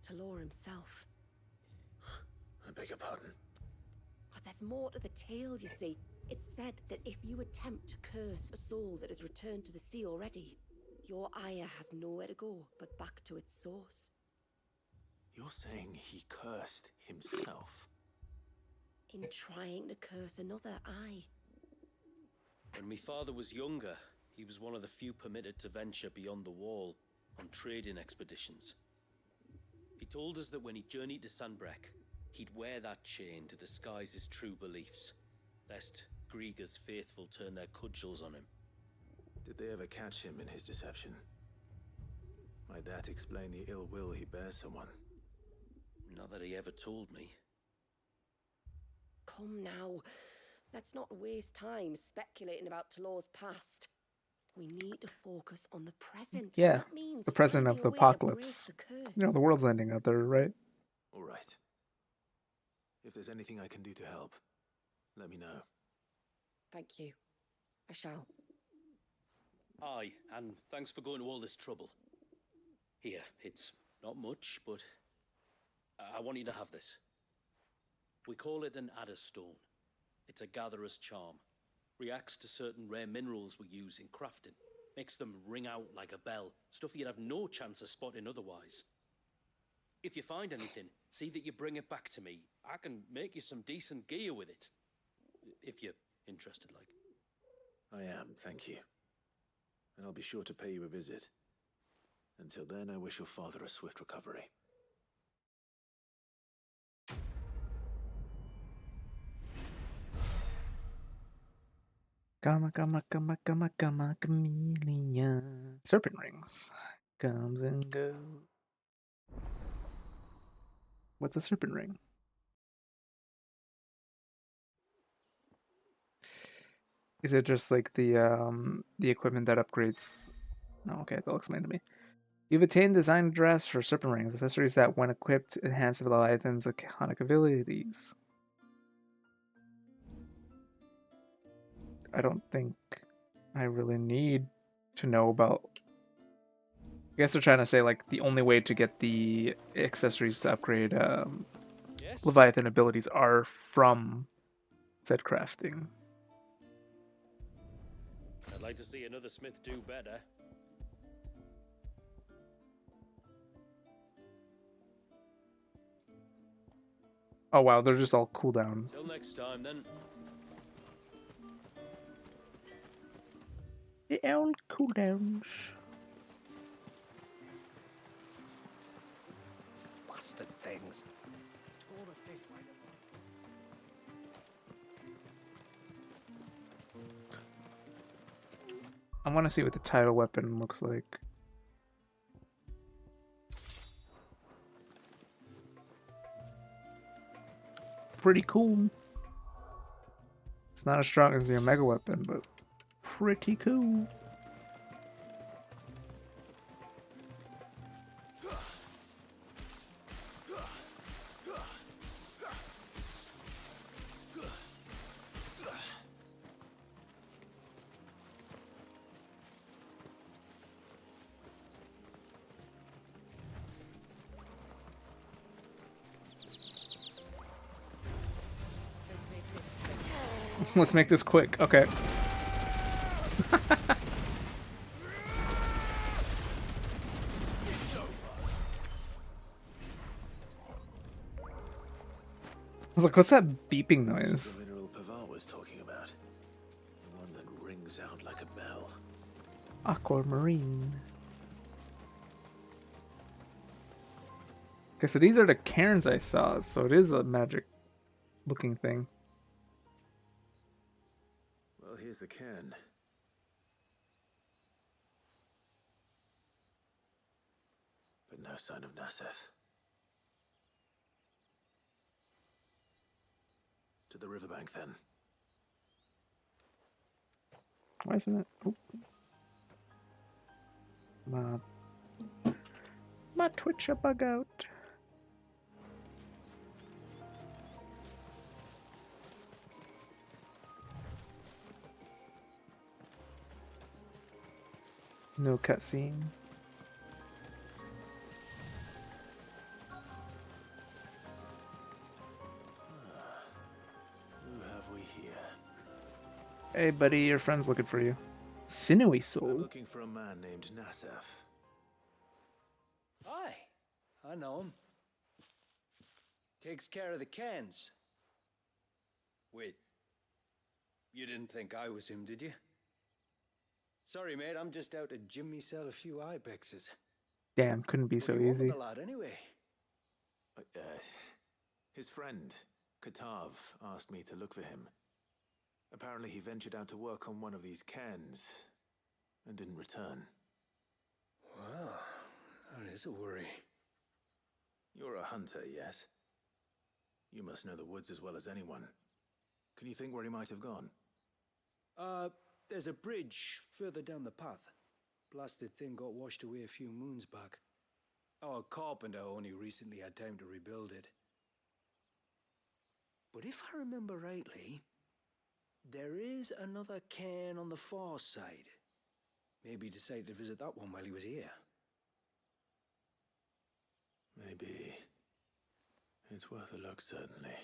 Talor himself. I beg your pardon. But there's more to the tale, you see. It's said that if you attempt to curse a soul that has returned to the sea already, your ire has nowhere to go but back to its source. You're saying he cursed himself? In trying to curse another, aye. When my father was younger, he was one of the few permitted to venture beyond the wall on trading expeditions. He told us that when he journeyed to Sanbreque, he'd wear that chain to disguise his true beliefs, lest Grieger's faithful turn their cudgels on him. Did they ever catch him in his deception? Might that explain the ill will he bears someone? Not that he ever told me. Come now, let's not waste time speculating about Talor's past. We need to focus on the present. Yeah, that means the present of finding the a way to break apocalypse. the curse. You know, the world's ending out there, right? All right. If there's anything I can do to help, let me know. Thank you. I shall. Aye, and thanks for going to all this trouble. Here, it's not much, but I want you to have this. We call it an adder stone. It's a gatherer's charm. Reacts to certain rare minerals we use in crafting. Makes them ring out like a bell. Stuff you'd have no chance of spotting otherwise. If you find anything, see that you bring it back to me. I can make you some decent gear with it. If you're interested, like. I am, thank you. And I'll be sure to pay you a visit. Until then, I wish your father a swift recovery. Gamma, gamma, gamma, gamma, gamma, chameleon. Serpent rings. Comes and goes. What's a serpent ring? Is it just like the equipment that upgrades? No, okay, they'll explain to me. You've attained design dress for serpent rings, accessories that, when equipped, enhance the Leviathan's iconic abilities. I don't think I really need to know about. I guess they're trying to say like the only way to get the accessories to upgrade Yes? Leviathan abilities are from said crafting. I'd like to see another smith do better. Oh wow, they're just all cooldown. Till next time, then. The old cooldowns. Bastard things. I want to see what the title weapon looks like. Pretty cool. It's not as strong as the Omega weapon, but pretty cool. Let's make this quick. Okay. I was like, what's that beeping This is noise? the mineral Pavar was talking about. The one that rings out like a bell. Aquamarine. Okay, so these are the cairns I saw, so it is a magic looking thing. Well, here's the cairn. But no sign of Nasef. To the riverbank, then. Why isn't it? Oh. My Twitch a bug out. No cutscene. Who have we here? Hey, buddy, your friend's looking for you. Sinewy I'm soul. looking for a man named Nasef. Aye, I know him. Takes care of the cans. Wait, you didn't think I was him, did you? Sorry, mate, I'm just out to gym myself a few ibexes. Damn, couldn't be What so do you want easy. with the lad, anyway? His friend, Katav, asked me to look for him. Apparently he ventured out to work on one of these cairns and didn't return. Well, that is a worry. You're a hunter, yes? You must know the woods as well as anyone. Can you think where he might have gone? There's a bridge further down the path. Blasted thing got washed away a few moons back. Our carpenter only recently had time to rebuild it. But if I remember rightly, there is another cairn on the far side. Maybe he decided to visit that one while he was here. Maybe. It's worth a look, certainly.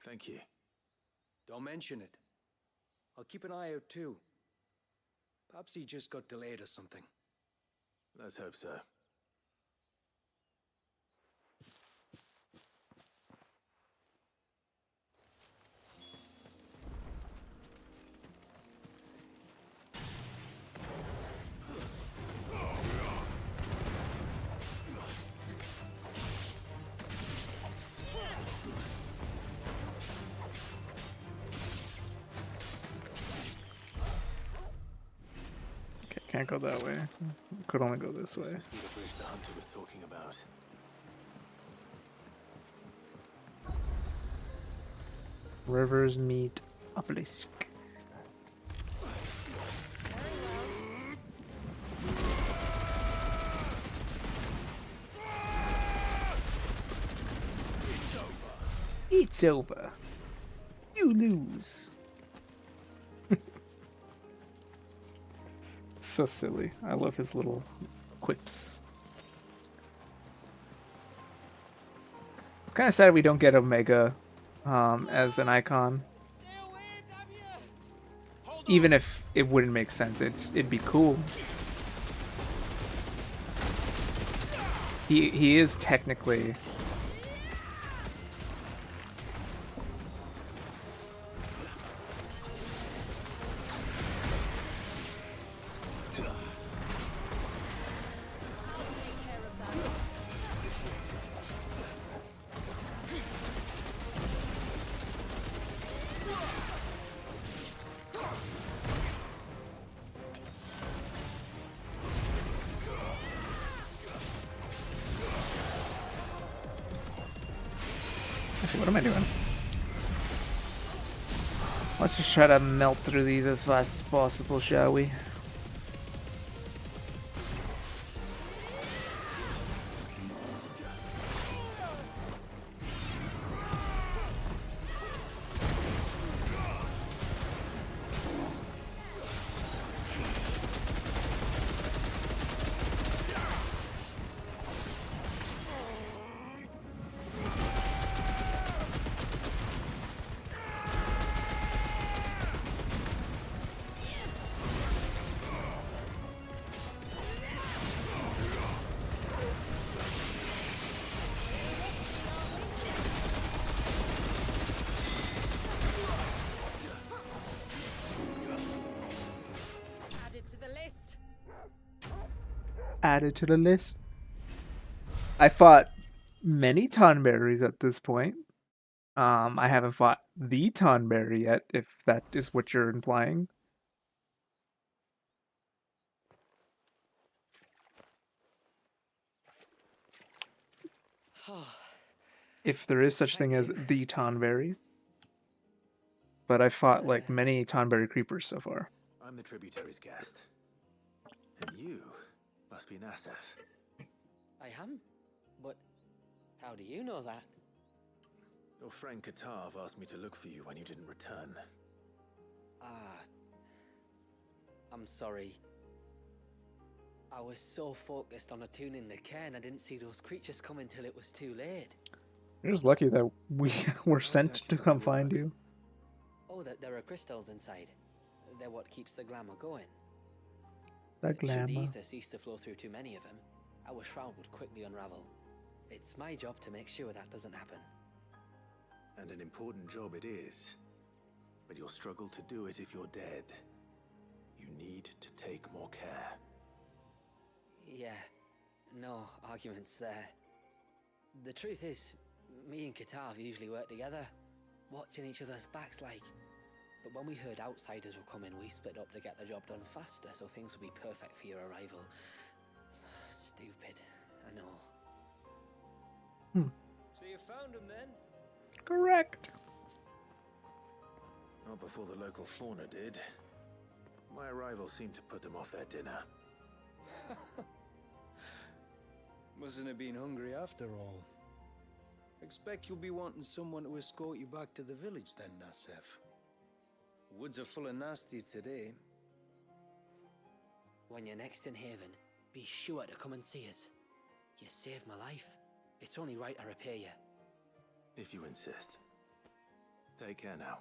Thank you. Don't mention it. I'll keep an eye out too. Perhaps he just got delayed or something. Let's hope so. Okay, can't go that way. Could only go this way. This must be the bridge the hunter was talking about. Rivers meet obelisk. It's over. You lose. It's so silly. I love his little quips. It's kind of sad we don't get Omega as an icon. Even if it wouldn't make sense, it'd be cool. He is technically what am I doing? Let's just try to melt through these as fast as possible, shall we? Added to the list. I fought many Tonberries at this point. I haven't fought the Tonberry yet, if that is what you're implying. If there is such thing as the Tonberry. But I fought like many Tonberry creepers so far. I'm the tributary's guest. And you must be Nasef. I am? But how do you know that? Your friend Katav asked me to look for you when you didn't return. I'm sorry. I was so focused on attuning the cairn, I didn't see those creatures come until it was too late. You're just lucky that we were sent to come find you. Oh, that there are crystals inside. They're what keeps the glamour going. The Should the glamour. ether cease to flow through too many of them, our shroud would quickly unravel. It's my job to make sure that doesn't happen. And an important job it is. But you'll struggle to do it if you're dead. You need to take more care. Yeah, no arguments there. The truth is, me and Katav usually work together, watching each other's backs like. But when we heard outsiders were coming, we split up to get the job done faster, so things would be perfect for your arrival. Stupid, I know. So you found him then? Correct. Not before the local fauna did. My arrival seemed to put them off their dinner. Mustn't have been hungry after all. Expect you'll be wanting someone to escort you back to the village then, Nasef. Woods are full of nasties today. When you're next in Haven, be sure to come and see us. You saved my life. It's only right I repay you. If you insist. Take care now.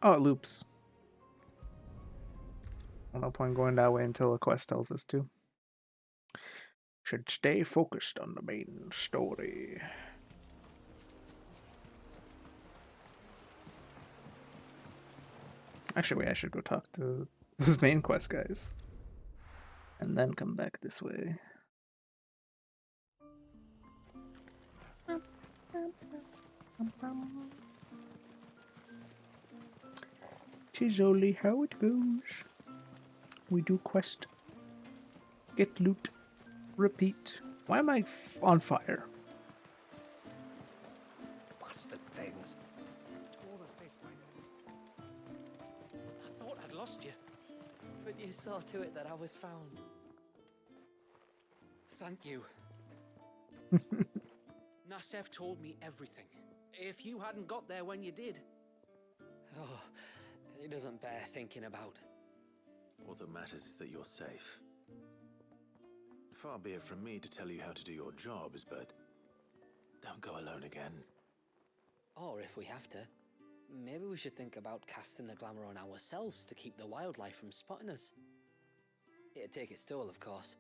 Oh, it loops. Well, no point going that way until a quest tells us to. Should stay focused on the main story. Actually, wait, I should go talk to those main quest guys. And then come back this way. 'Tis only how it goes. We do quest, get loot, repeat. Why am I on fire? Bastard things. Tore the fish I thought I'd lost you. But you saw to it that I was found. Thank you. Nasev told me everything. If you hadn't got there when you did. Oh, it doesn't bear thinking about. All that matters is that you're safe. Far be it from me to tell you how to do your jobs, but don't go alone again. Or if we have to, maybe we should think about casting the glamour on ourselves to keep the wildlife from spotting us. It'd take its toll, of course,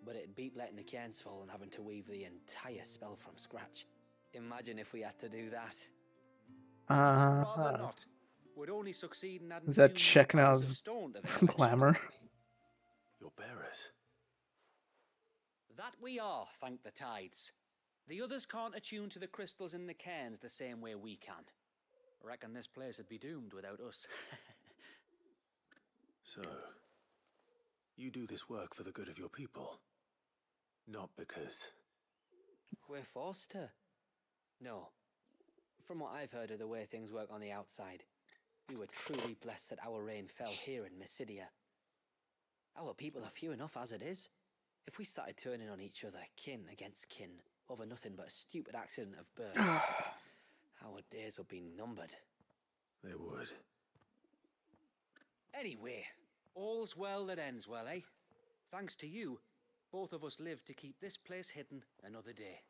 but it'd beat letting the cairns fall and having to weave the entire spell from scratch. Imagine if we had to do that. Rather not. Would only succeed in adding Is that 2 more piles of Cheknov's stone to the collection. glamour? Your bearers. That we are, thank the tides. The others can't attune to the crystals in the cairns the same way we can. Reckon this place would be doomed without us. So, you do this work for the good of your people? Not because... We're forced to. No. From what I've heard of the way things work on the outside, we were truly blessed that our reign fell here in Mysidia. Our people are few enough as it is. If we started turning on each other, kin against kin, over nothing but a stupid accident of birth, our days would be numbered. They would. Anyway, all's well that ends well, eh? Thanks to you, both of us lived to keep this place hidden another day.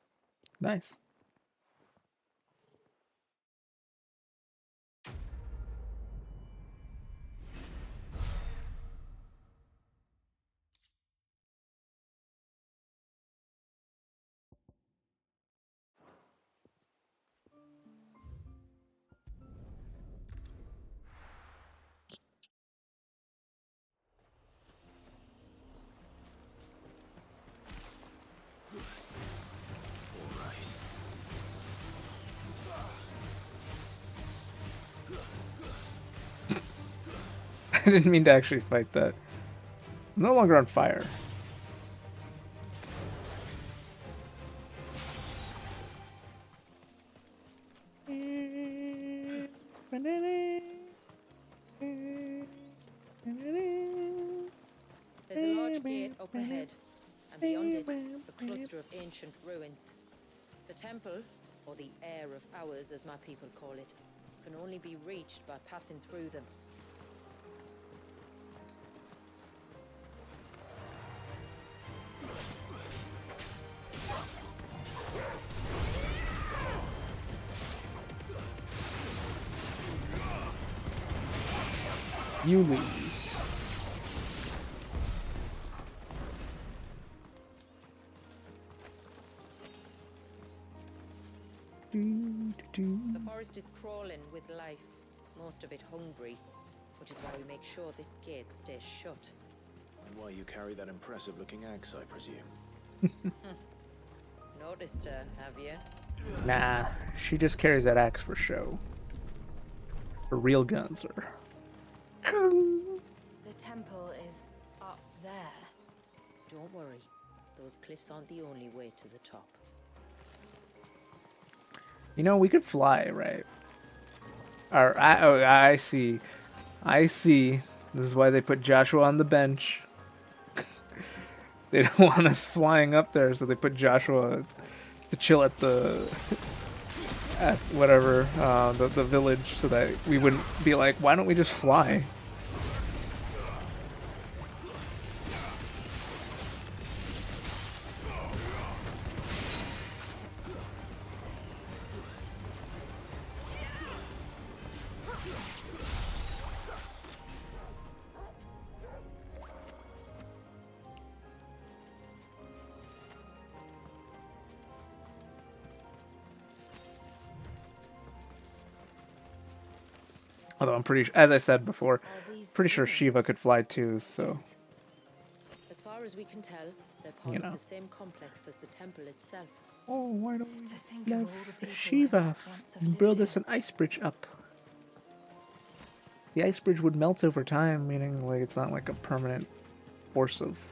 Nice. I didn't mean to actually fight that. I'm no longer on fire. There's a large gate up ahead, and beyond it, a cluster of ancient ruins. The temple, or the Heir of Hours as my people call it, can only be reached by passing through them. You lose. The forest is crawling with life, most of it hungry, which is why we make sure this gate stays shut. And why you carry that impressive-looking axe, I presume. Noticed her, have you? Nah, she just carries that axe for show. For real guns or... The temple is up there. Don't worry, those cliffs aren't the only way to the top. You know, we could fly, right? Or I see. I see. This is why they put Joshua on the bench. They don't want us flying up there, so they put Joshua to chill at the at whatever the village, so that we wouldn't be like, why don't we just fly? Although I'm pretty, as I said before, Are these pretty sure ruins? Shiva could fly too. So Yes. As far as we can tell, they're part You of know. the same complex as the temple itself. Oh, why don't we To think of all the love people who Shiva must once have and lived build here. us an ice bridge up? The ice bridge would melt over time, meaning like it's not like a permanent force of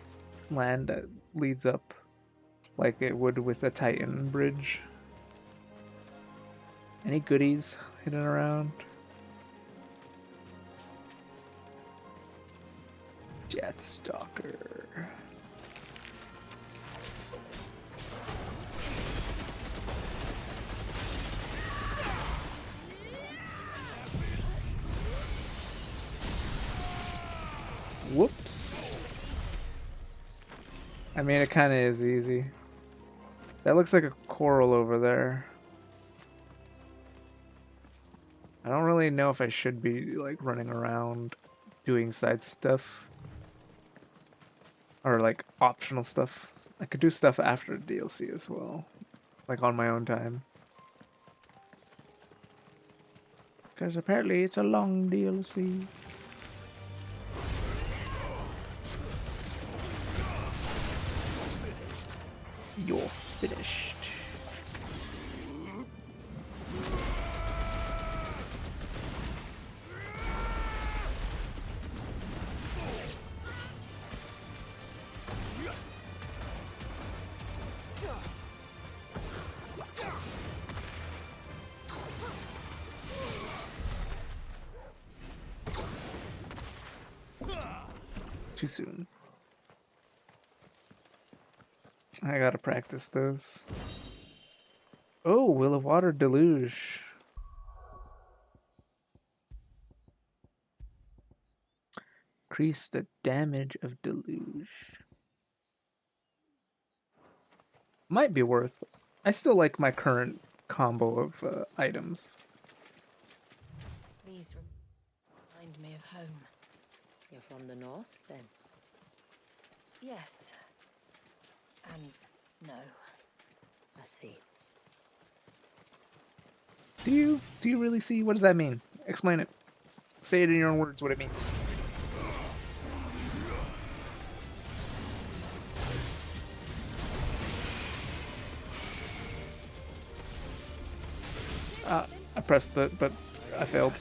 land that leads up like it would with a Titan bridge. Any goodies hidden around? Deathstalker. Whoops. I mean, it kind of is easy. That looks like a coral over there. I don't really know if I should be like running around doing side stuff or like optional stuff. I could do stuff after the DLC as well, like on my own time. Because apparently it's a long DLC. You're finished. Too soon. I gotta practice those. Oh, Will of Water Deluge. Increase the damage of Deluge. Might be worth. I still like my current combo of items. These remind me of home. You're from the north, then? Yes. And no. I see. Do you really see? What does that mean? Explain it. Say it in your own words what it means. I pressed it, but I failed.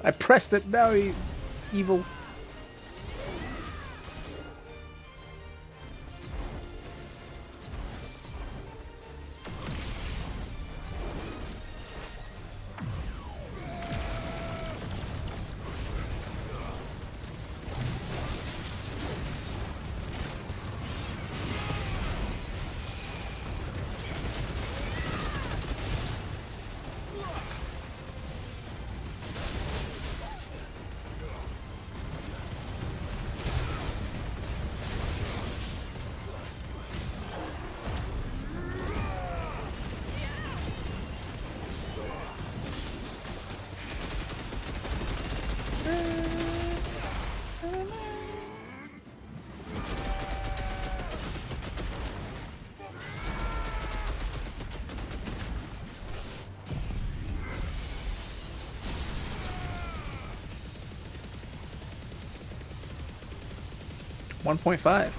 I pressed it, now he evil. $1.5.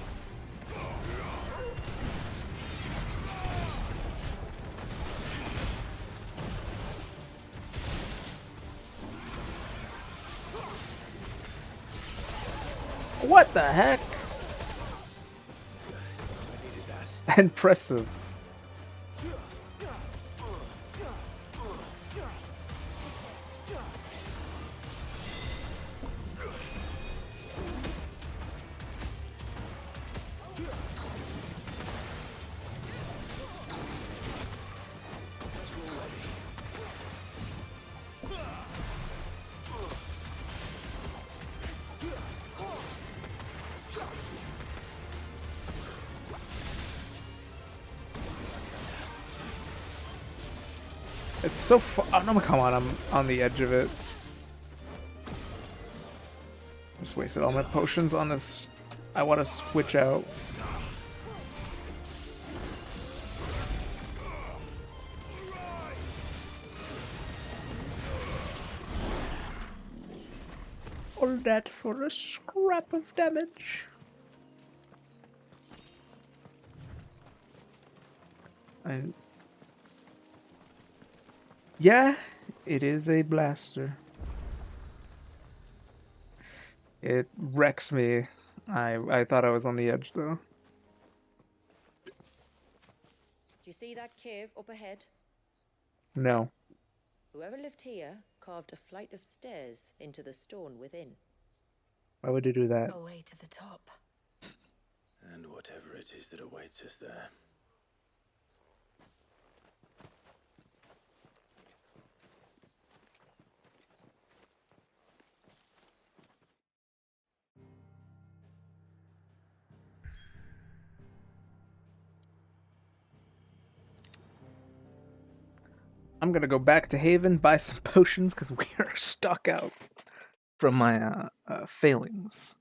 What the heck? Impressive. It's so far. Oh no, come on! I'm on the edge of it. Just wasted all my potions on this. I want to switch out. All that for a scrap of damage. And yeah, it is a blaster. It wrecks me. I thought I was on the edge though. Do you see that cave up ahead? No. Whoever lived here carved a flight of stairs into the stone within. Why would you do that? A way to the top. And whatever it is that awaits us there. I'm gonna go back to Haven, buy some potions, because we are stuck out from my failings.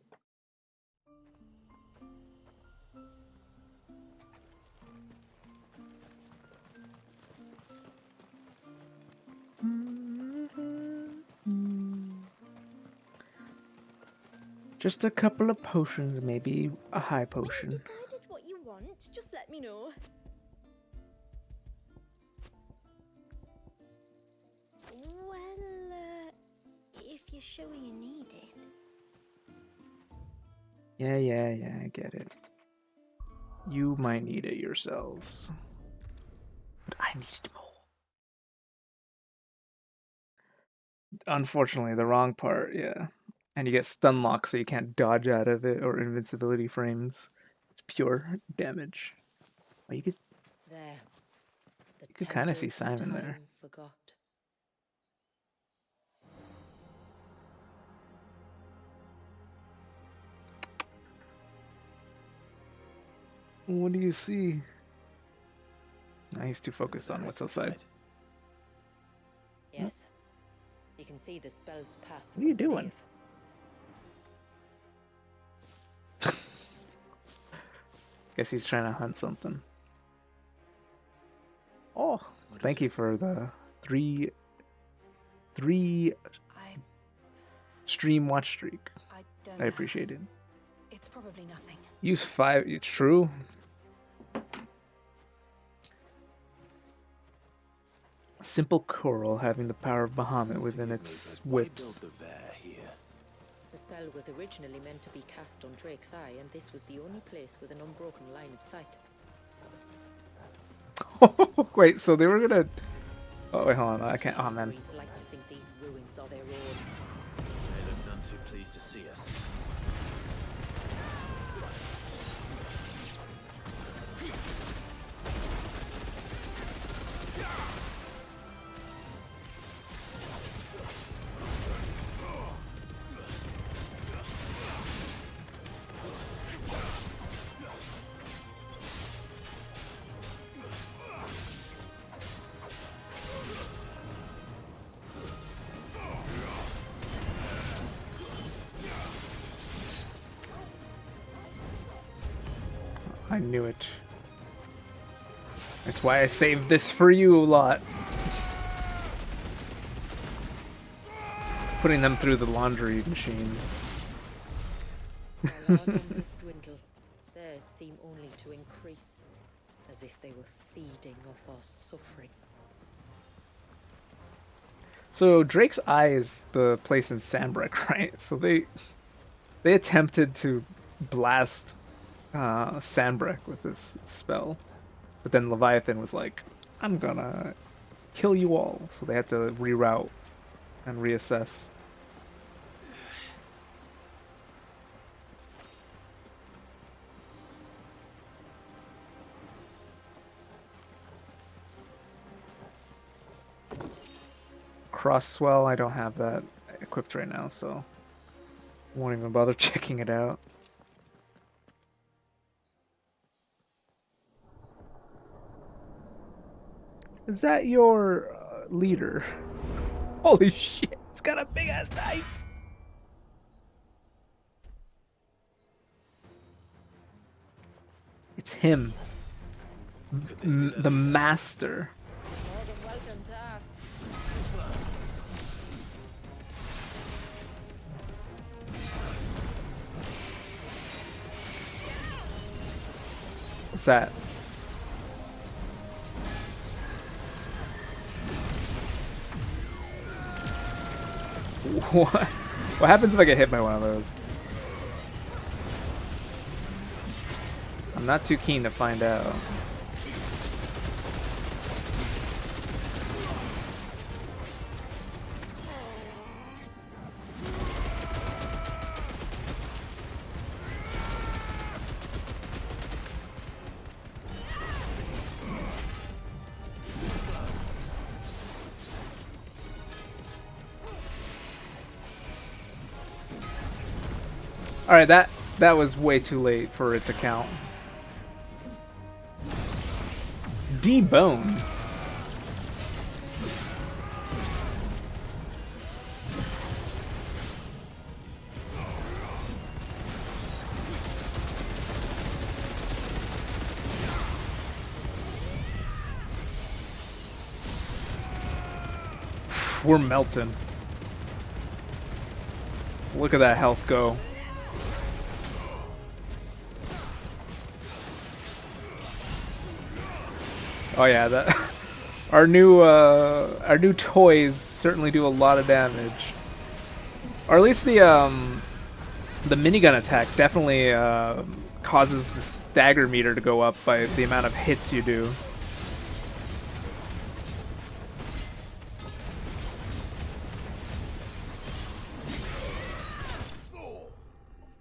Just a couple of potions, maybe a high potion. Decided what you want, just let me know. Well, if you're sure you need it. Yeah, I get it. You might need it yourselves. But I need it more. Unfortunately, the wrong part, yeah. And you get stun lock, so you can't dodge out of it, or invincibility frames. It's pure damage. Oh, you could There. You could kind of see Simon there. Forgot. What do you see? Nah, he's too focused on what's outside. Yes. You can see the spell's path. What are you doing? Guess he's trying to hunt something. Oh, thank you for the three stream watch streak. I appreciate it. It's probably nothing. Use 5. It's true. Simple coral having the power of Bahamut within its whips. The spell was originally meant to be cast on Drake's Eye, and this was the only place with an unbroken line of sight. Wait, so they were gonna... Oh, wait, hold on. I can't... Oh, man. Like to think these ruins are their own. They look none too pleased to see us. I knew it. That's why I saved this for you a lot. Putting them through the laundry machine. While our numbers dwindle, theirs seem only to increase, as if they were feeding off our suffering. So Drake's Eye is the place in Sandbreak, right? So they attempted to blast Sandbreak with this spell, but then Leviathan was like, I'm gonna kill you all, so they had to reroute and reassess. Cross Swell, I don't have that equipped right now, so won't even bother checking it out. Is that your leader. Holy shit, it's got a big ass knife. It's him. The master. More than welcome to ask. What's that? What happens if I get hit by one of those? I'm not too keen to find out. Alright, that was way too late for it to count. Debone. We're melting. Look at that health go. Oh yeah, that our new toys certainly do a lot of damage. Or at least the minigun attack definitely causes the stagger meter to go up by the amount of hits you do.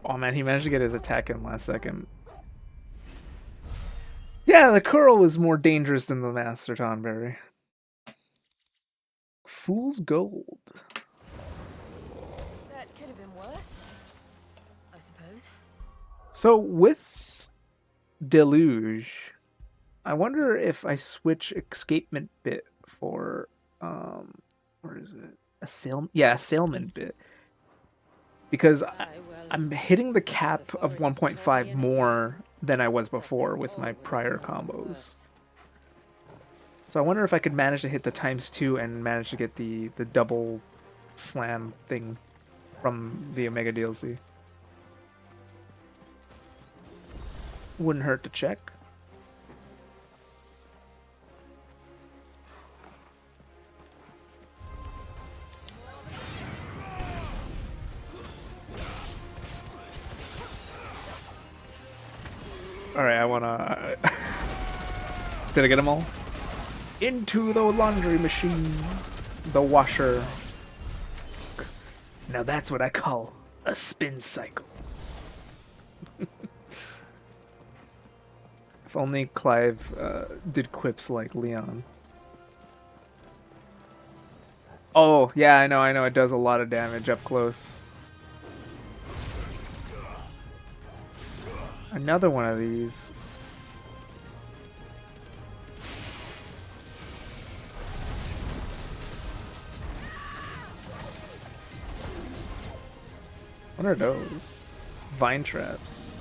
Oh man, he managed to get his attack in last second. Yeah, the curl was more dangerous than the Master Tonberry. Fool's Gold. That could have been worse, I suppose. So with Deluge, I wonder if I switch escapement bit for where is it? Assailment bit. Because I'm hitting the cap of 1.5 more than I was before with my prior combos. So I wonder if I could manage to hit the ×2 and manage to get the double slam thing from the Omega DLC. Wouldn't hurt to check. Alright, I wanna... Did I get them all? Into the laundry machine. The washer. Now that's what I call a spin cycle. If only Clive did quips like Leon. Oh, yeah, I know, it does a lot of damage up close. Another one of these. What are those? Vine traps.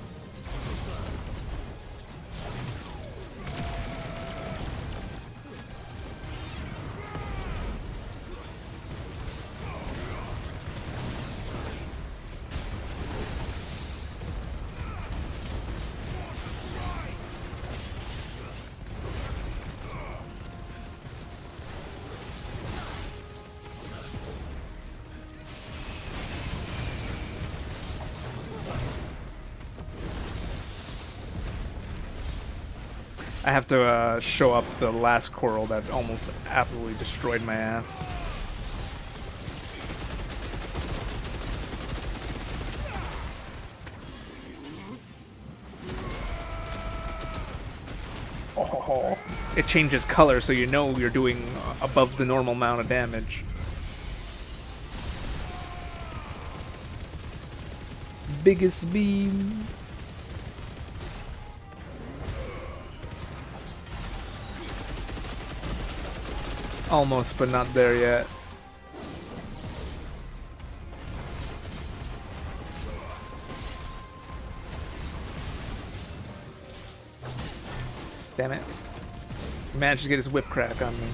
I have to show up the last coral that almost absolutely destroyed my ass. Oh, it changes color so you know you're doing above the normal amount of damage. Biggest beam. Almost, but not there yet. Damn it. He managed to get his whip crack on me.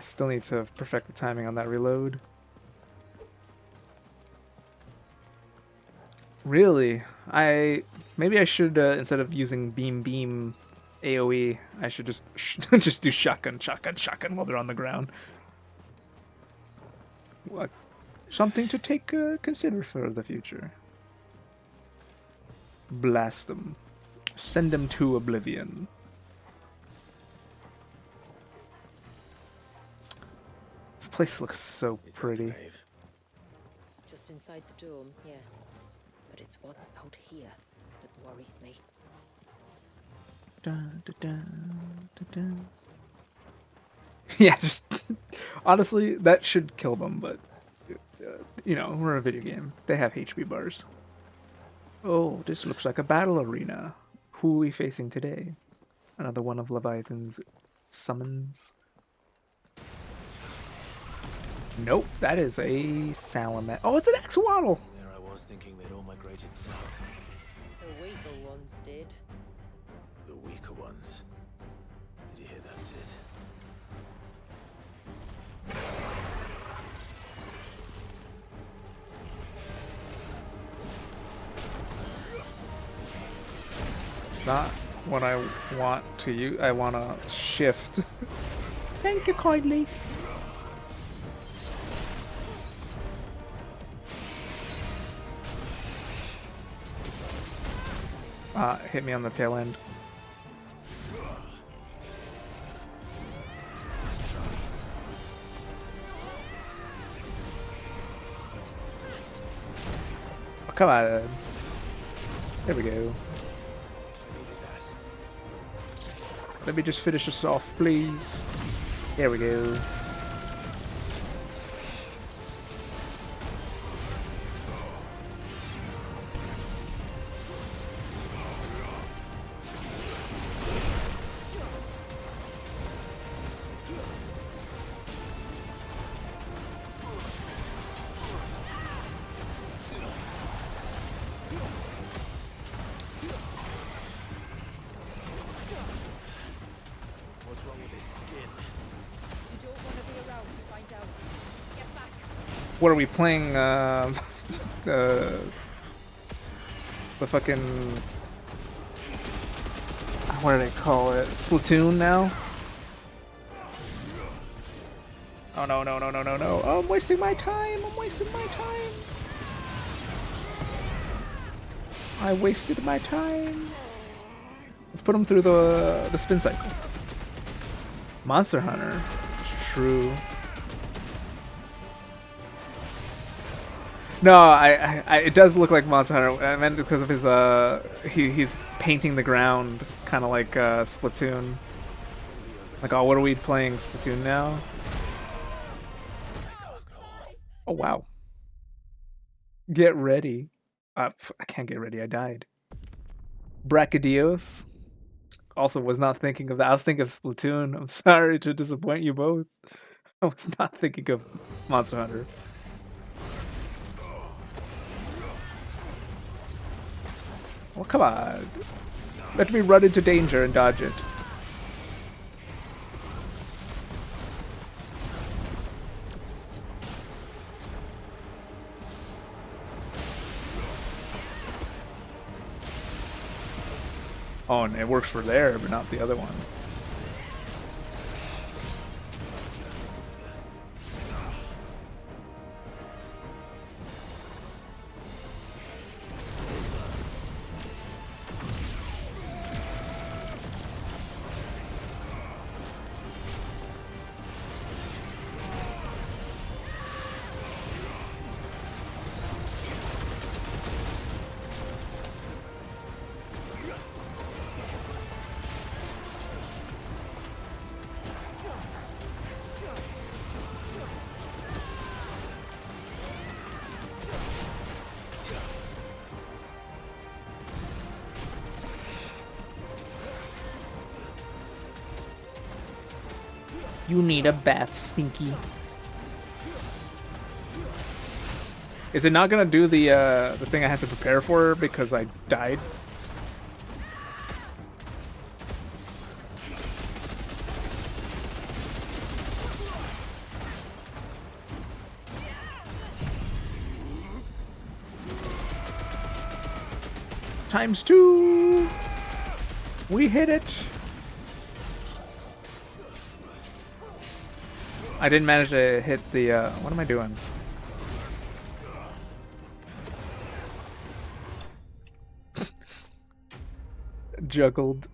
Still need to perfect the timing on that reload. Really? Maybe I should instead of using beam AoE, I should just just do shotgun while they're on the ground. What? Something to take consider for the future. Blast them. Send them to oblivion. This place looks so pretty. Just inside the dome, yes. But it's what's out here that worries me. Dun, dun, dun, dun, dun. Yeah, just honestly, that should kill them, but you know, we're a video game. They have HP bars. Oh, this looks like a battle arena. Who are we facing today? Another one of Leviathan's summons. Nope, that is a Salamat. Oh, it's an axolotl! There I was thinking they'd all migrated south. The weaker ones did. The weaker ones. Did you hear that, Sid? Not what I want to use. I want to shift. Thank you kindly. Hit me on the tail end. Oh, come on. There we go. Let me just finish this off, please. There we go. What's wrong with its skin? You don't want to be around to find out. Get back. What are we playing? The fucking. What do they call it? Splatoon now? Oh no, no, no, no, no, no. Oh, I'm wasting my time. I'm wasting my time. I wasted my time. Let's put him through the spin cycle. Monster Hunter. It's true. No, it does look like Monster Hunter. I meant because of his he's painting the ground, kind of like Splatoon. Like, oh, what are we playing? Splatoon now? Oh wow. Get ready. I can't get ready. I died. Brachydios. Also was not thinking of that. I was thinking of Splatoon. I'm sorry to disappoint you both. I was not thinking of Monster Hunter. Well, come on. Let me run into danger and dodge it. Oh, and it works for there, but not the other one. You need a bath, Stinky. Is it not gonna do the thing I had to prepare for because I died? ×2. We hit it. I didn't manage to hit the what am I doing? Juggled.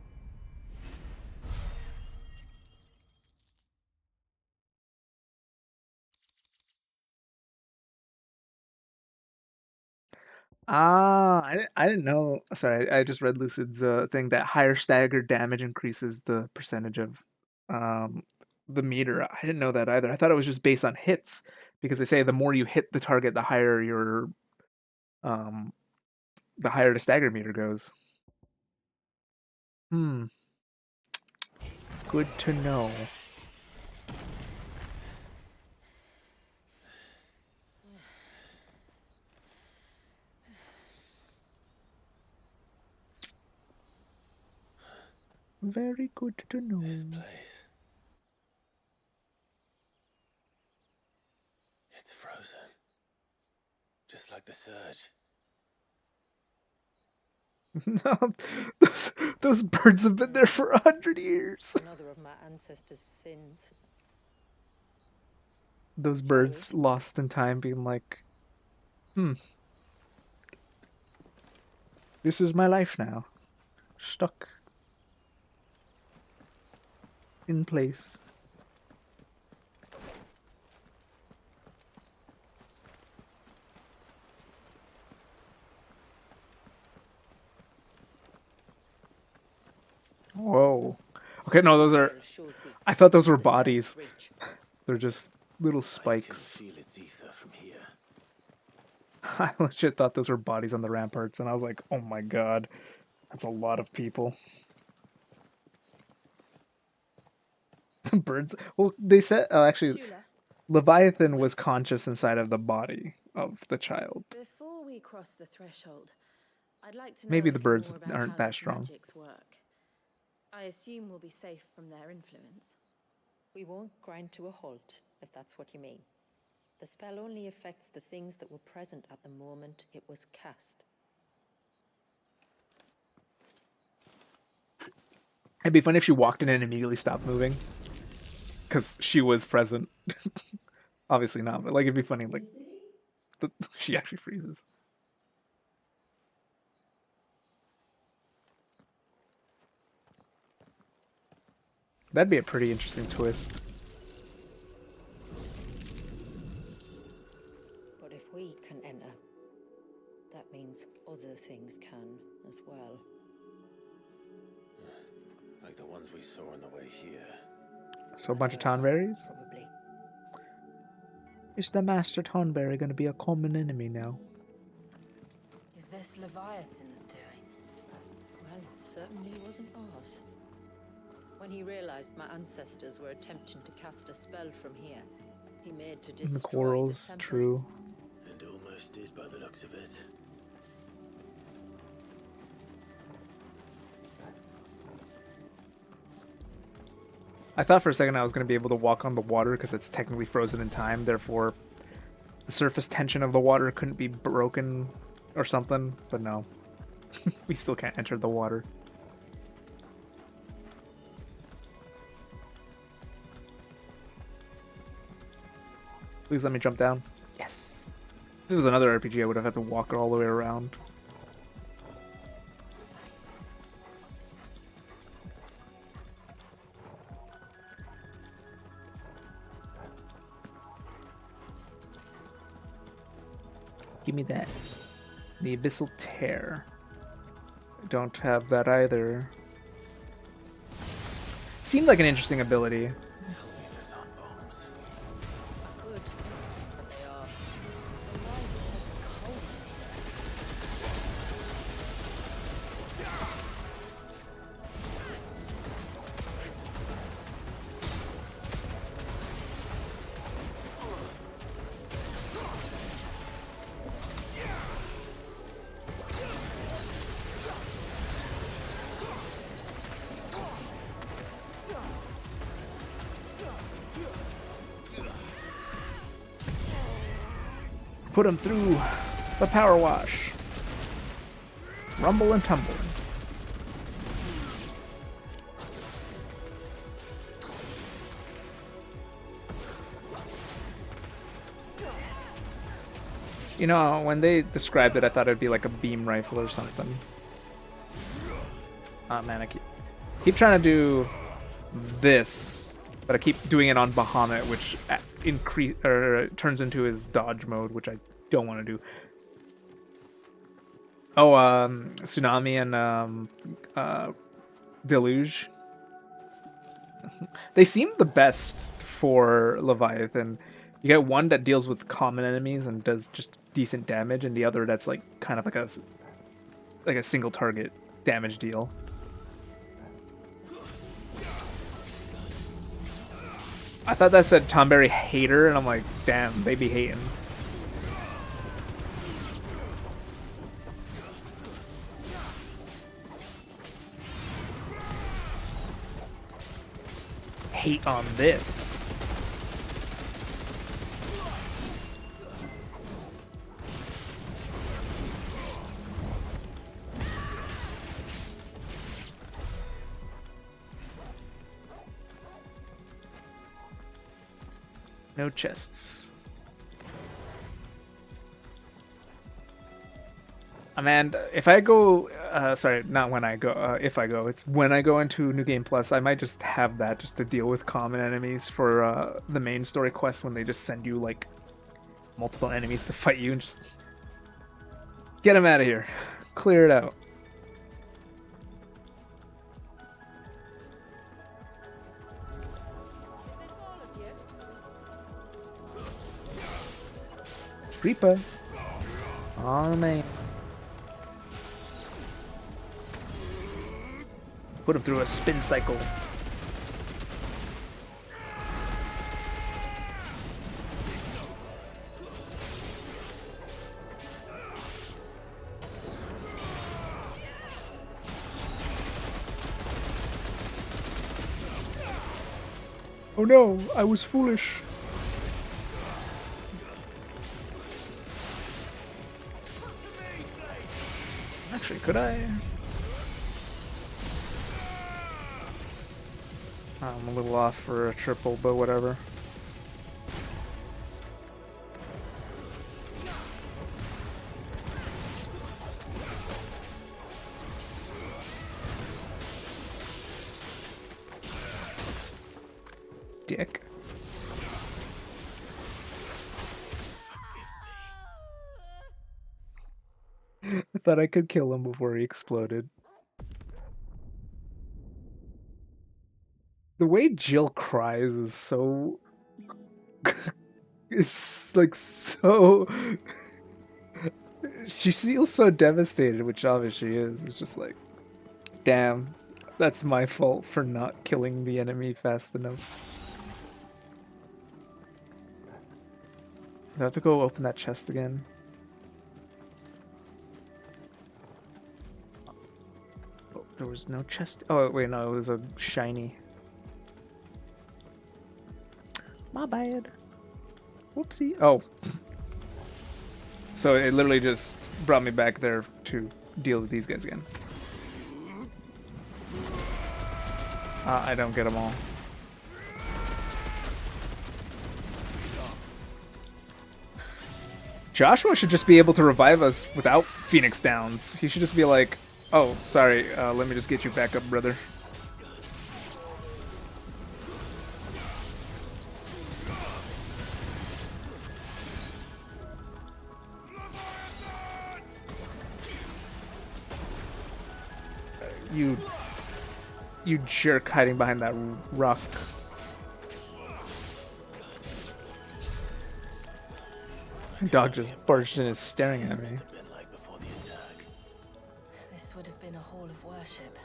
Ah, I didn't know. Sorry, I just read Lucid's thing that higher staggered damage increases the percentage of um the meter. I didn't know that either. I thought it was just based on hits because they say the more you hit the target, the higher your um the higher the stagger meter goes. Hmm. Good to know. Very good to know. This place. It's frozen. Just like the surge. No, those birds have been there for 100 years. Another of my ancestors' sins. Those birds lost in time being like, this is my life now. Stuck in place. Whoa. Okay, no, those are... I thought those were bodies. They're just little spikes. I can feel its ether from here. I legit thought those were bodies on the ramparts, and I was like, oh my god. That's a lot of people. The birds... Well, they said... Oh, actually, Leviathan was conscious inside of the body of the child. Before we cross the threshold, I'd like to know Maybe a the little birds more about aren't how that these strong. magics work. I assume we'll be safe from their influence. We won't grind to a halt, if that's what you mean. The spell only affects the things that were present at the moment it was cast. It'd be funny if she walked in and immediately stopped moving. Because she was present. Obviously not, but like it'd be funny, like she actually freezes. That'd be a pretty interesting twist. But if we can enter, that means other things can as well. Like the ones we saw on the way here. So a bunch of Tonberries? Probably. Is the Master Tonberry going to be a common enemy now? Is this Leviathan's doing? Well, it certainly wasn't ours. When he realized my ancestors were attempting to cast a spell from here, he made to destroy The corals, the temple. true. And almost did by the looks of it. I thought for a second I was going to be able to walk on the water because it's technically frozen in time, therefore the surface tension of the water couldn't be broken or something, but no. We still can't enter the water. Please let me jump down. Yes. If it was another RPG, I would have had to walk all the way around. Give me that. The Abyssal Tear. I don't have that either. Seemed like an interesting ability. Good, but they are. Put him through the power wash. Rumble and tumble. You know, when they described it, I thought it'd be like a beam rifle or something. Oh man, I keep trying to do this, but I keep doing it on Bahamut, which turns into his dodge mode, which I don't want to do. Oh, Tsunami and Deluge. They seem the best for Leviathan. You get one that deals with common enemies and does just decent damage, and the other that's like kind of like a single target damage deal. I thought that said Tomberry hater, and I'm like, damn, they be hating. Hate on this. No chests. And if I go, sorry, not when I go, if I go, it's when I go into New Game Plus, I might just have that just to deal with common enemies for the main story quest when they just send you like multiple enemies to fight you and just get them out of here. Clear it out. Reaper. Oh man. Put him through a spin cycle. Oh no, I was foolish. Actually, could I? I'm a little off for a triple, but whatever. Dick. I thought I could kill him before he exploded. The way Jill cries is so... it's like so... she feels so devastated, which obviously she is. It's just like, damn, that's my fault for not killing the enemy fast enough. I have to go open that chest again. Oh, there was no chest. Oh, wait, no, it was a shiny. My bad. Whoopsie. Oh. So it literally just brought me back there to deal with these guys again. I don't get them all. Joshua should just be able to revive us without Phoenix Downs. He should just be like, oh, sorry, let me just get you back up, brother. You jerk hiding behind that rock. Dog just barged in and is staring at me. This would have been a hall of worship.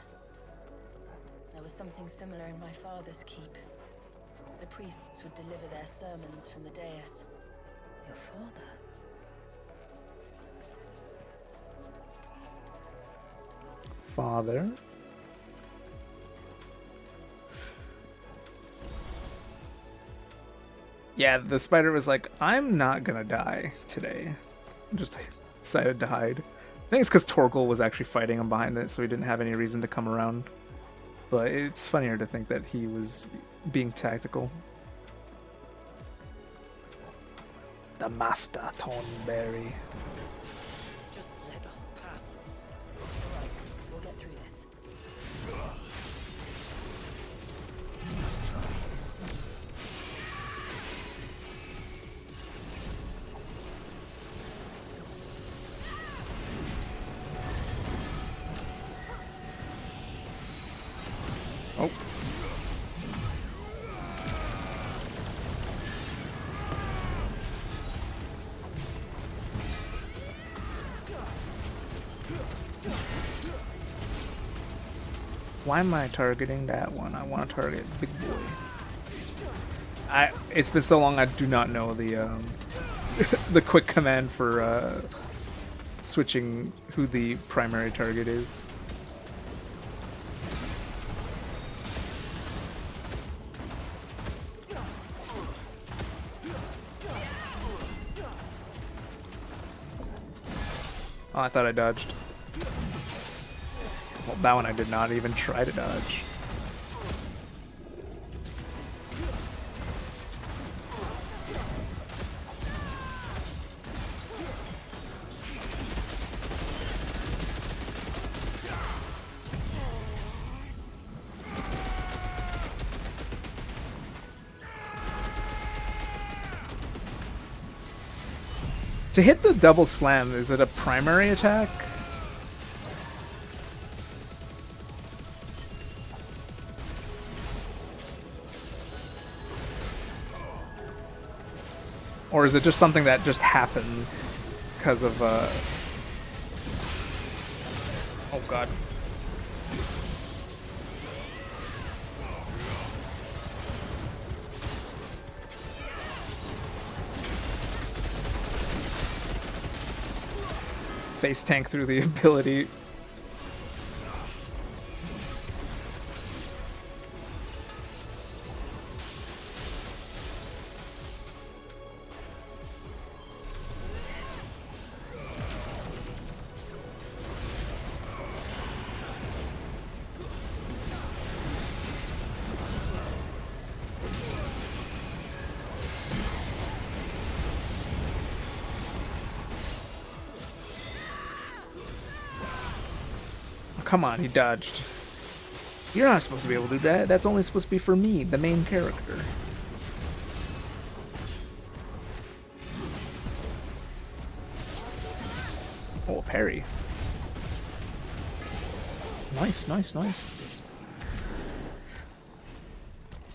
There was something similar in my father's keep. The priests would deliver their sermons from the dais. Your father? Father? Yeah, the spider was like, I'm not gonna die today. Just decided to hide. I think it's because Torkel was actually fighting him behind it, so he didn't have any reason to come around. But it's funnier to think that he was being tactical. The Master Thornberry. Just let us pass. All right, we'll get through this. Oh. Why am I targeting that one? I want to target Big Boy. It's been so long I do not know the the quick command for switching who the primary target is. Oh, I thought I dodged. Well, that one I did not even try to dodge. To hit the double slam, is it a primary attack? Or is it just something that just happens because of oh god. Face tank through the ability. Come on, he dodged. You're not supposed to be able to do that. That's only supposed to be for me, the main character. Oh, parry. Nice, nice, nice.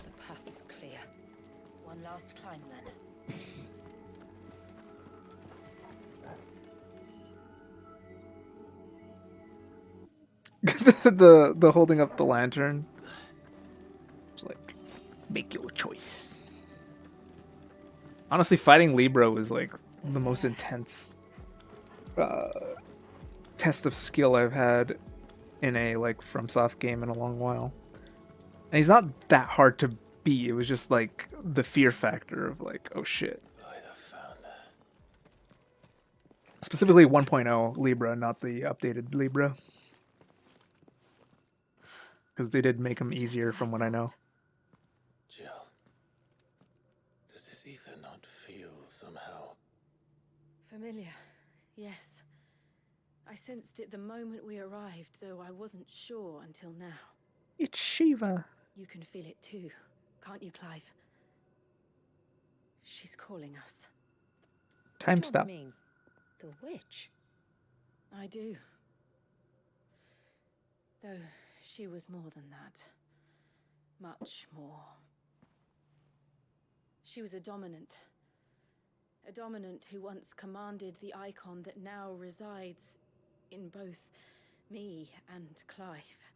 The path is clear. One last climb then. the holding up the lantern. It's like, make your choice. Honestly, fighting Libra was like the most intense test of skill I've had in a like FromSoft game in a long while. And he's not that hard to beat. It was just like the fear factor of like, oh shit. Specifically 1.0 Libra, not the updated Libra. Because they did make them easier from what I know. Jill, does this ether not feel somehow? Familiar, yes. I sensed it the moment we arrived, though I wasn't sure until now. It's Shiva. You can feel it too, can't you, Clive? She's calling us. Time stop. You mean the witch? I do. Though she was more than that. Much more. She was a dominant. A dominant who once commanded the Eikon that now resides in both me and Clive.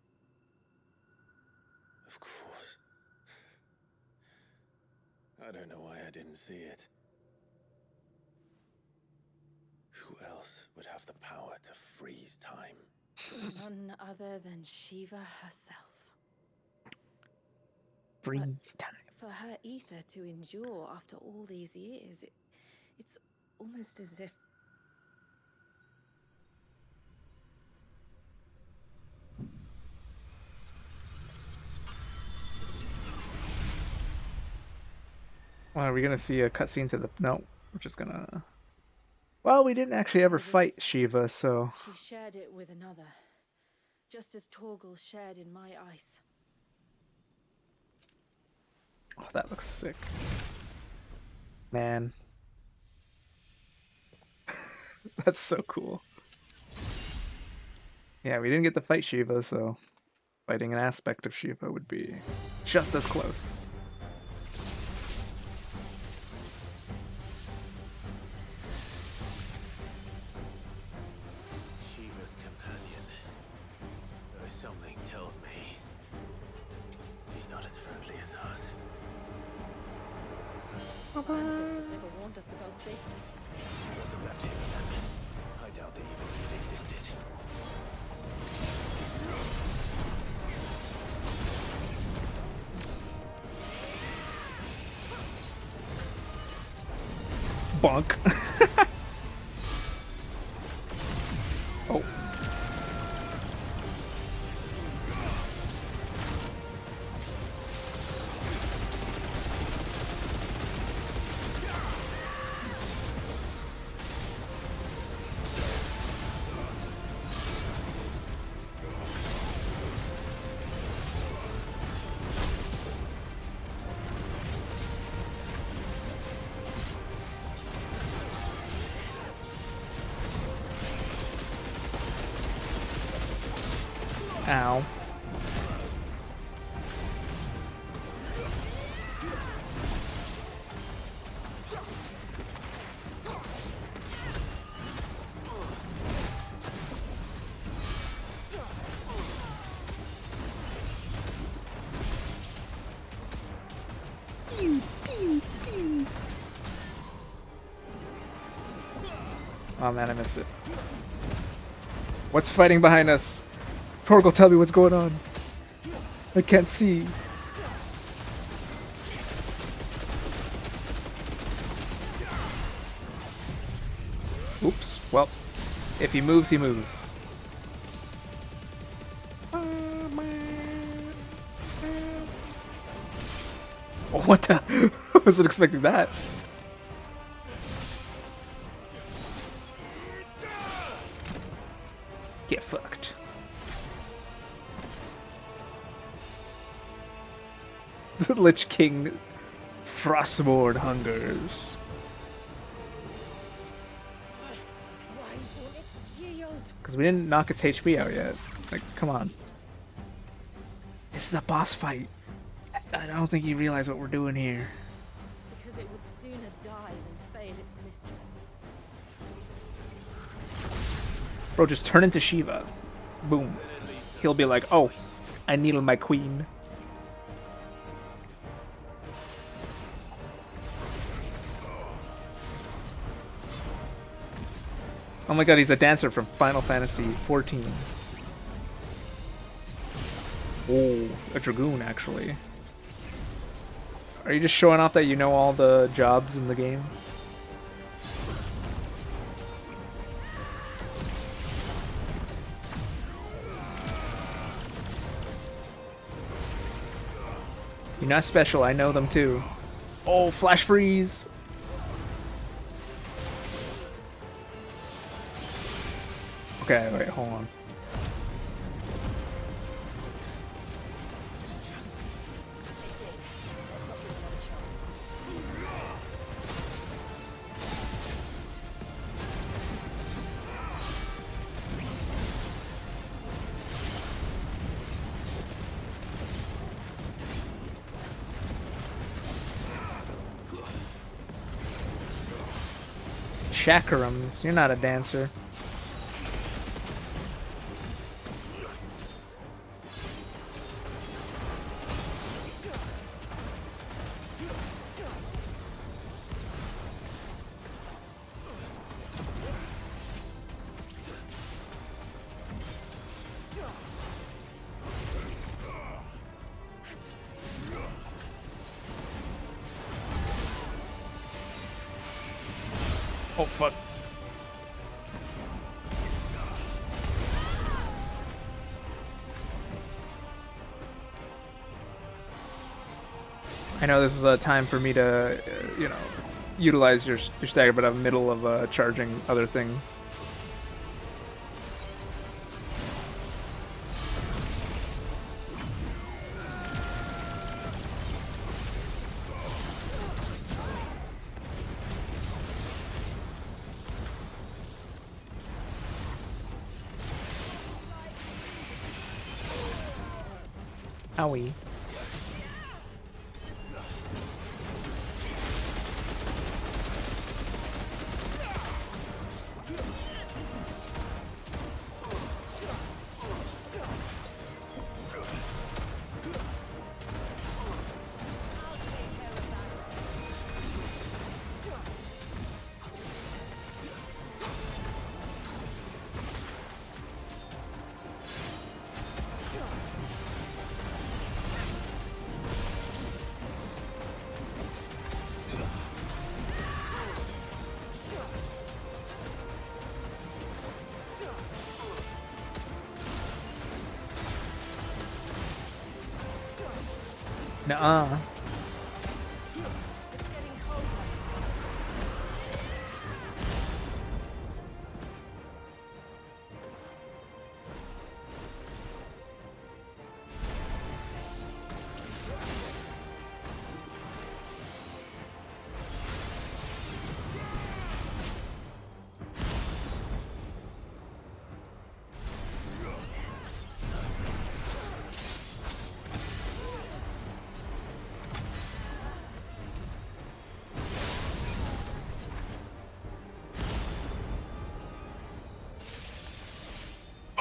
Of course. I don't know why I didn't see it. Who else would have the power to freeze time? None other than Shiva herself. Freeze time. for her ether to endure after all these years, it's almost as if... Well, are we gonna see a cutscene to the... No, we're just gonna... Well, we didn't actually ever fight Shiva, so... She shared it with another, just as Torgal shared in my ice. Oh, that looks sick. Man. That's so cool. Yeah, we didn't get to fight Shiva, so fighting an aspect of Shiva would be just as close. Shiva's companion. Or something tells me he's not as friendly as ours. Our ancestors never warned us about this. He wasn't left here for them. I doubt they even knew it existed. Bonk. Oh. Ow. Oh man, I missed it. What's fighting behind us? Torgal, tell me what's going on. I can't see. Oops. Well, if he moves, he moves. Oh, what the? I wasn't expecting that. Get fucked. The Lich King Frostmourne hungers. Because we didn't knock its HP out yet. Like, come on. This is a boss fight. I don't think you realize what we're doing here. Because it would sooner die than fail its mistress. Bro, just turn into Shiva. Boom. He'll be like, oh, I needle my queen. Oh my god, he's a dancer from Final Fantasy XIV. Oh, a dragoon, actually. Are you just showing off that you know all the jobs in the game? You're not special, I know them too. Oh, flash freeze! Okay, wait, hold on. Chakrams, you're not a dancer. Oh, fuck. I know this is a time for me to, you know, utilize your stagger, but I'm middle of charging other things. Owie. Nuh-uh.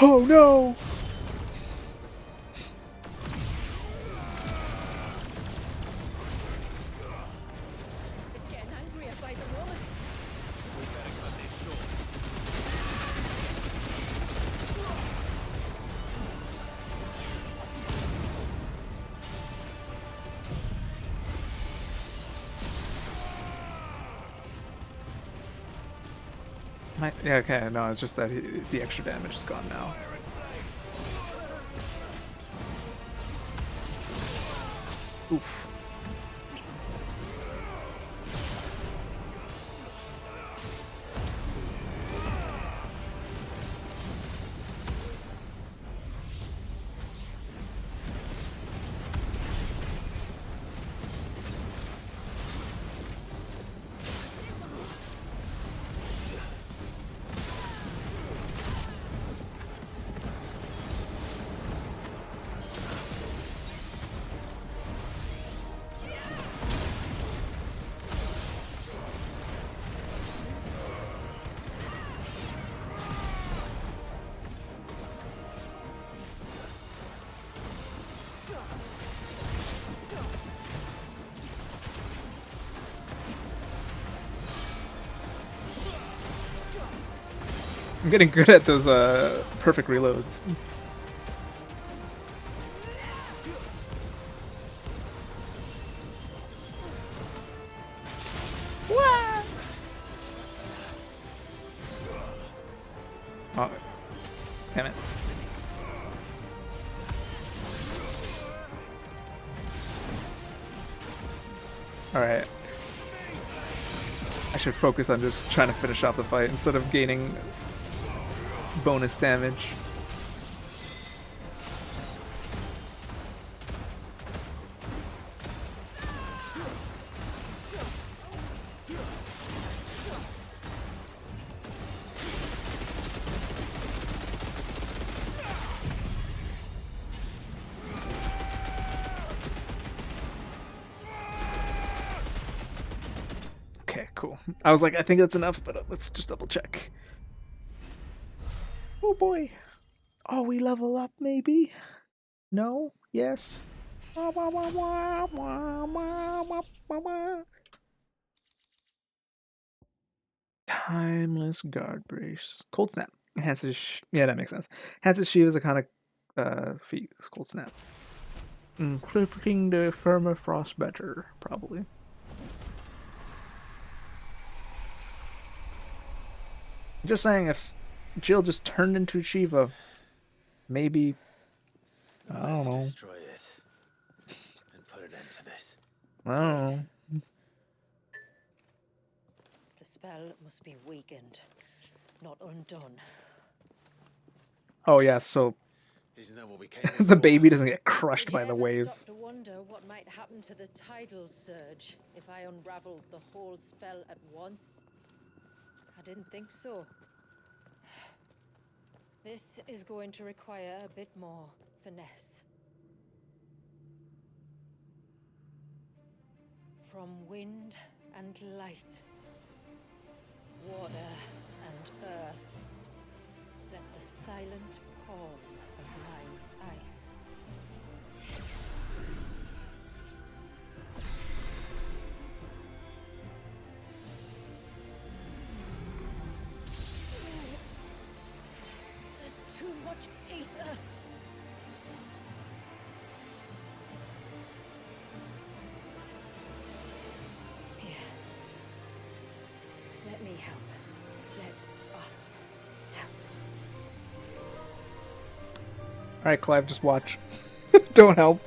Oh no! It's getting angrier by the moment. We better cut this short. Yeah, okay, no, it's just that the extra damage is gone now. Oof. I'm getting good at those perfect reloads. Oh, damn it. Alright. I should focus on just trying to finish off the fight instead of gaining bonus damage. Okay, cool. I was like, I think that's enough, but let's just double check. Oh boy. Oh, we level up maybe? No? Yes? Timeless guard brace. Cold snap. Enhances. Yeah, that makes sense. Enhances shield as a kind of feat. Cold snap. Amplifying the firmer frost better, probably. Just saying, if Jill just turned into Shiva, maybe, I don't Let's know. destroy it and put an end to this. I don't know. The spell must be weakened, not undone. Oh yeah, so Isn't that what we came the for? baby doesn't get crushed Did by you the ever waves. stop to wonder what might happen to the tidal surge if I unraveled the whole spell at once? I didn't think so. This is going to require a bit more finesse. From wind and light, water and earth, let the silent palm of mine ice. There's too much ether. Here. Let me help. Let us help. Alright, Clive, just watch. Don't help.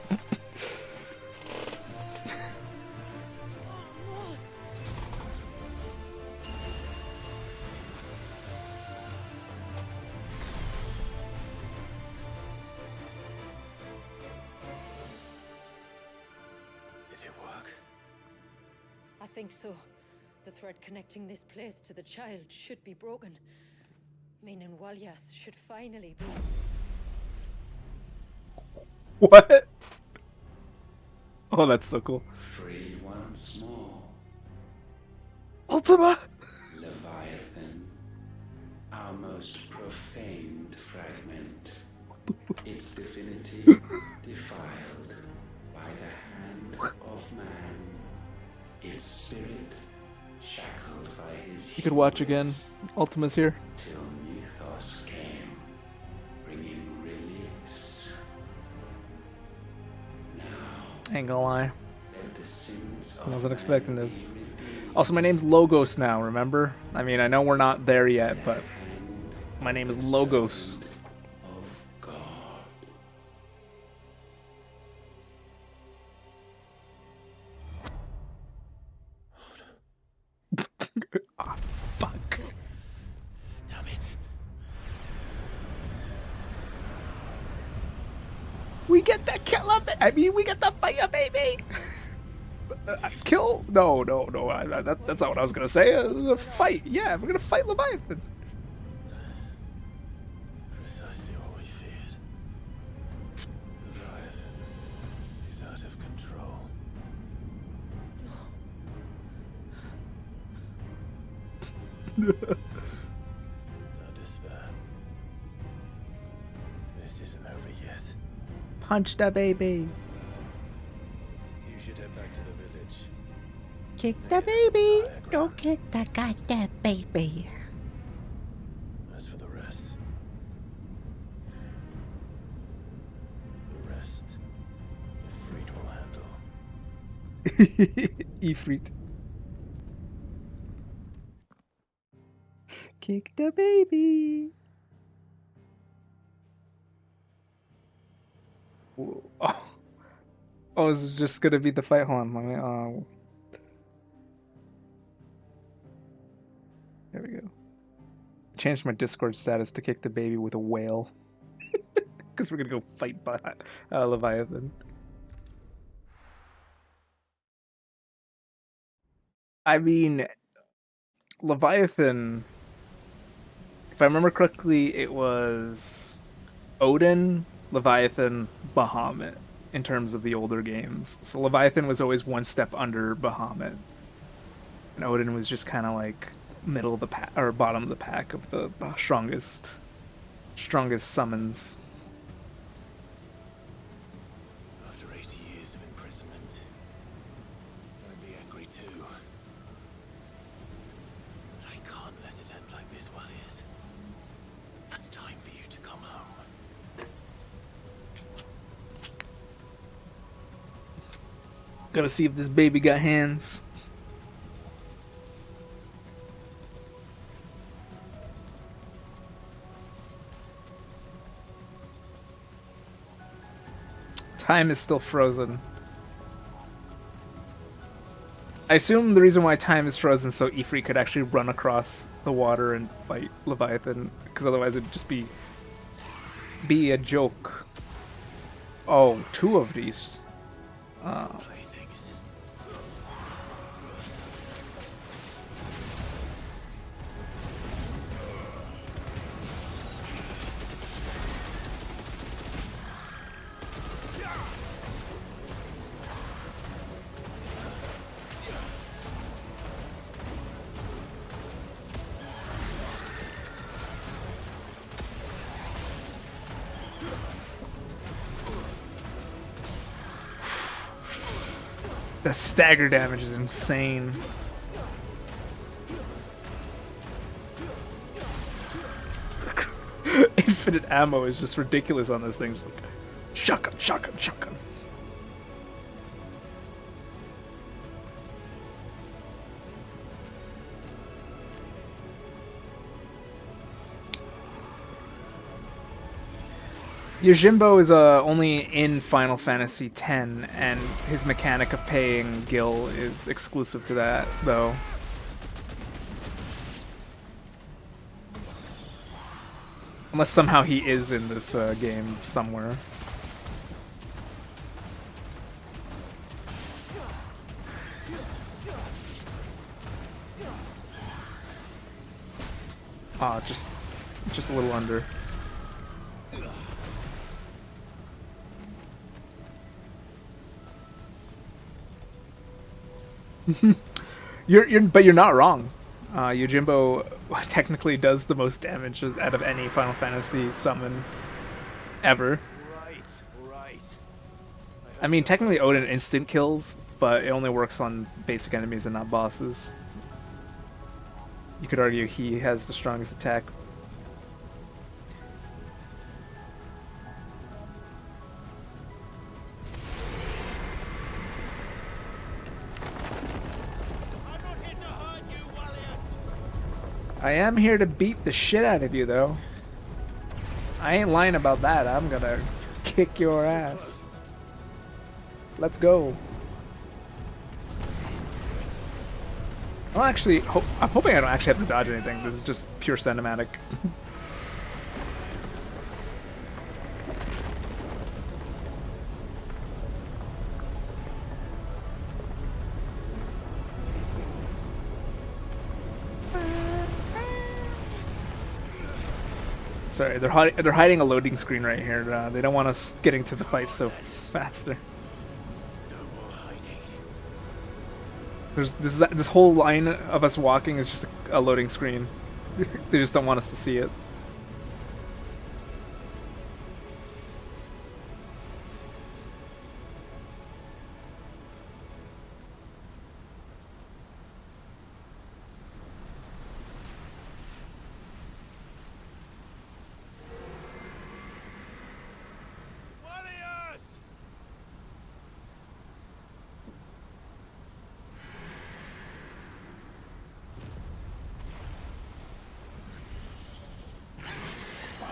Did it work? I think so. The thread connecting this place to the child should be broken. Meaning Walyas should finally be. What? Oh, that's so cool. Free once more. Ultima! Leviathan, our most profaned fragment. Its divinity defiled by the hand of man. Its spirit shackled by his You could watch again. Ultima's here. till Mythos came, bringing release. Now, Ain't gonna lie. let the sins I of wasn't man expecting this. be redeemed. Also, my name's Logos now, remember? I mean, I know we're not there yet, but my name is Logos. Of God. Fuck. Damn it. We get the killer, I mean, we get the fire, baby! Kill? No. That's not what I was gonna say. Fight. Yeah, we're gonna fight Leviathan. Precisely what we feared. Leviathan is out of control. Don't despair. This isn't over yet. Punch the baby. You should head back to the village. Kick the baby. Don't kick the goddamn baby. As for the rest, Ifrit will handle. Ifrit. Kick the baby. Oh. Oh, this is just gonna be the fight. Hold on, let me, there we go. Changed my Discord status to kick the baby with a whale. Because we're gonna go fight Leviathan. I mean, Leviathan, if I remember correctly, it was Odin, Leviathan, Bahamut in terms of the older games. So Leviathan was always one step under Bahamut. And Odin was just kind of like middle of the pack or bottom of the pack of the strongest summons. After 80 years of imprisonment, I'd be angry too. But I can't let it end like this, Walyas. It's time for you to come home. Gotta see if this baby got hands. Time is still frozen. I assume the reason why time is frozen so Ifrit could actually run across the water and fight Leviathan, because otherwise it'd just be a joke. Oh, 2 of these. The stagger damage is insane. Infinite ammo is just ridiculous on this thing. Just like shotgun, shotgun, shotgun. Yojimbo is only in Final Fantasy X, and his mechanic of paying Gil is exclusive to that, though. Unless somehow he is in this game somewhere. Ah, just a little under. But you're not wrong. Yojimbo technically does the most damage out of any Final Fantasy summon ever. Right. I mean, technically Odin instant kills, but it only works on basic enemies and not bosses. You could argue he has the strongest attack. I am here to beat the shit out of you, though. I ain't lying about that. I'm gonna kick your ass. Let's go. I'm hoping I don't actually have to dodge anything. This is just pure cinematic. Sorry, they're hiding a loading screen right here. They don't want us getting to the fight so faster. There's this whole line of us walking is just a loading screen. They just don't want us to see it.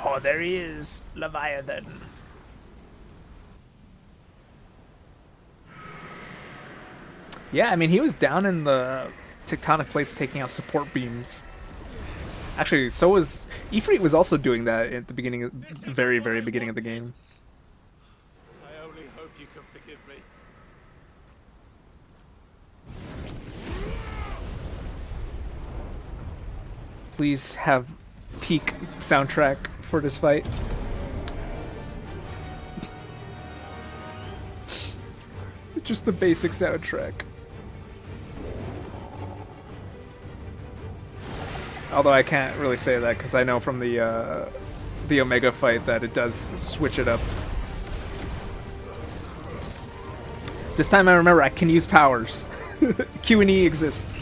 Oh, there he is, Leviathan. Yeah, I mean, he was down in the tectonic plates taking out support beams. Actually, so was... Ifrit was also doing that at the beginning, the very, very beginning of the game. I only hope you can forgive me. Please have peak soundtrack for this fight. Just the basic soundtrack. Although I can't really say that because I know from the Omega fight that it does switch it up. This time I remember I can use powers. Q and E exist.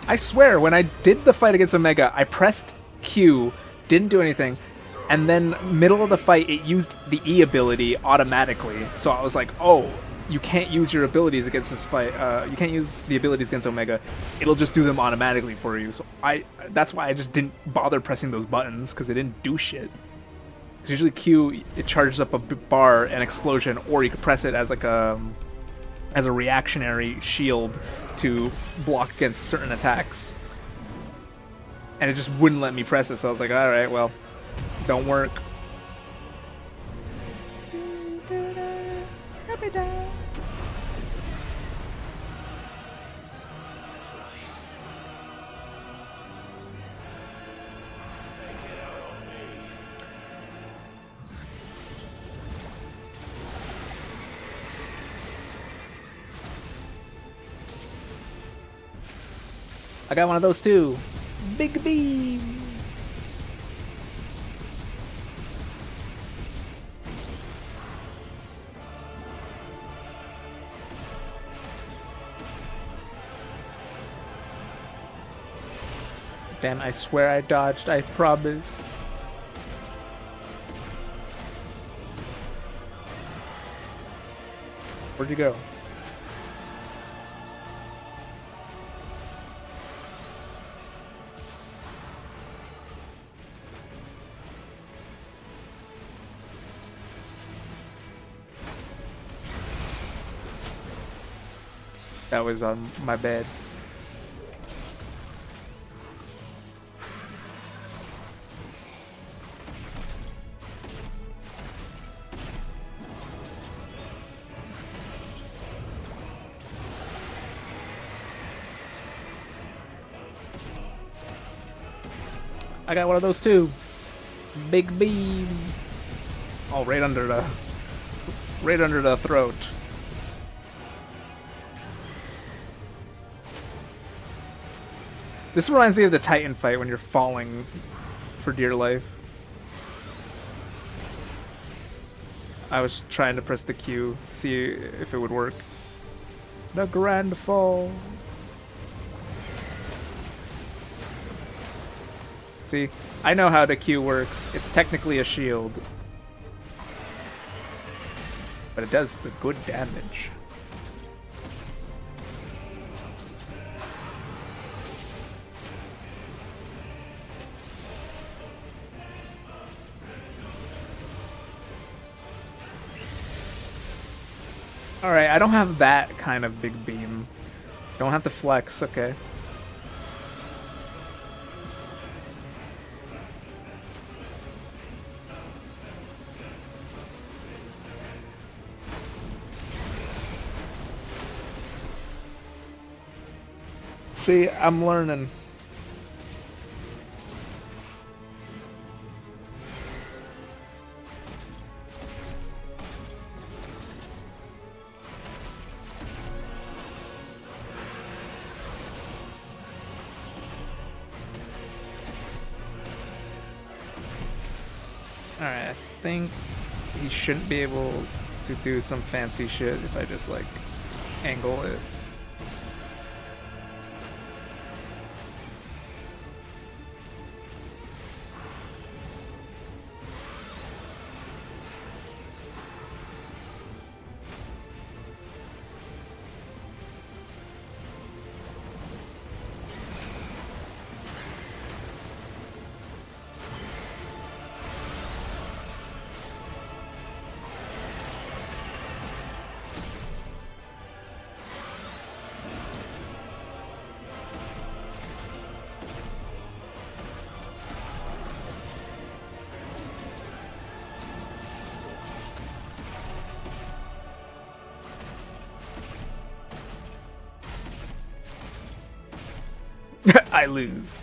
I swear, when I did the fight against Omega, I pressed Q, didn't do anything, And then middle of the fight, it used the E ability automatically. So I was like, oh, you can't use your abilities against this fight. You can't use the abilities against Omega. It'll just do them automatically for you. So that's why I just didn't bother pressing those buttons, because it didn't do shit. Because usually Q, it charges up a bar, an explosion, or you could press it as like as a reactionary shield to block against certain attacks. And it just wouldn't let me press it, so I was like, alright, well, don't work. I got one of those too. Big beam. Damn, I swear I dodged, I promise. Where'd you go? That was on my bed. I got one of those too. Big beam. Oh, right under the throat. This reminds me of the Titan fight when you're falling for dear life. I was trying to press the Q to see if it would work. The grand fall. See, I know how the Q works. It's technically a shield. But it does the good damage. Alright, I don't have that kind of big beam. Don't have to flex, okay. See, I'm learning. Alright, I think he shouldn't be able to do some fancy shit if I just, like, angle it. I lose.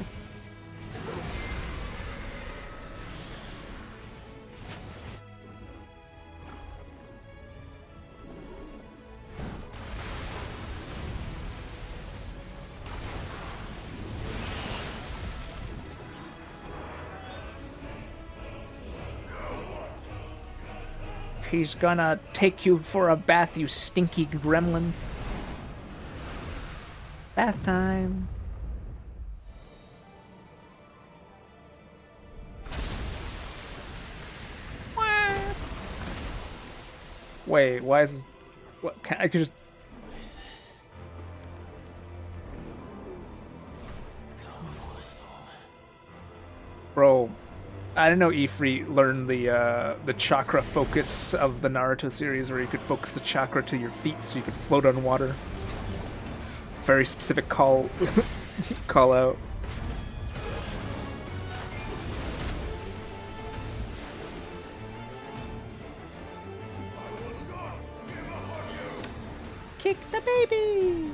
He's gonna take you for a bath, you stinky gremlin. Bath time. Wait, why is... What, I could just... Bro, I didn't know Ifrit learned the chakra focus of the Naruto series, where you could focus the chakra to your feet so you could float on water. Very specific call call out. Kick the baby!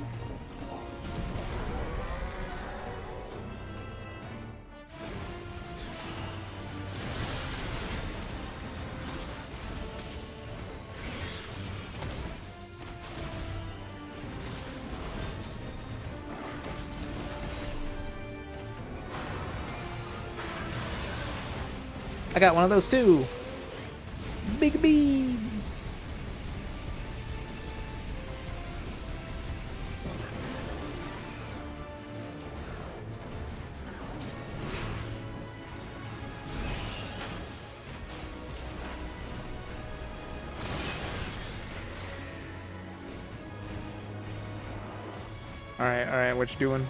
I got one of those too. Big beam. All right, what you doing?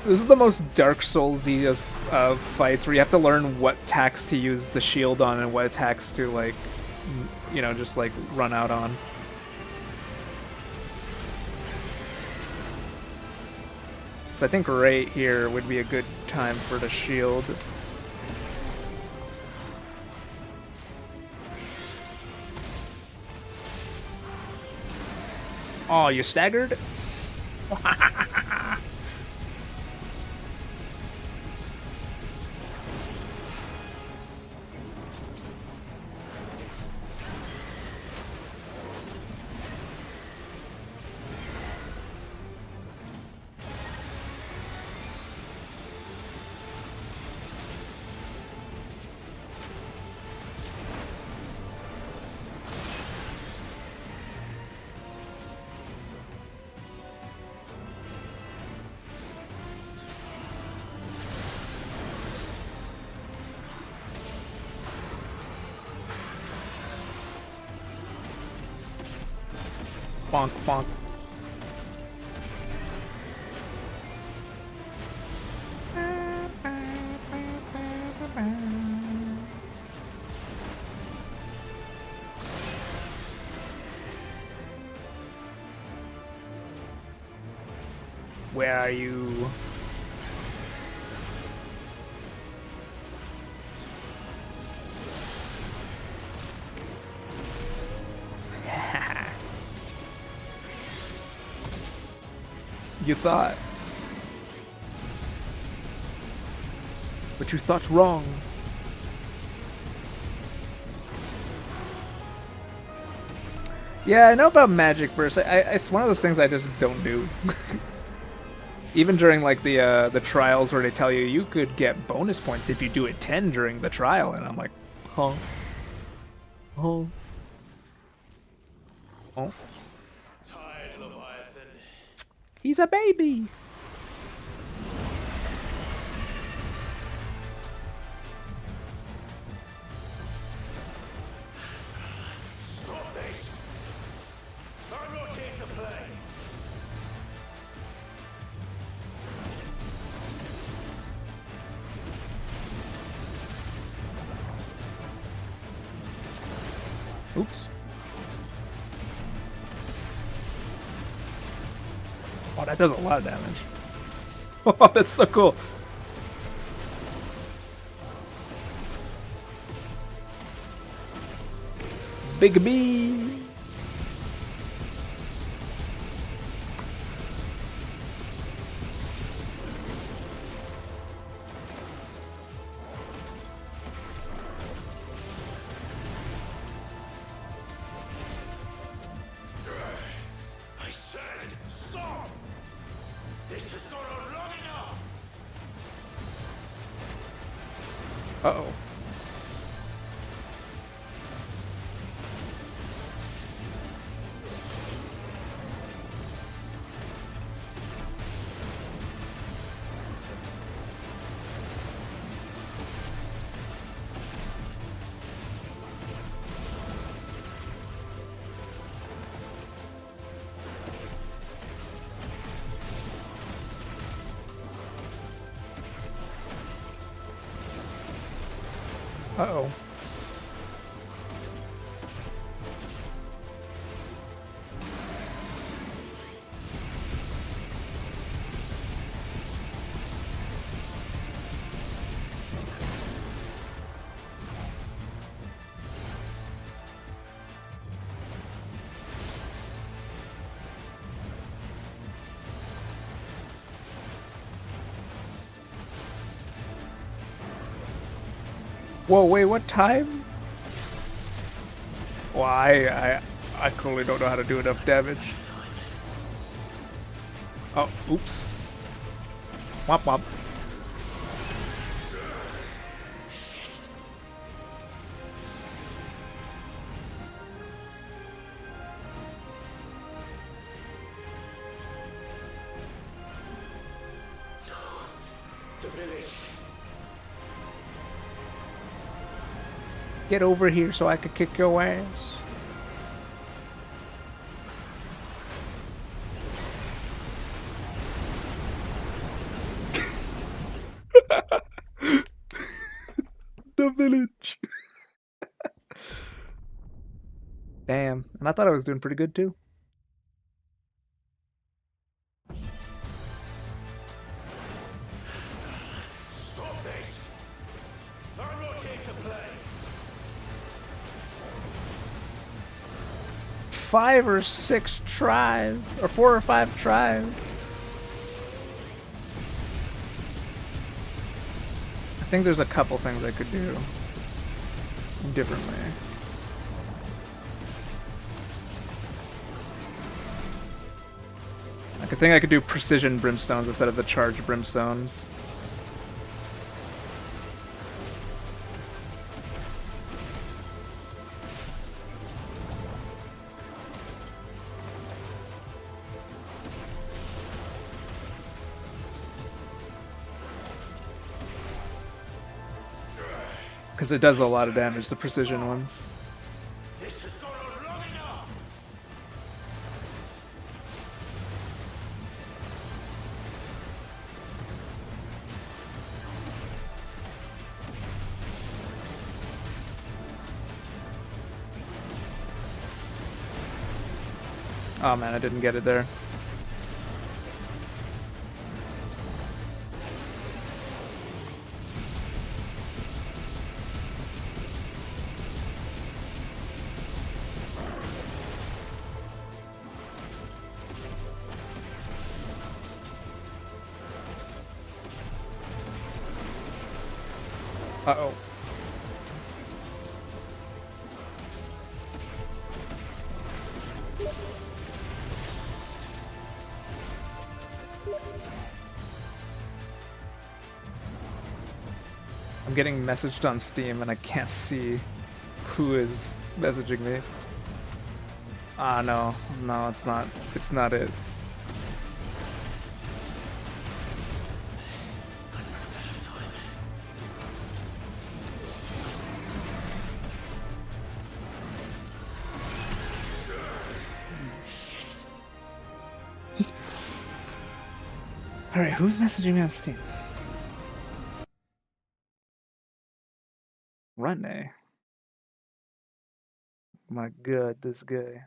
This is the most Dark Souls-y of fights, where you have to learn what attacks to use the shield on and what attacks to, like, you know, just like run out on. So I think right here would be a good time for the shield. Oh, you staggered? Bonk, bonk. Where are you? You thought. But you thought wrong. Yeah, I know about magic burst. It's one of those things I just don't do. Even during like the trials where they tell you you could get bonus points if you do it 10 during the trial, and I'm like, huh? Oh. Oh. He's a baby. Stop this! I'm not here to play! Oops. Oh, that does a lot of damage. Oh, that's so cool. Big B. I said stop! This has gone on long enough! Uh-oh. Uh-oh. Whoa, wait, what time? Well, I clearly don't know how to do enough damage. Oh, oops. Womp womp. The village. Get over here so I could kick your ass. The village. Damn. And I thought I was doing pretty good too. Stop this! I'm not here to play. 5 or 6 tries, or 4 or 5 tries. I think there's a couple things I could do differently. Like, I think I could do precision brimstones instead of the charged brimstones. Because it does a lot of damage, the precision ones. This has gone on long enough. Oh man, I didn't get it there. Uh-oh. I'm getting messaged on Steam and I can't see who is messaging me. Ah, no. No, it's not. It's not it. Alright, who's messaging me on Steam? Rene. My god, this guy.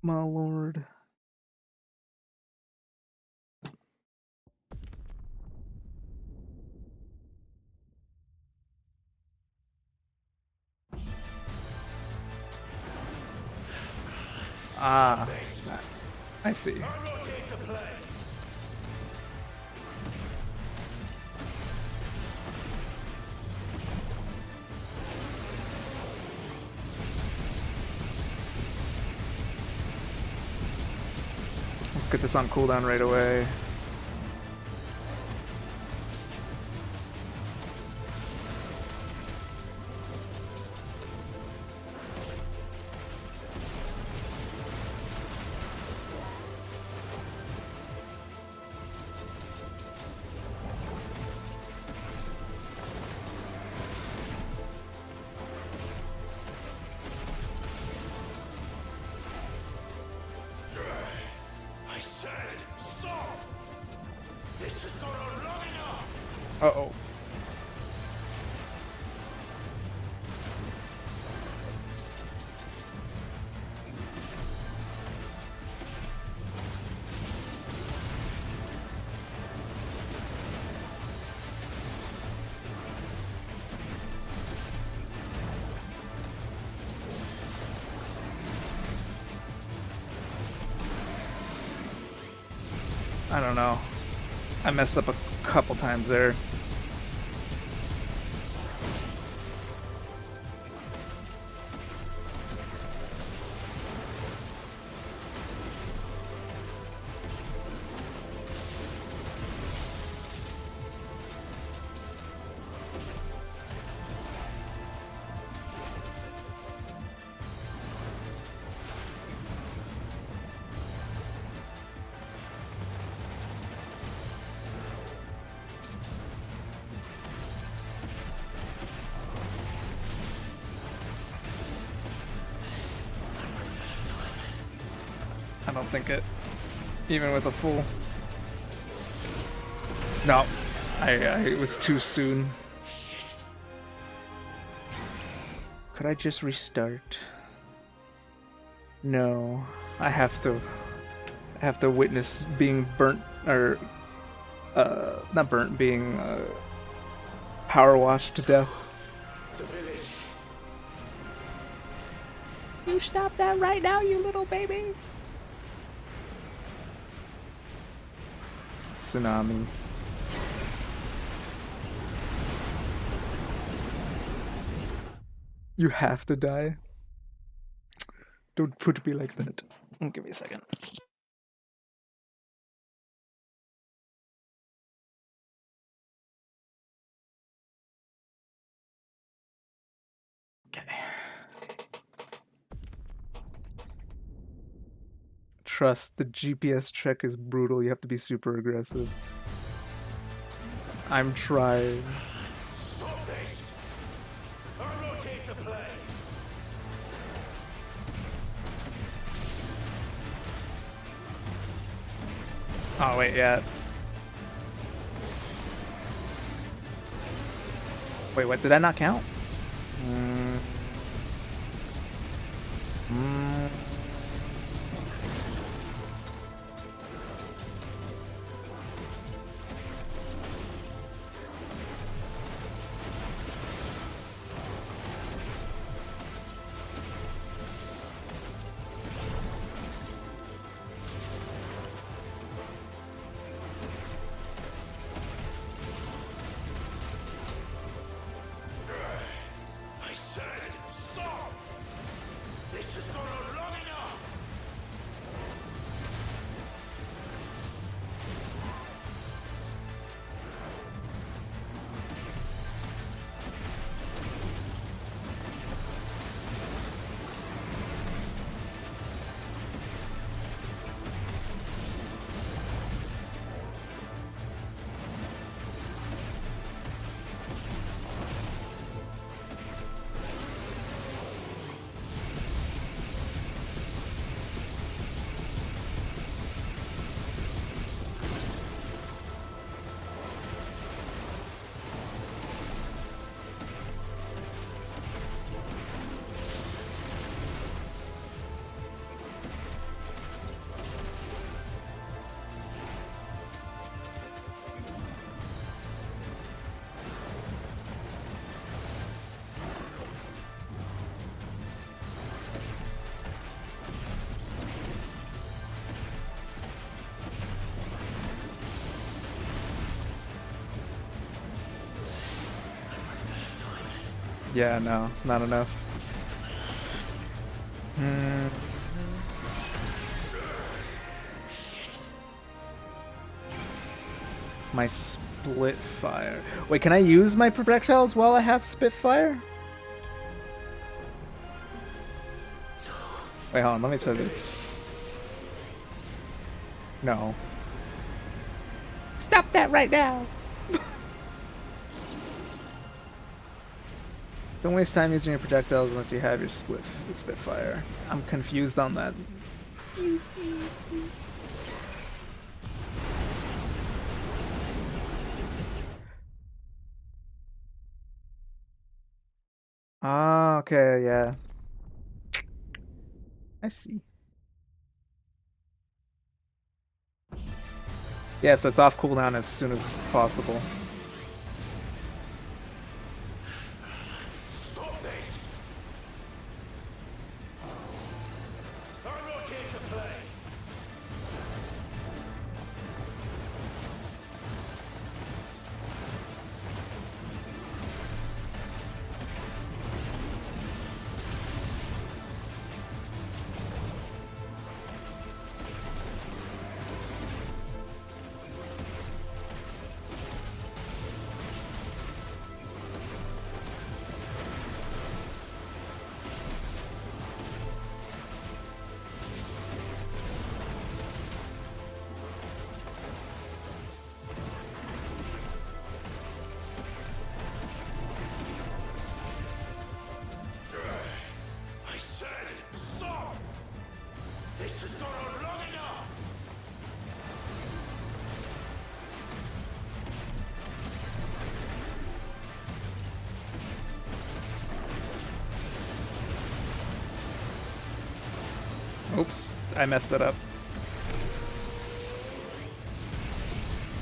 My lord. Ah, I see. I'm not here to play. Let's get this on cooldown right away. This has gone on long enough! Uh-oh. I don't know. I messed up a couple times there. I don't think it, even with a full. No, it was too soon. Could I just restart? No, I have to witness being burnt, or not burnt, being power washed to death. The village. You stop that right now, you little baby. Tsunami. You have to die. Don't put me like that. Give me a second. Okay. Trust, the GPS check is brutal. You have to be super aggressive. I'm trying. Stop this! I'm not here to play! Oh, wait, yeah. Wait, what? Did that not count? I said, stop! This has gone on long enough! Yeah, no, not enough. My split fire. Wait, can I use my projectiles while I have spitfire? Wait, hold on, let me try this. No. Stop that right now! Don't waste time using your projectiles unless you have your spitfire. I'm confused on that. Ah, okay, yeah. I see. Yeah, so it's off cooldown as soon as possible. Stop this! I'm not here to play! I said stop! This has gone on long enough! Oops, I messed it up.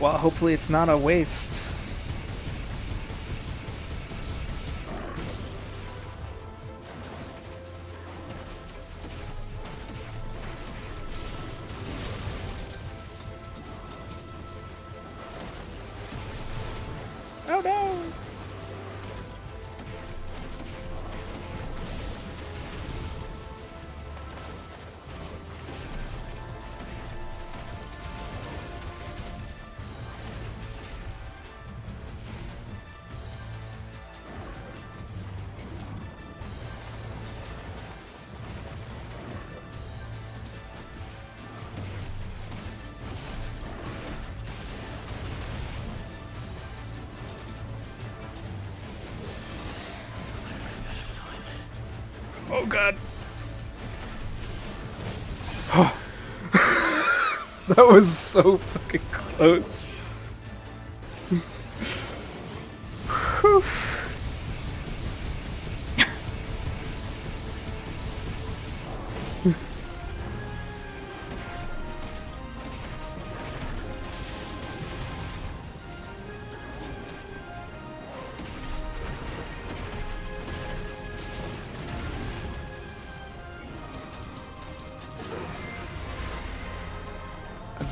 Well, hopefully it's not a waste. Oh no! Oh god. That was so fucking close. Whew.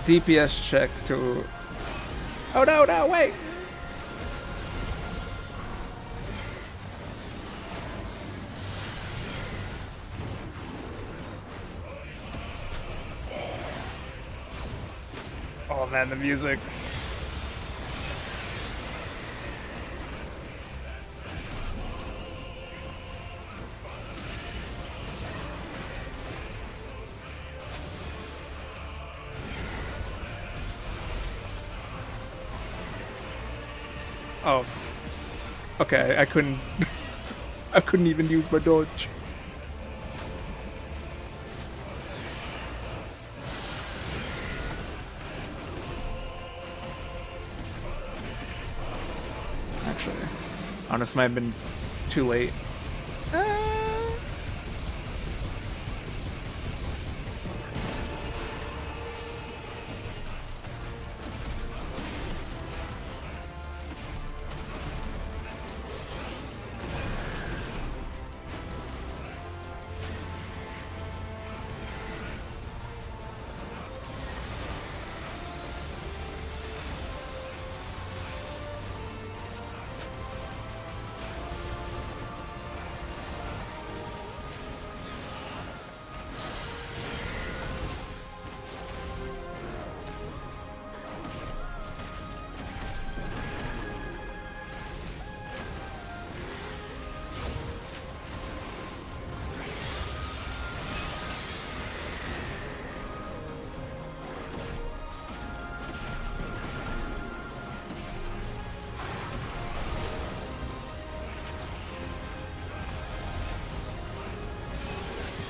DPS check to... Oh no, no, wait! Oh man, the music. Oh. Okay, I couldn't... I couldn't even use my dodge. Actually, honest might have been too late.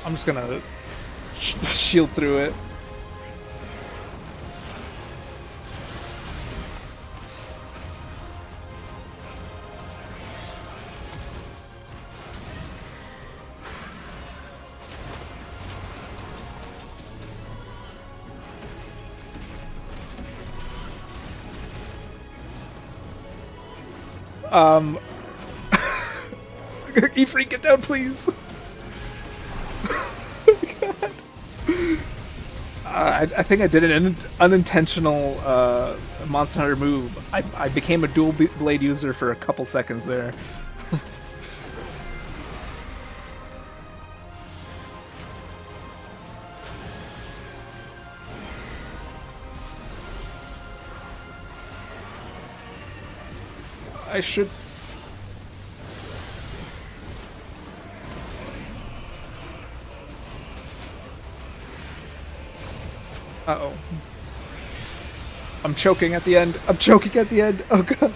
I'm just gonna shield through it. Ifrit, get down, please. I think I did an unintentional Monster Hunter move. I became a dual blade user for a couple seconds there. I should... Uh-oh. I'm choking at the end. I'm choking at the end. Oh, God.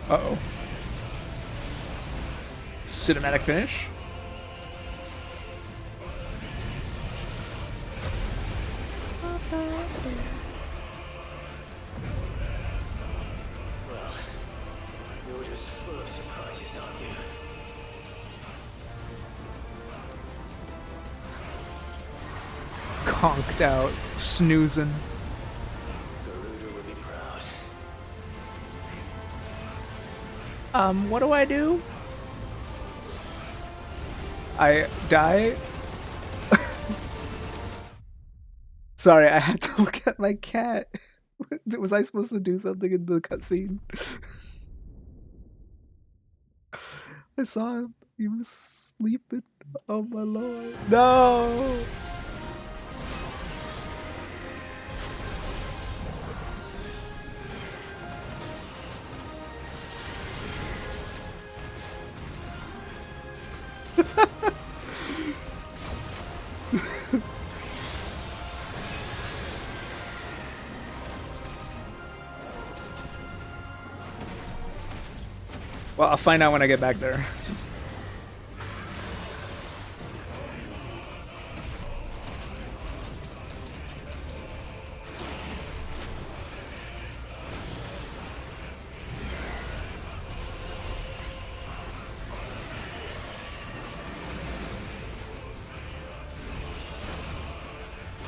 Uh-oh. Cinematic finish? Well, you're just full of surprises, aren't you? Conked out, snoozing. Garuda will be proud. What do I do? I die? Sorry, I had to look at my cat. Was I supposed to do something in the cutscene? I saw him. He was sleeping. Oh my lord. No! Well, I'll find out when I get back there.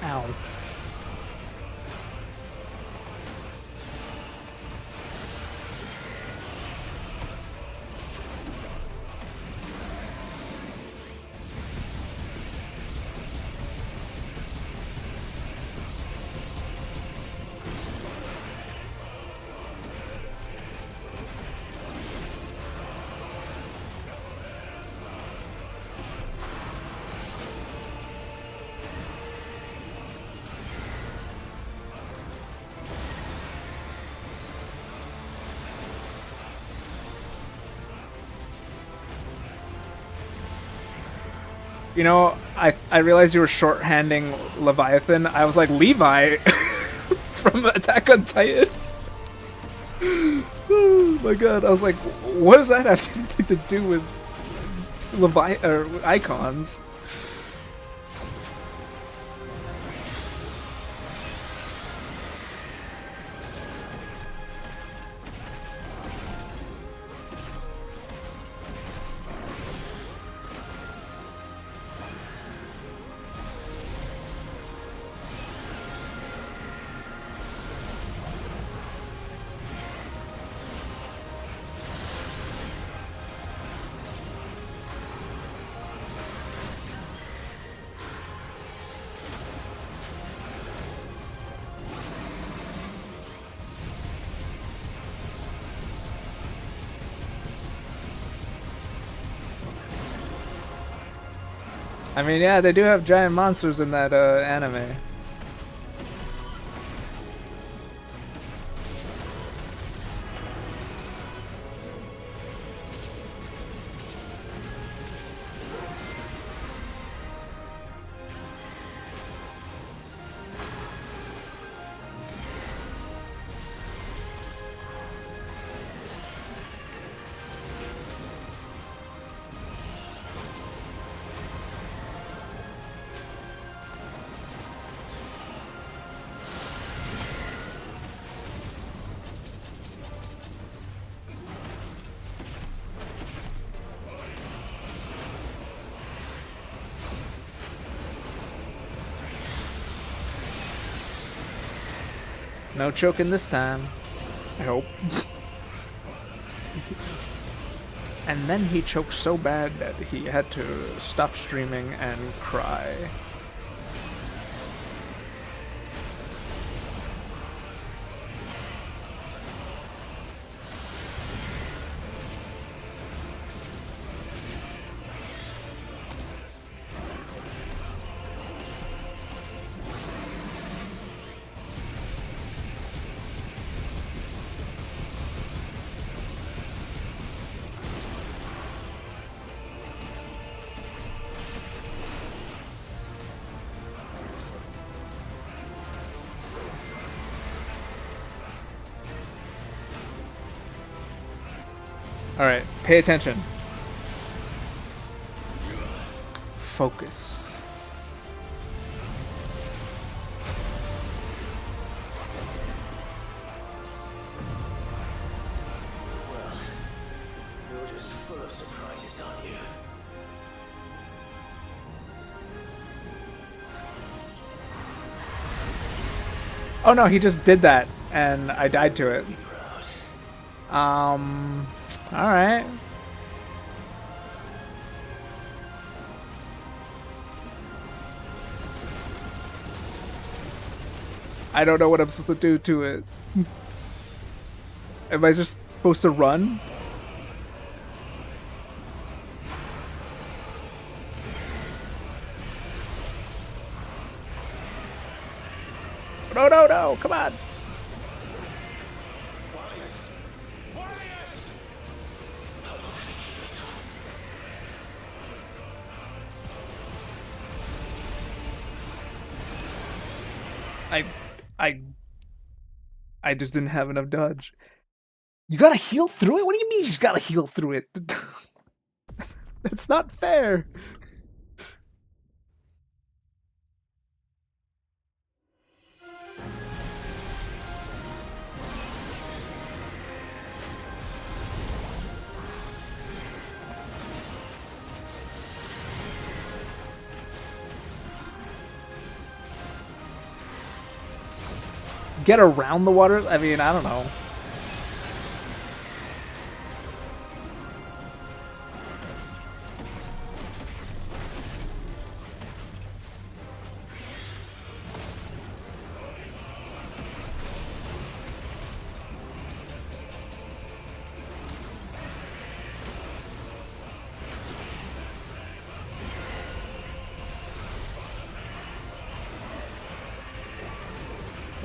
Ow. You know, I realized you were shorthanding Leviathan. I was like, Levi from Attack on Titan. Oh my god! I was like, what does that have anything to do with Levi or icons? I mean, yeah, they do have giant monsters in that anime. No choking this time. I hope. And then he choked so bad that he had to stop streaming and cry. Alright, pay attention. Focus. Well, you're just full of surprises, aren't you? Oh no, he just did that, and I died to it. Alright. I don't know what I'm supposed to do to it. Am I just supposed to run? No, no, no, come on. I just didn't have enough dodge. You gotta heal through it? What do you mean you gotta heal through it? That's not fair. Get around the water? I mean, I don't know.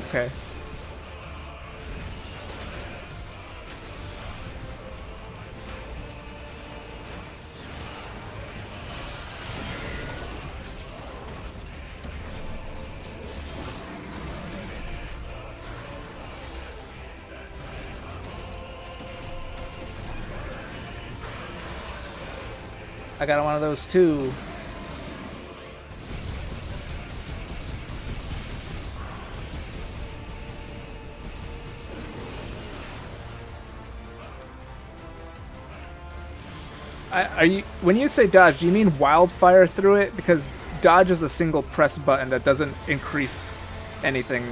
Okay. I got one of those too. Are you, when you say dodge, do you mean wildfire through it? Because dodge is a single press button that doesn't increase anything.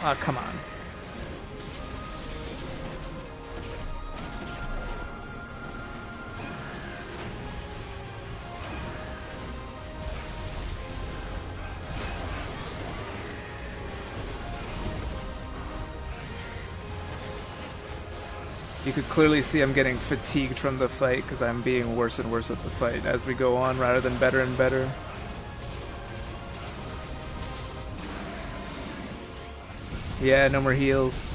Oh, come on. You could clearly see I'm getting fatigued from the fight because I'm being worse and worse at the fight as we go on rather than better and better. Yeah, no more heals.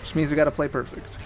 Which means we gotta play perfect.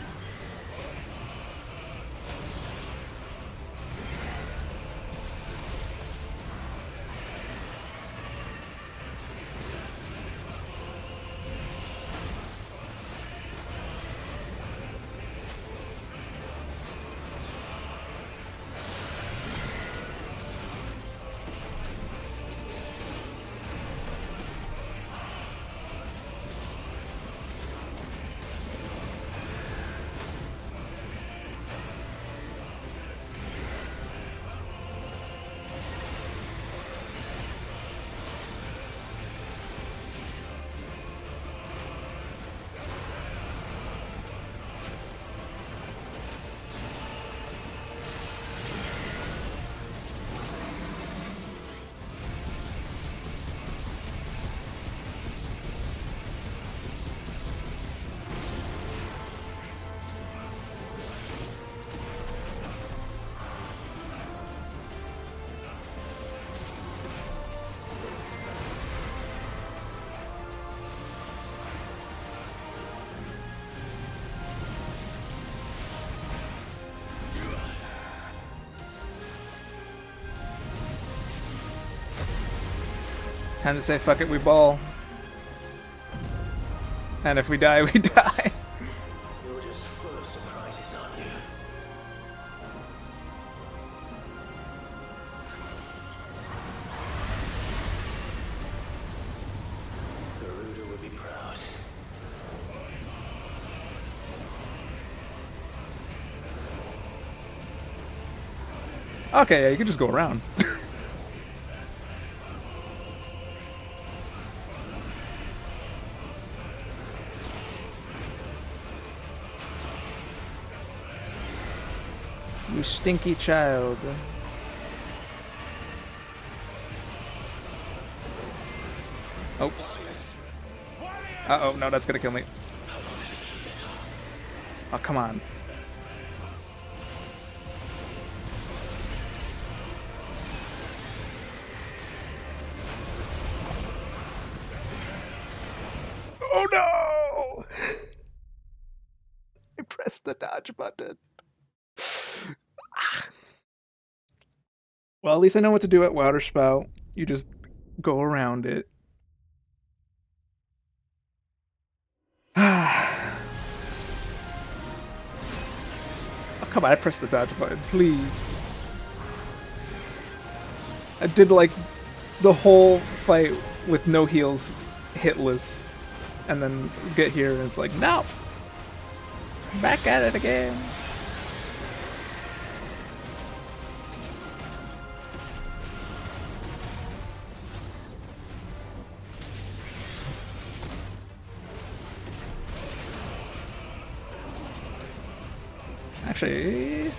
Time to say fuck it, we ball. And if we die, we die. You're just full of surprises, aren't you? Garuda would be proud. Okay, yeah, you can just go around. You stinky child. Oops. Uh-oh, no, that's gonna kill me. Oh, come on. Oh no! I pressed the dodge button. Well, at least I know what to do at Water Spout. You just go around it. Oh, come on, I pressed the dodge button, please. I did like the whole fight with no heals, hitless, and then get here and it's like, no! Back at it again. Actually...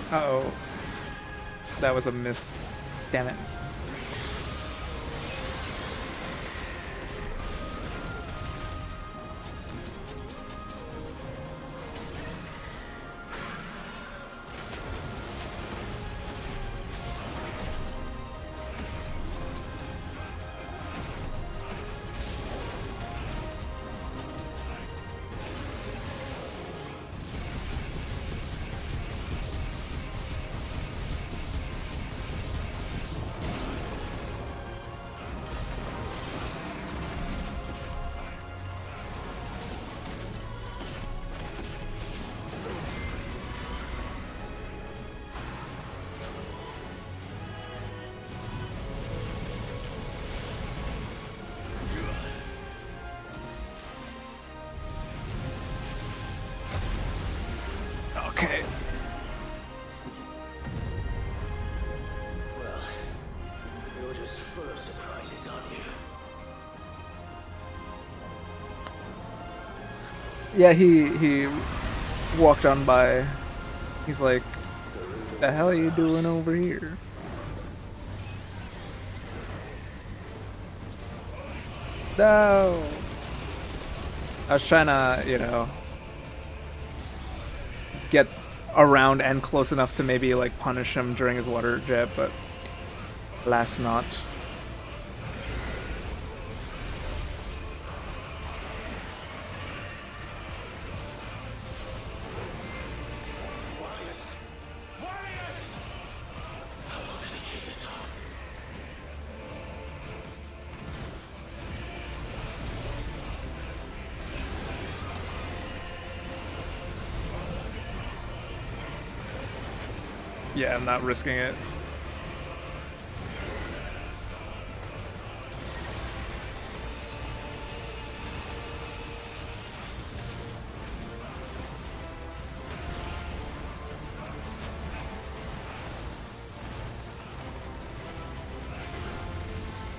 Uh-oh. That was a miss. Damn it. Okay. Well, you're just full of surprises, aren't you? Yeah, he walked on by. He's like, "The hell are you doing over here?" No. I was trying to, you know, get around and close enough to maybe like punish him during his water jet, but alas not. Yeah, I'm not risking it.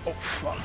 Oh, fuck.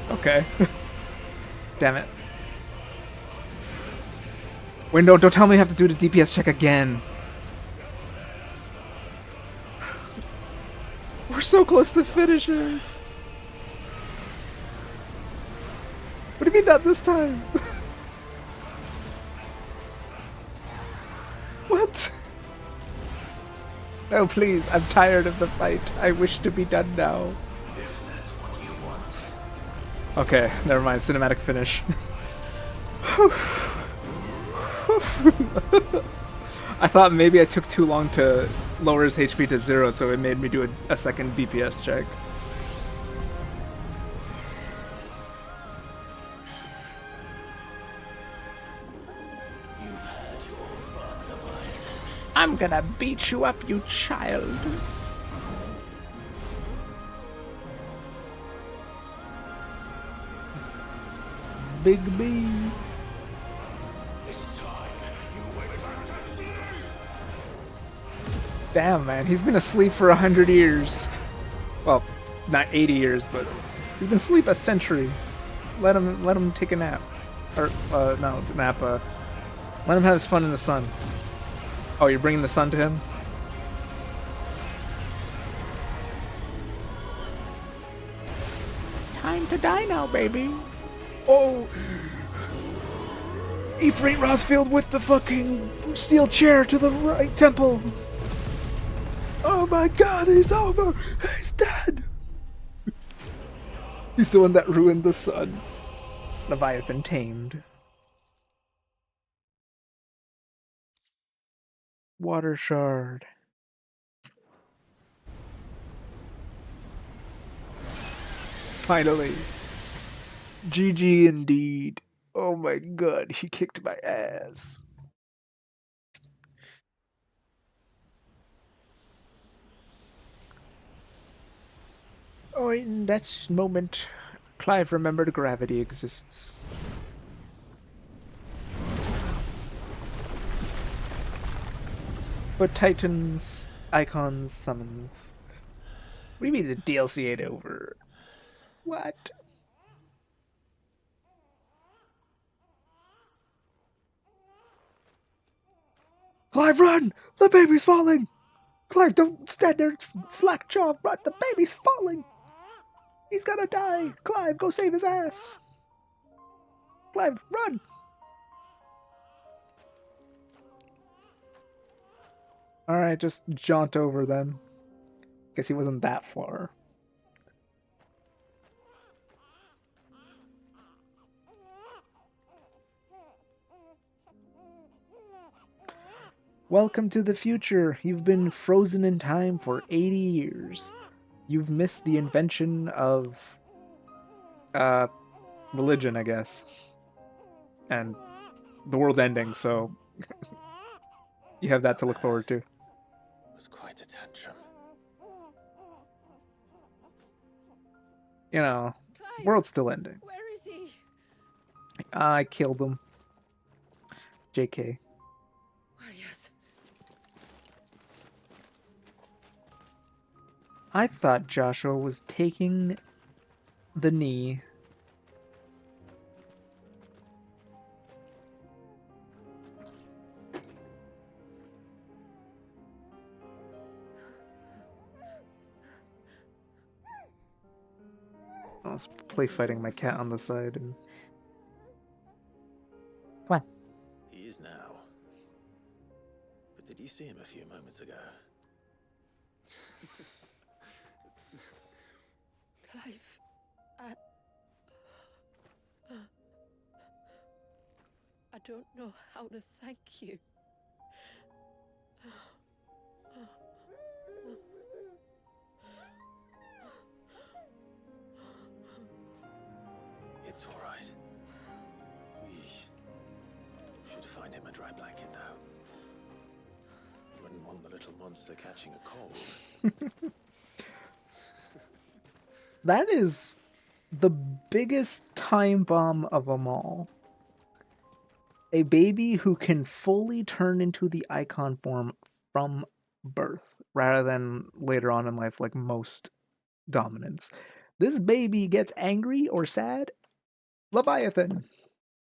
Okay. Damn it. Wait, no, don't tell me I have to do the DPS check again. We're so close to finishing. What do you mean not this time? What? No, please, I'm tired of the fight. I wish to be done now. If that's what you want. Okay, never mind. Cinematic finish. I thought maybe I took too long to lower his HP to 0, so it made me do a second DPS check. You've had your fun, Levi. I'm gonna beat you up, you child. Big B. This time, you went back to sleep. Damn, man, he's been asleep for 100 years. Well, not 80 years, but he's been asleep a century. Let him take a nap. Or, no, nap, let him have his fun in the sun. Oh, you're bringing the sun to him? Time to die now, baby. Oh! Ifrit Rosfield with the fucking steel chair to the right temple. Oh my god, he's over! He's dead! He's the one that ruined the sun. Leviathan tamed. Water shard. Finally. GG indeed. Oh my god, he kicked my ass. Oh, in that moment, Clive remembered gravity exists. But Titans, Icons, Summons. What do you mean the DLC ain't over? What? Clive, run! The baby's falling! Clive, don't stand there slack jaw. Run! The baby's falling! He's gonna die! Clive, go save his ass! Clive, run! Alright, just jaunt over then. Guess he wasn't that far. Welcome to the future. You've been frozen in time for 80 years. You've missed the invention of religion, I guess. And the world's ending, so you have that to look forward to. It was quite a tantrum. You know, world's still ending. Where is he? I killed him. JK. Well, yes. I thought Joshua was taking the knee. I was play fighting my cat on the side and come on. He is now. But did you see him a few moments ago? Clive, I don't know how to thank you. It's all right. We should find him a dry blanket, though. Wouldn't want the little monster catching a cold. That is the biggest time bomb of them all. A baby who can fully turn into the Eikon form from birth, rather than later on in life like most dominants. This baby gets angry or sad. Leviathan.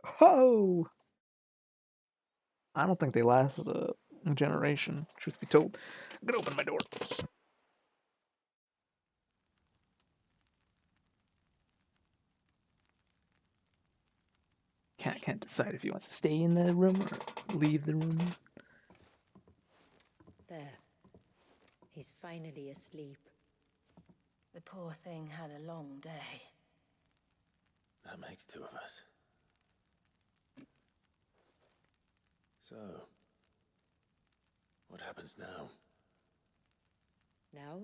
Ho! I don't think they last a generation, truth be told. I'm gonna open my door. Cat can't decide if he wants to stay in the room or leave the room. There. He's finally asleep. The poor thing had a long day. That makes two of us. So, what happens now? Now?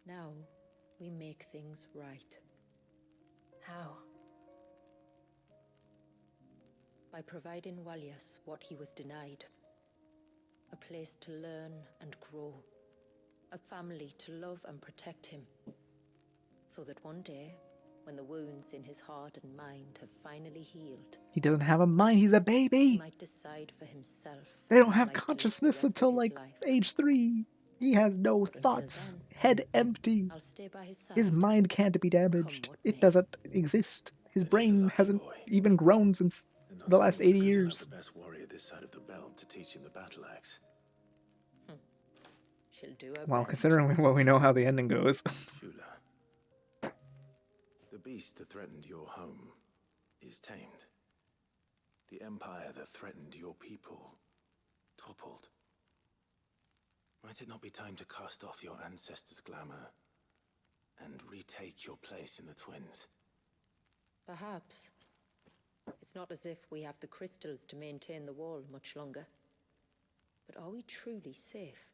Now, we make things right. How? By providing Walyas what he was denied. A place to learn and grow. A family to love and protect him. So that one day, when the wounds in his heart and mind have finally healed, He doesn't have a mind, he's a he baby! might decide for himself. They don't how have might to live the consciousness rest of until his like life. age 3. He has no But until thoughts. then, Head empty. I'll stay by his side. His mind can't be damaged. what It may. doesn't exist. His brain hasn't even grown since the last 80 years. The best warrior this side of the belt to teach him the battle axe. She'll do her Well, best. considering what we know how the ending goes. Shula, the beast that threatened your home is tamed. The empire that threatened your people toppled. Might it not be time to cast off your ancestors' glamour and retake your place in the twins? Perhaps. It's not as if we have the crystals to maintain the wall much longer. But are we truly safe?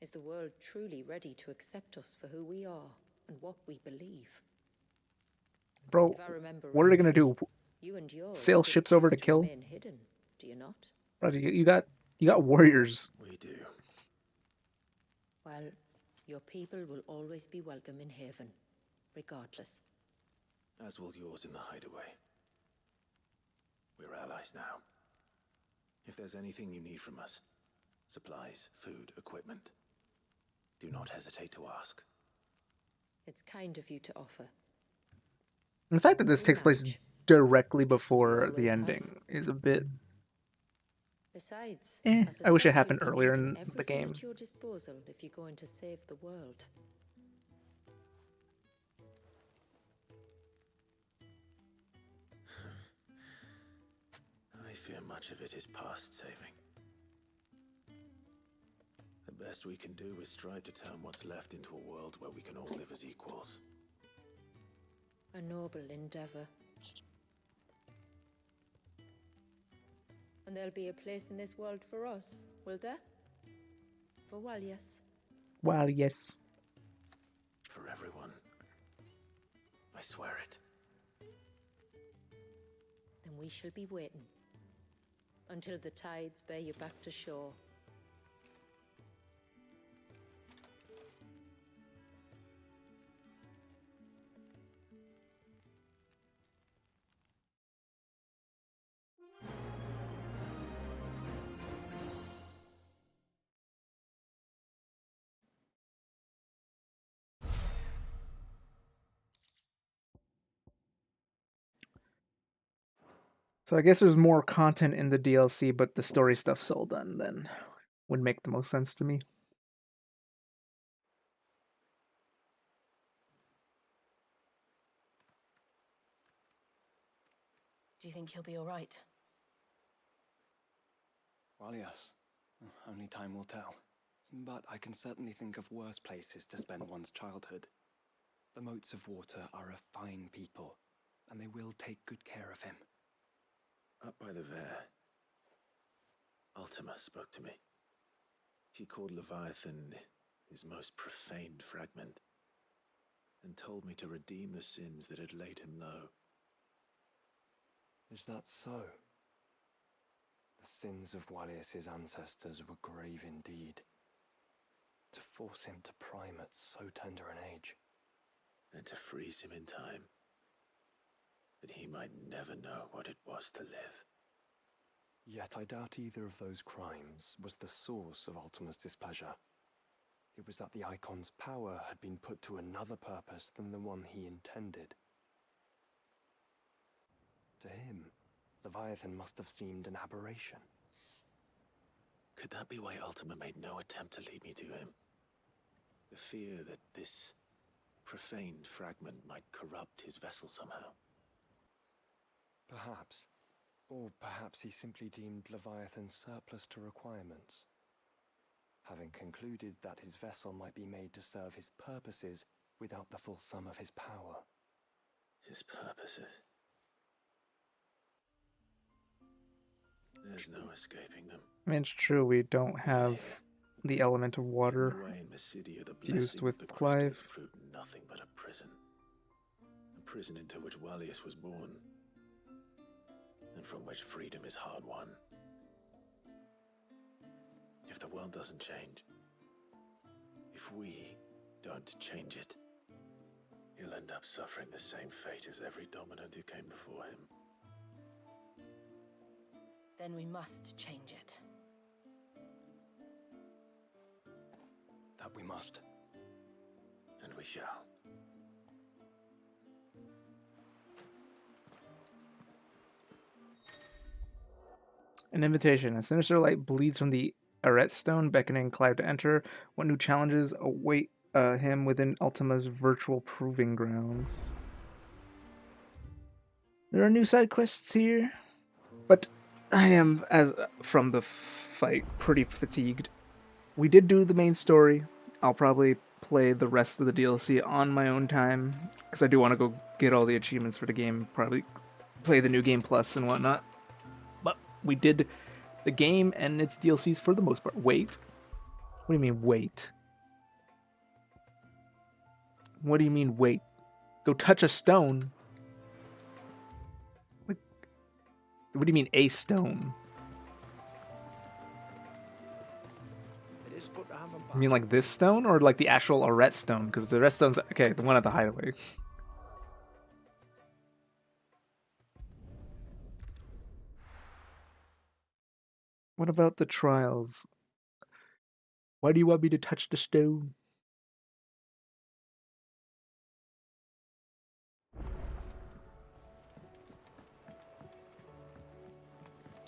Is the world truly ready to accept us for who we are and what we believe? Bro, If I remember what are they gonna rightly, do? you and yours Sail still ships over to choose kill? remain hidden, do you not? Bro, you got warriors. We do. Well, your people will always be welcome in Haven, regardless. As will yours in the hideaway. We're allies now. If there's anything you need from us, supplies, food, equipment, do not hesitate to ask. It's kind of you to offer. The fact that this We takes place match. directly before always the have. ending is a bit. Besides, I wish it suspect happened you'd be earlier needing in the everything game. at your disposal if you're going to save the world. I fear much of it is past saving. The best we can do is strive to turn what's left into a world where we can all live as equals. A noble endeavor. And there'll be a place in this world for us, will there? For Walias. Well, yes. For everyone. I swear it. Then we shall be waiting. Until the tides bear you back to shore. So I guess there's more content in the DLC, but the story stuff's all done. Then would make the most sense to me. Do you think he'll be all right? Well, yes. Only time will tell. But I can certainly think of worse places to spend one's childhood. The Moats of Water are a fine people, and they will take good care of him. Up by the Vare, Ultima spoke to me. He called Leviathan his most profaned fragment, and told me to redeem the sins that had laid him low. Is that so? The sins of Walias's ancestors were grave indeed. To force him to prime at so tender an age. And to freeze him in time, that he might never know what it was to live. Yet I doubt either of those crimes was the source of Ultima's displeasure. It was that the Eikon's power had been put to another purpose than the one he intended. To him, Leviathan must have seemed an aberration. Could that be why Ultima made no attempt to lead me to him? The fear that this profaned fragment might corrupt his vessel somehow. Perhaps. Or perhaps he simply deemed Leviathan surplus to requirements. Having concluded that his vessel might be made to serve his purposes without the full sum of his power. His purposes? There's no escaping them. I mean, it's true we don't have the element of water Away in Mysidia, the fused blessing with of the Clive. crystals proved nothing but a prison. A prison into which Walias was born, and from which freedom is hard won. If the world doesn't change, if we don't change it, he'll end up suffering the same fate as every dominant who came before him. Then we must change it. That we must. And we shall. An invitation. A sinister light bleeds from the Arret Stone, beckoning Clive to enter. What new challenges await him within Ultima's virtual proving grounds? There are new side quests here, but I am, as from the fight, pretty fatigued. We did do the main story. I'll probably play the rest of the DLC on my own time, because I do want to go get all the achievements for the game, probably play the New Game Plus and whatnot. But we did the game and its DLCs for the most part. Wait. What do you mean, wait? What do you mean, wait? Go touch a stone. What do you mean, a stone? It is good to have 'em You mean like this stone, or like the actual Arret Stone? Because the Arret Stone's... Okay, the one at the hideaway. What about the trials? Why do you want me to touch the stone?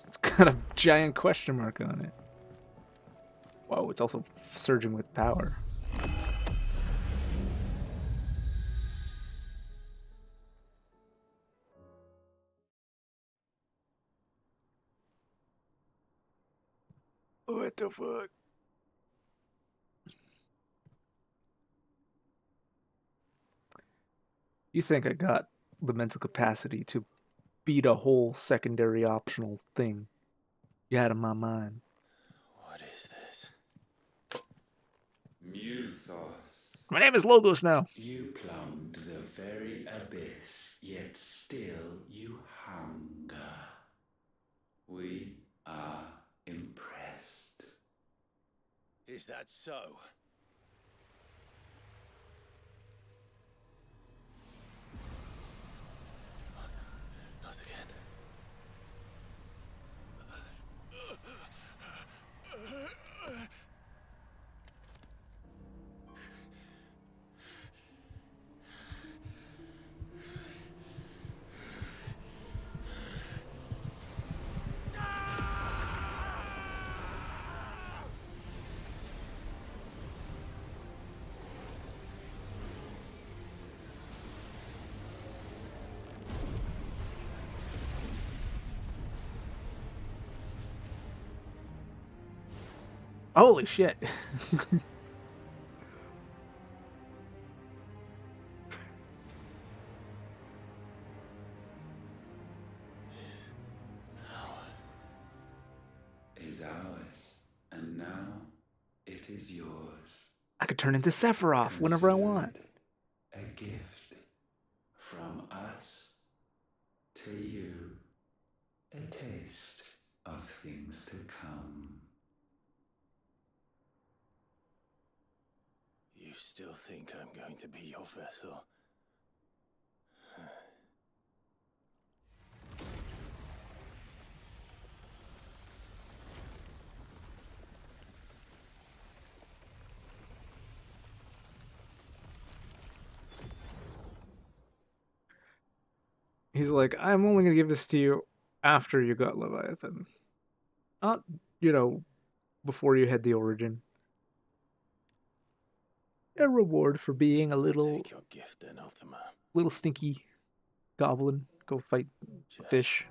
It's got a giant question mark on it. Whoa, it's also surging with power. What the fuck? You think I got the mental capacity to beat a whole secondary optional thing you had in my mind? What is this? Muthos. My name is Logos now. You plumbed the very abyss, yet still you hunger. We are impressed. Is that so? Not again. Holy shit. Is ours, and now it is yours. I could turn into Sephiroth whenever I want. A gift from us to you. A taste of things to come. You still think I'm going to be your vessel? He's like, I'm only gonna give this to you after you got Leviathan. Not, before you had the origin. A reward for being a little Take your gift then, Ultima. little stinky goblin. Go fight a fish.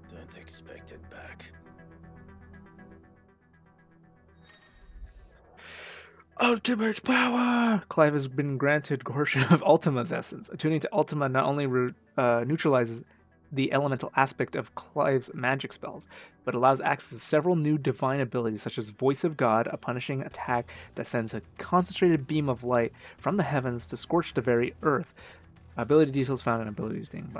Don't expect it back. Ultimate power! Clive has been granted portion of Ultima's essence. Attuning to Ultima not only neutralizes the elemental aspect of Clive's magic spells, but allows access to several new divine abilities such as Voice of God, a punishing attack that sends a concentrated beam of light from the heavens to scorch the very earth. Ability details found in abilities thing.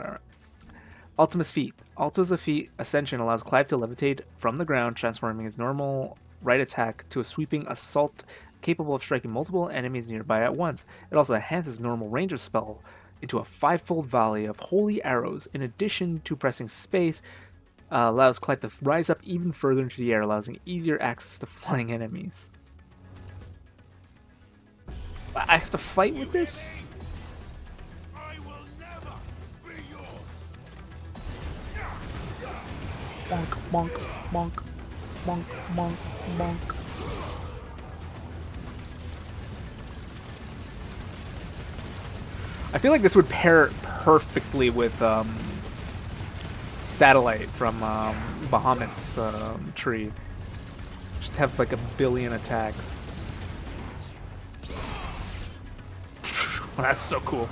Ultima's feat. Ultima's feat Ascension allows Clive to levitate from the ground, transforming his normal right attack to a sweeping assault capable of striking multiple enemies nearby at once. It also enhances normal range of spell into a 5-fold volley of holy arrows. In addition to pressing space, allows Clive to rise up even further into the air, allowing easier access to flying enemies. I have to fight with this? Monk, monk, monk, monk, monk, monk. I feel like this would pair perfectly with Satellite from Bahamut's tree. Just have like a billion attacks. That's so cool.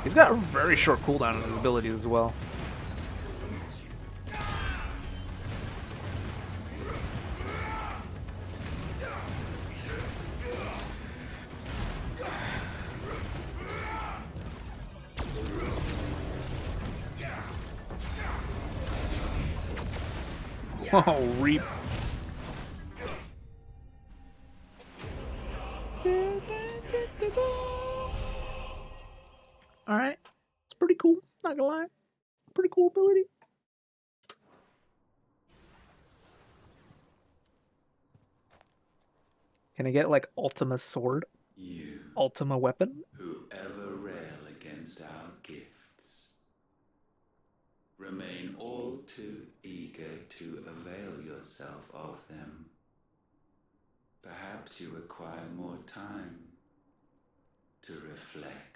He's got a very short cooldown on his abilities as well. Oh, reap. Alright. It's pretty cool, not gonna lie. Pretty cool ability. Can I get like Ultima sword? You, Ultima weapon? who ever rail against our gifts, remain all too eager to avail yourself of them. Perhaps you require more time to reflect.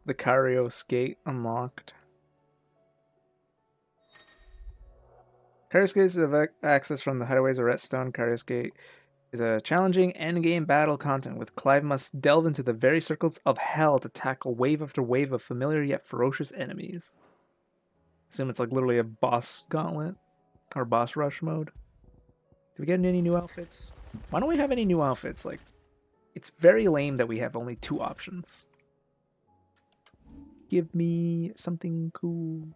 The Karios gate unlocked. Karios Gate is access from the hideaways of Redstone. Karios Gate is a challenging endgame battle content with Clive must delve into the very circles of hell to tackle wave after wave of familiar yet ferocious enemies. I assume it's like literally a boss gauntlet or boss rush mode. Do we get any new outfits? Why don't we have any new outfits? Like, it's very lame that we have only 2 options. Give me something cool.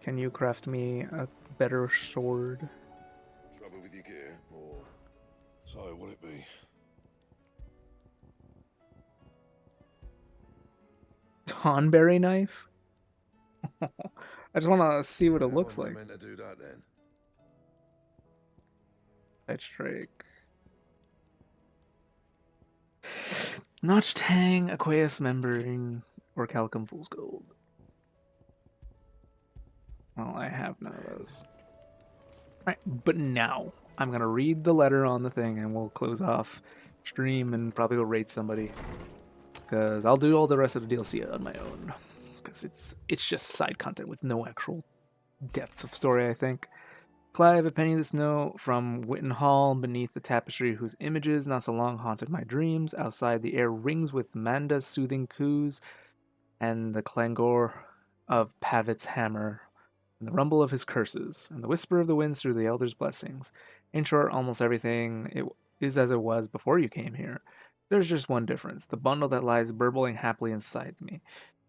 Can you craft me a better sword? Trouble with your gear, or so will it be? Tonberry knife? I just want to see what it looks How am I like. meant to do that then? Light strike. Notched hang, aqueous membrane, or calcum fool's gold. Well, I have none of those. Alright, but now I'm gonna read the letter on the thing and we'll close off stream and probably go raid somebody. Because I'll do all the rest of the DLC on my own. Because it's just side content with no actual depth of story, I think. Clive, a penniless note from Witten Hall beneath the tapestry whose images not so long haunted my dreams. Outside, the air rings with Manda's soothing coos and the clangor of Pavit's hammer, and the rumble of his curses, and the whisper of the winds through the elder's blessings. In short, almost everything is as it was before you came here. There's just one difference, the bundle that lies burbling happily inside me.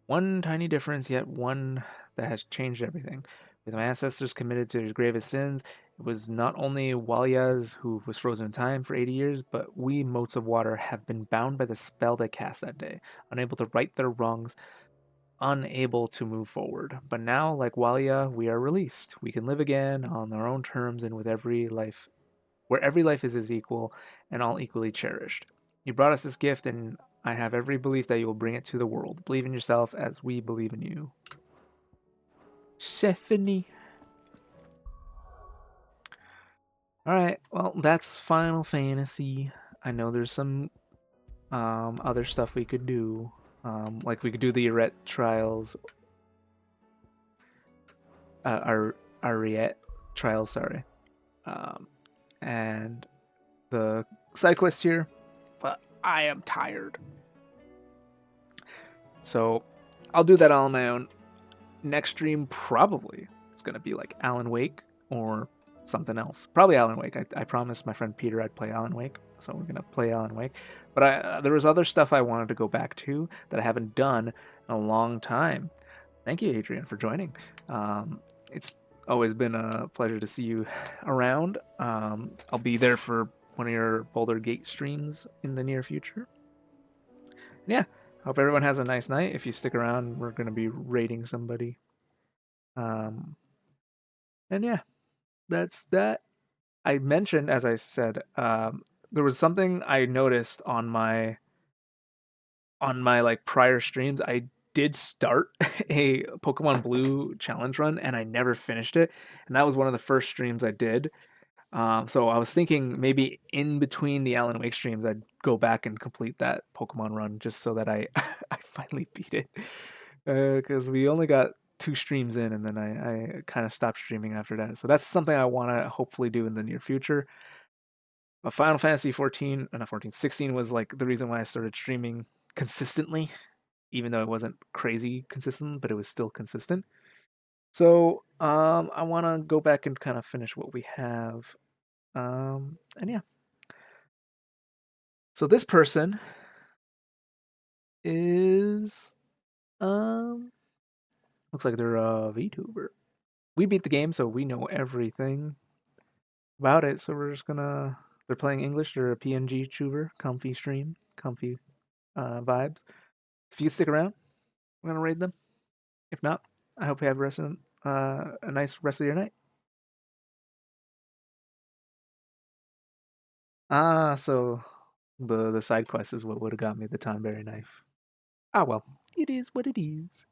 One tiny difference, yet one that has changed everything. With my ancestors committed to their gravest sins, it was not only Walias who was frozen in time for 80 years, but we motes of water have been bound by the spell they cast that day, unable to right their wrongs, unable to move forward. But now, like Walia, we are released. We can live again on our own terms and with every life, where every life is equal and all equally cherished. You brought us this gift, and I have every belief that you will bring it to the world. Believe in yourself as we believe in you. Stephanie. Alright, well, that's Final Fantasy. I know there's some other stuff we could do. Like we could do the Arret trials. Ariette trials, sorry. And the side quest here. But I am tired. So I'll do that all on my own. Next stream, probably it's going to be like Alan Wake or something else. Probably Alan Wake. I promised my friend Peter I'd play Alan Wake, so we're going to play Alan Wake. But there was other stuff I wanted to go back to that I haven't done in a long time. Thank you, Adrian, for joining. It's always been a pleasure to see you around. I'll be there for one of your Boulder Gate streams in the near future. And yeah, hope everyone has a nice night. If you stick around, we're going to be raiding somebody. And yeah, that's that. I mentioned, as I said, there was something I noticed on my like prior streams. I did start a Pokemon Blue challenge run and I never finished it, and that was one of the first streams I did. So I was thinking maybe in between the Alan Wake streams, I'd go back and complete that Pokemon run just so that I I finally beat it. Because we only got 2 streams in, and then I kind of stopped streaming after that. So that's something I want to hopefully do in the near future. But Final Fantasy 14, not 14, 16 was like the reason why I started streaming consistently, even though it wasn't crazy consistent, but it was still consistent. So I want to go back and kind of finish what we have. And yeah. So this person is looks like they're a VTuber. We beat the game, so we know everything about it. So we're just gonna. They're playing English. They're a PNG tuber. Comfy stream. Comfy vibes. If you stick around, we're gonna raid them. If not, I hope you have a nice rest of your night. So the side quest is what would have got me the Tonberry knife. Ah well, it is what it is.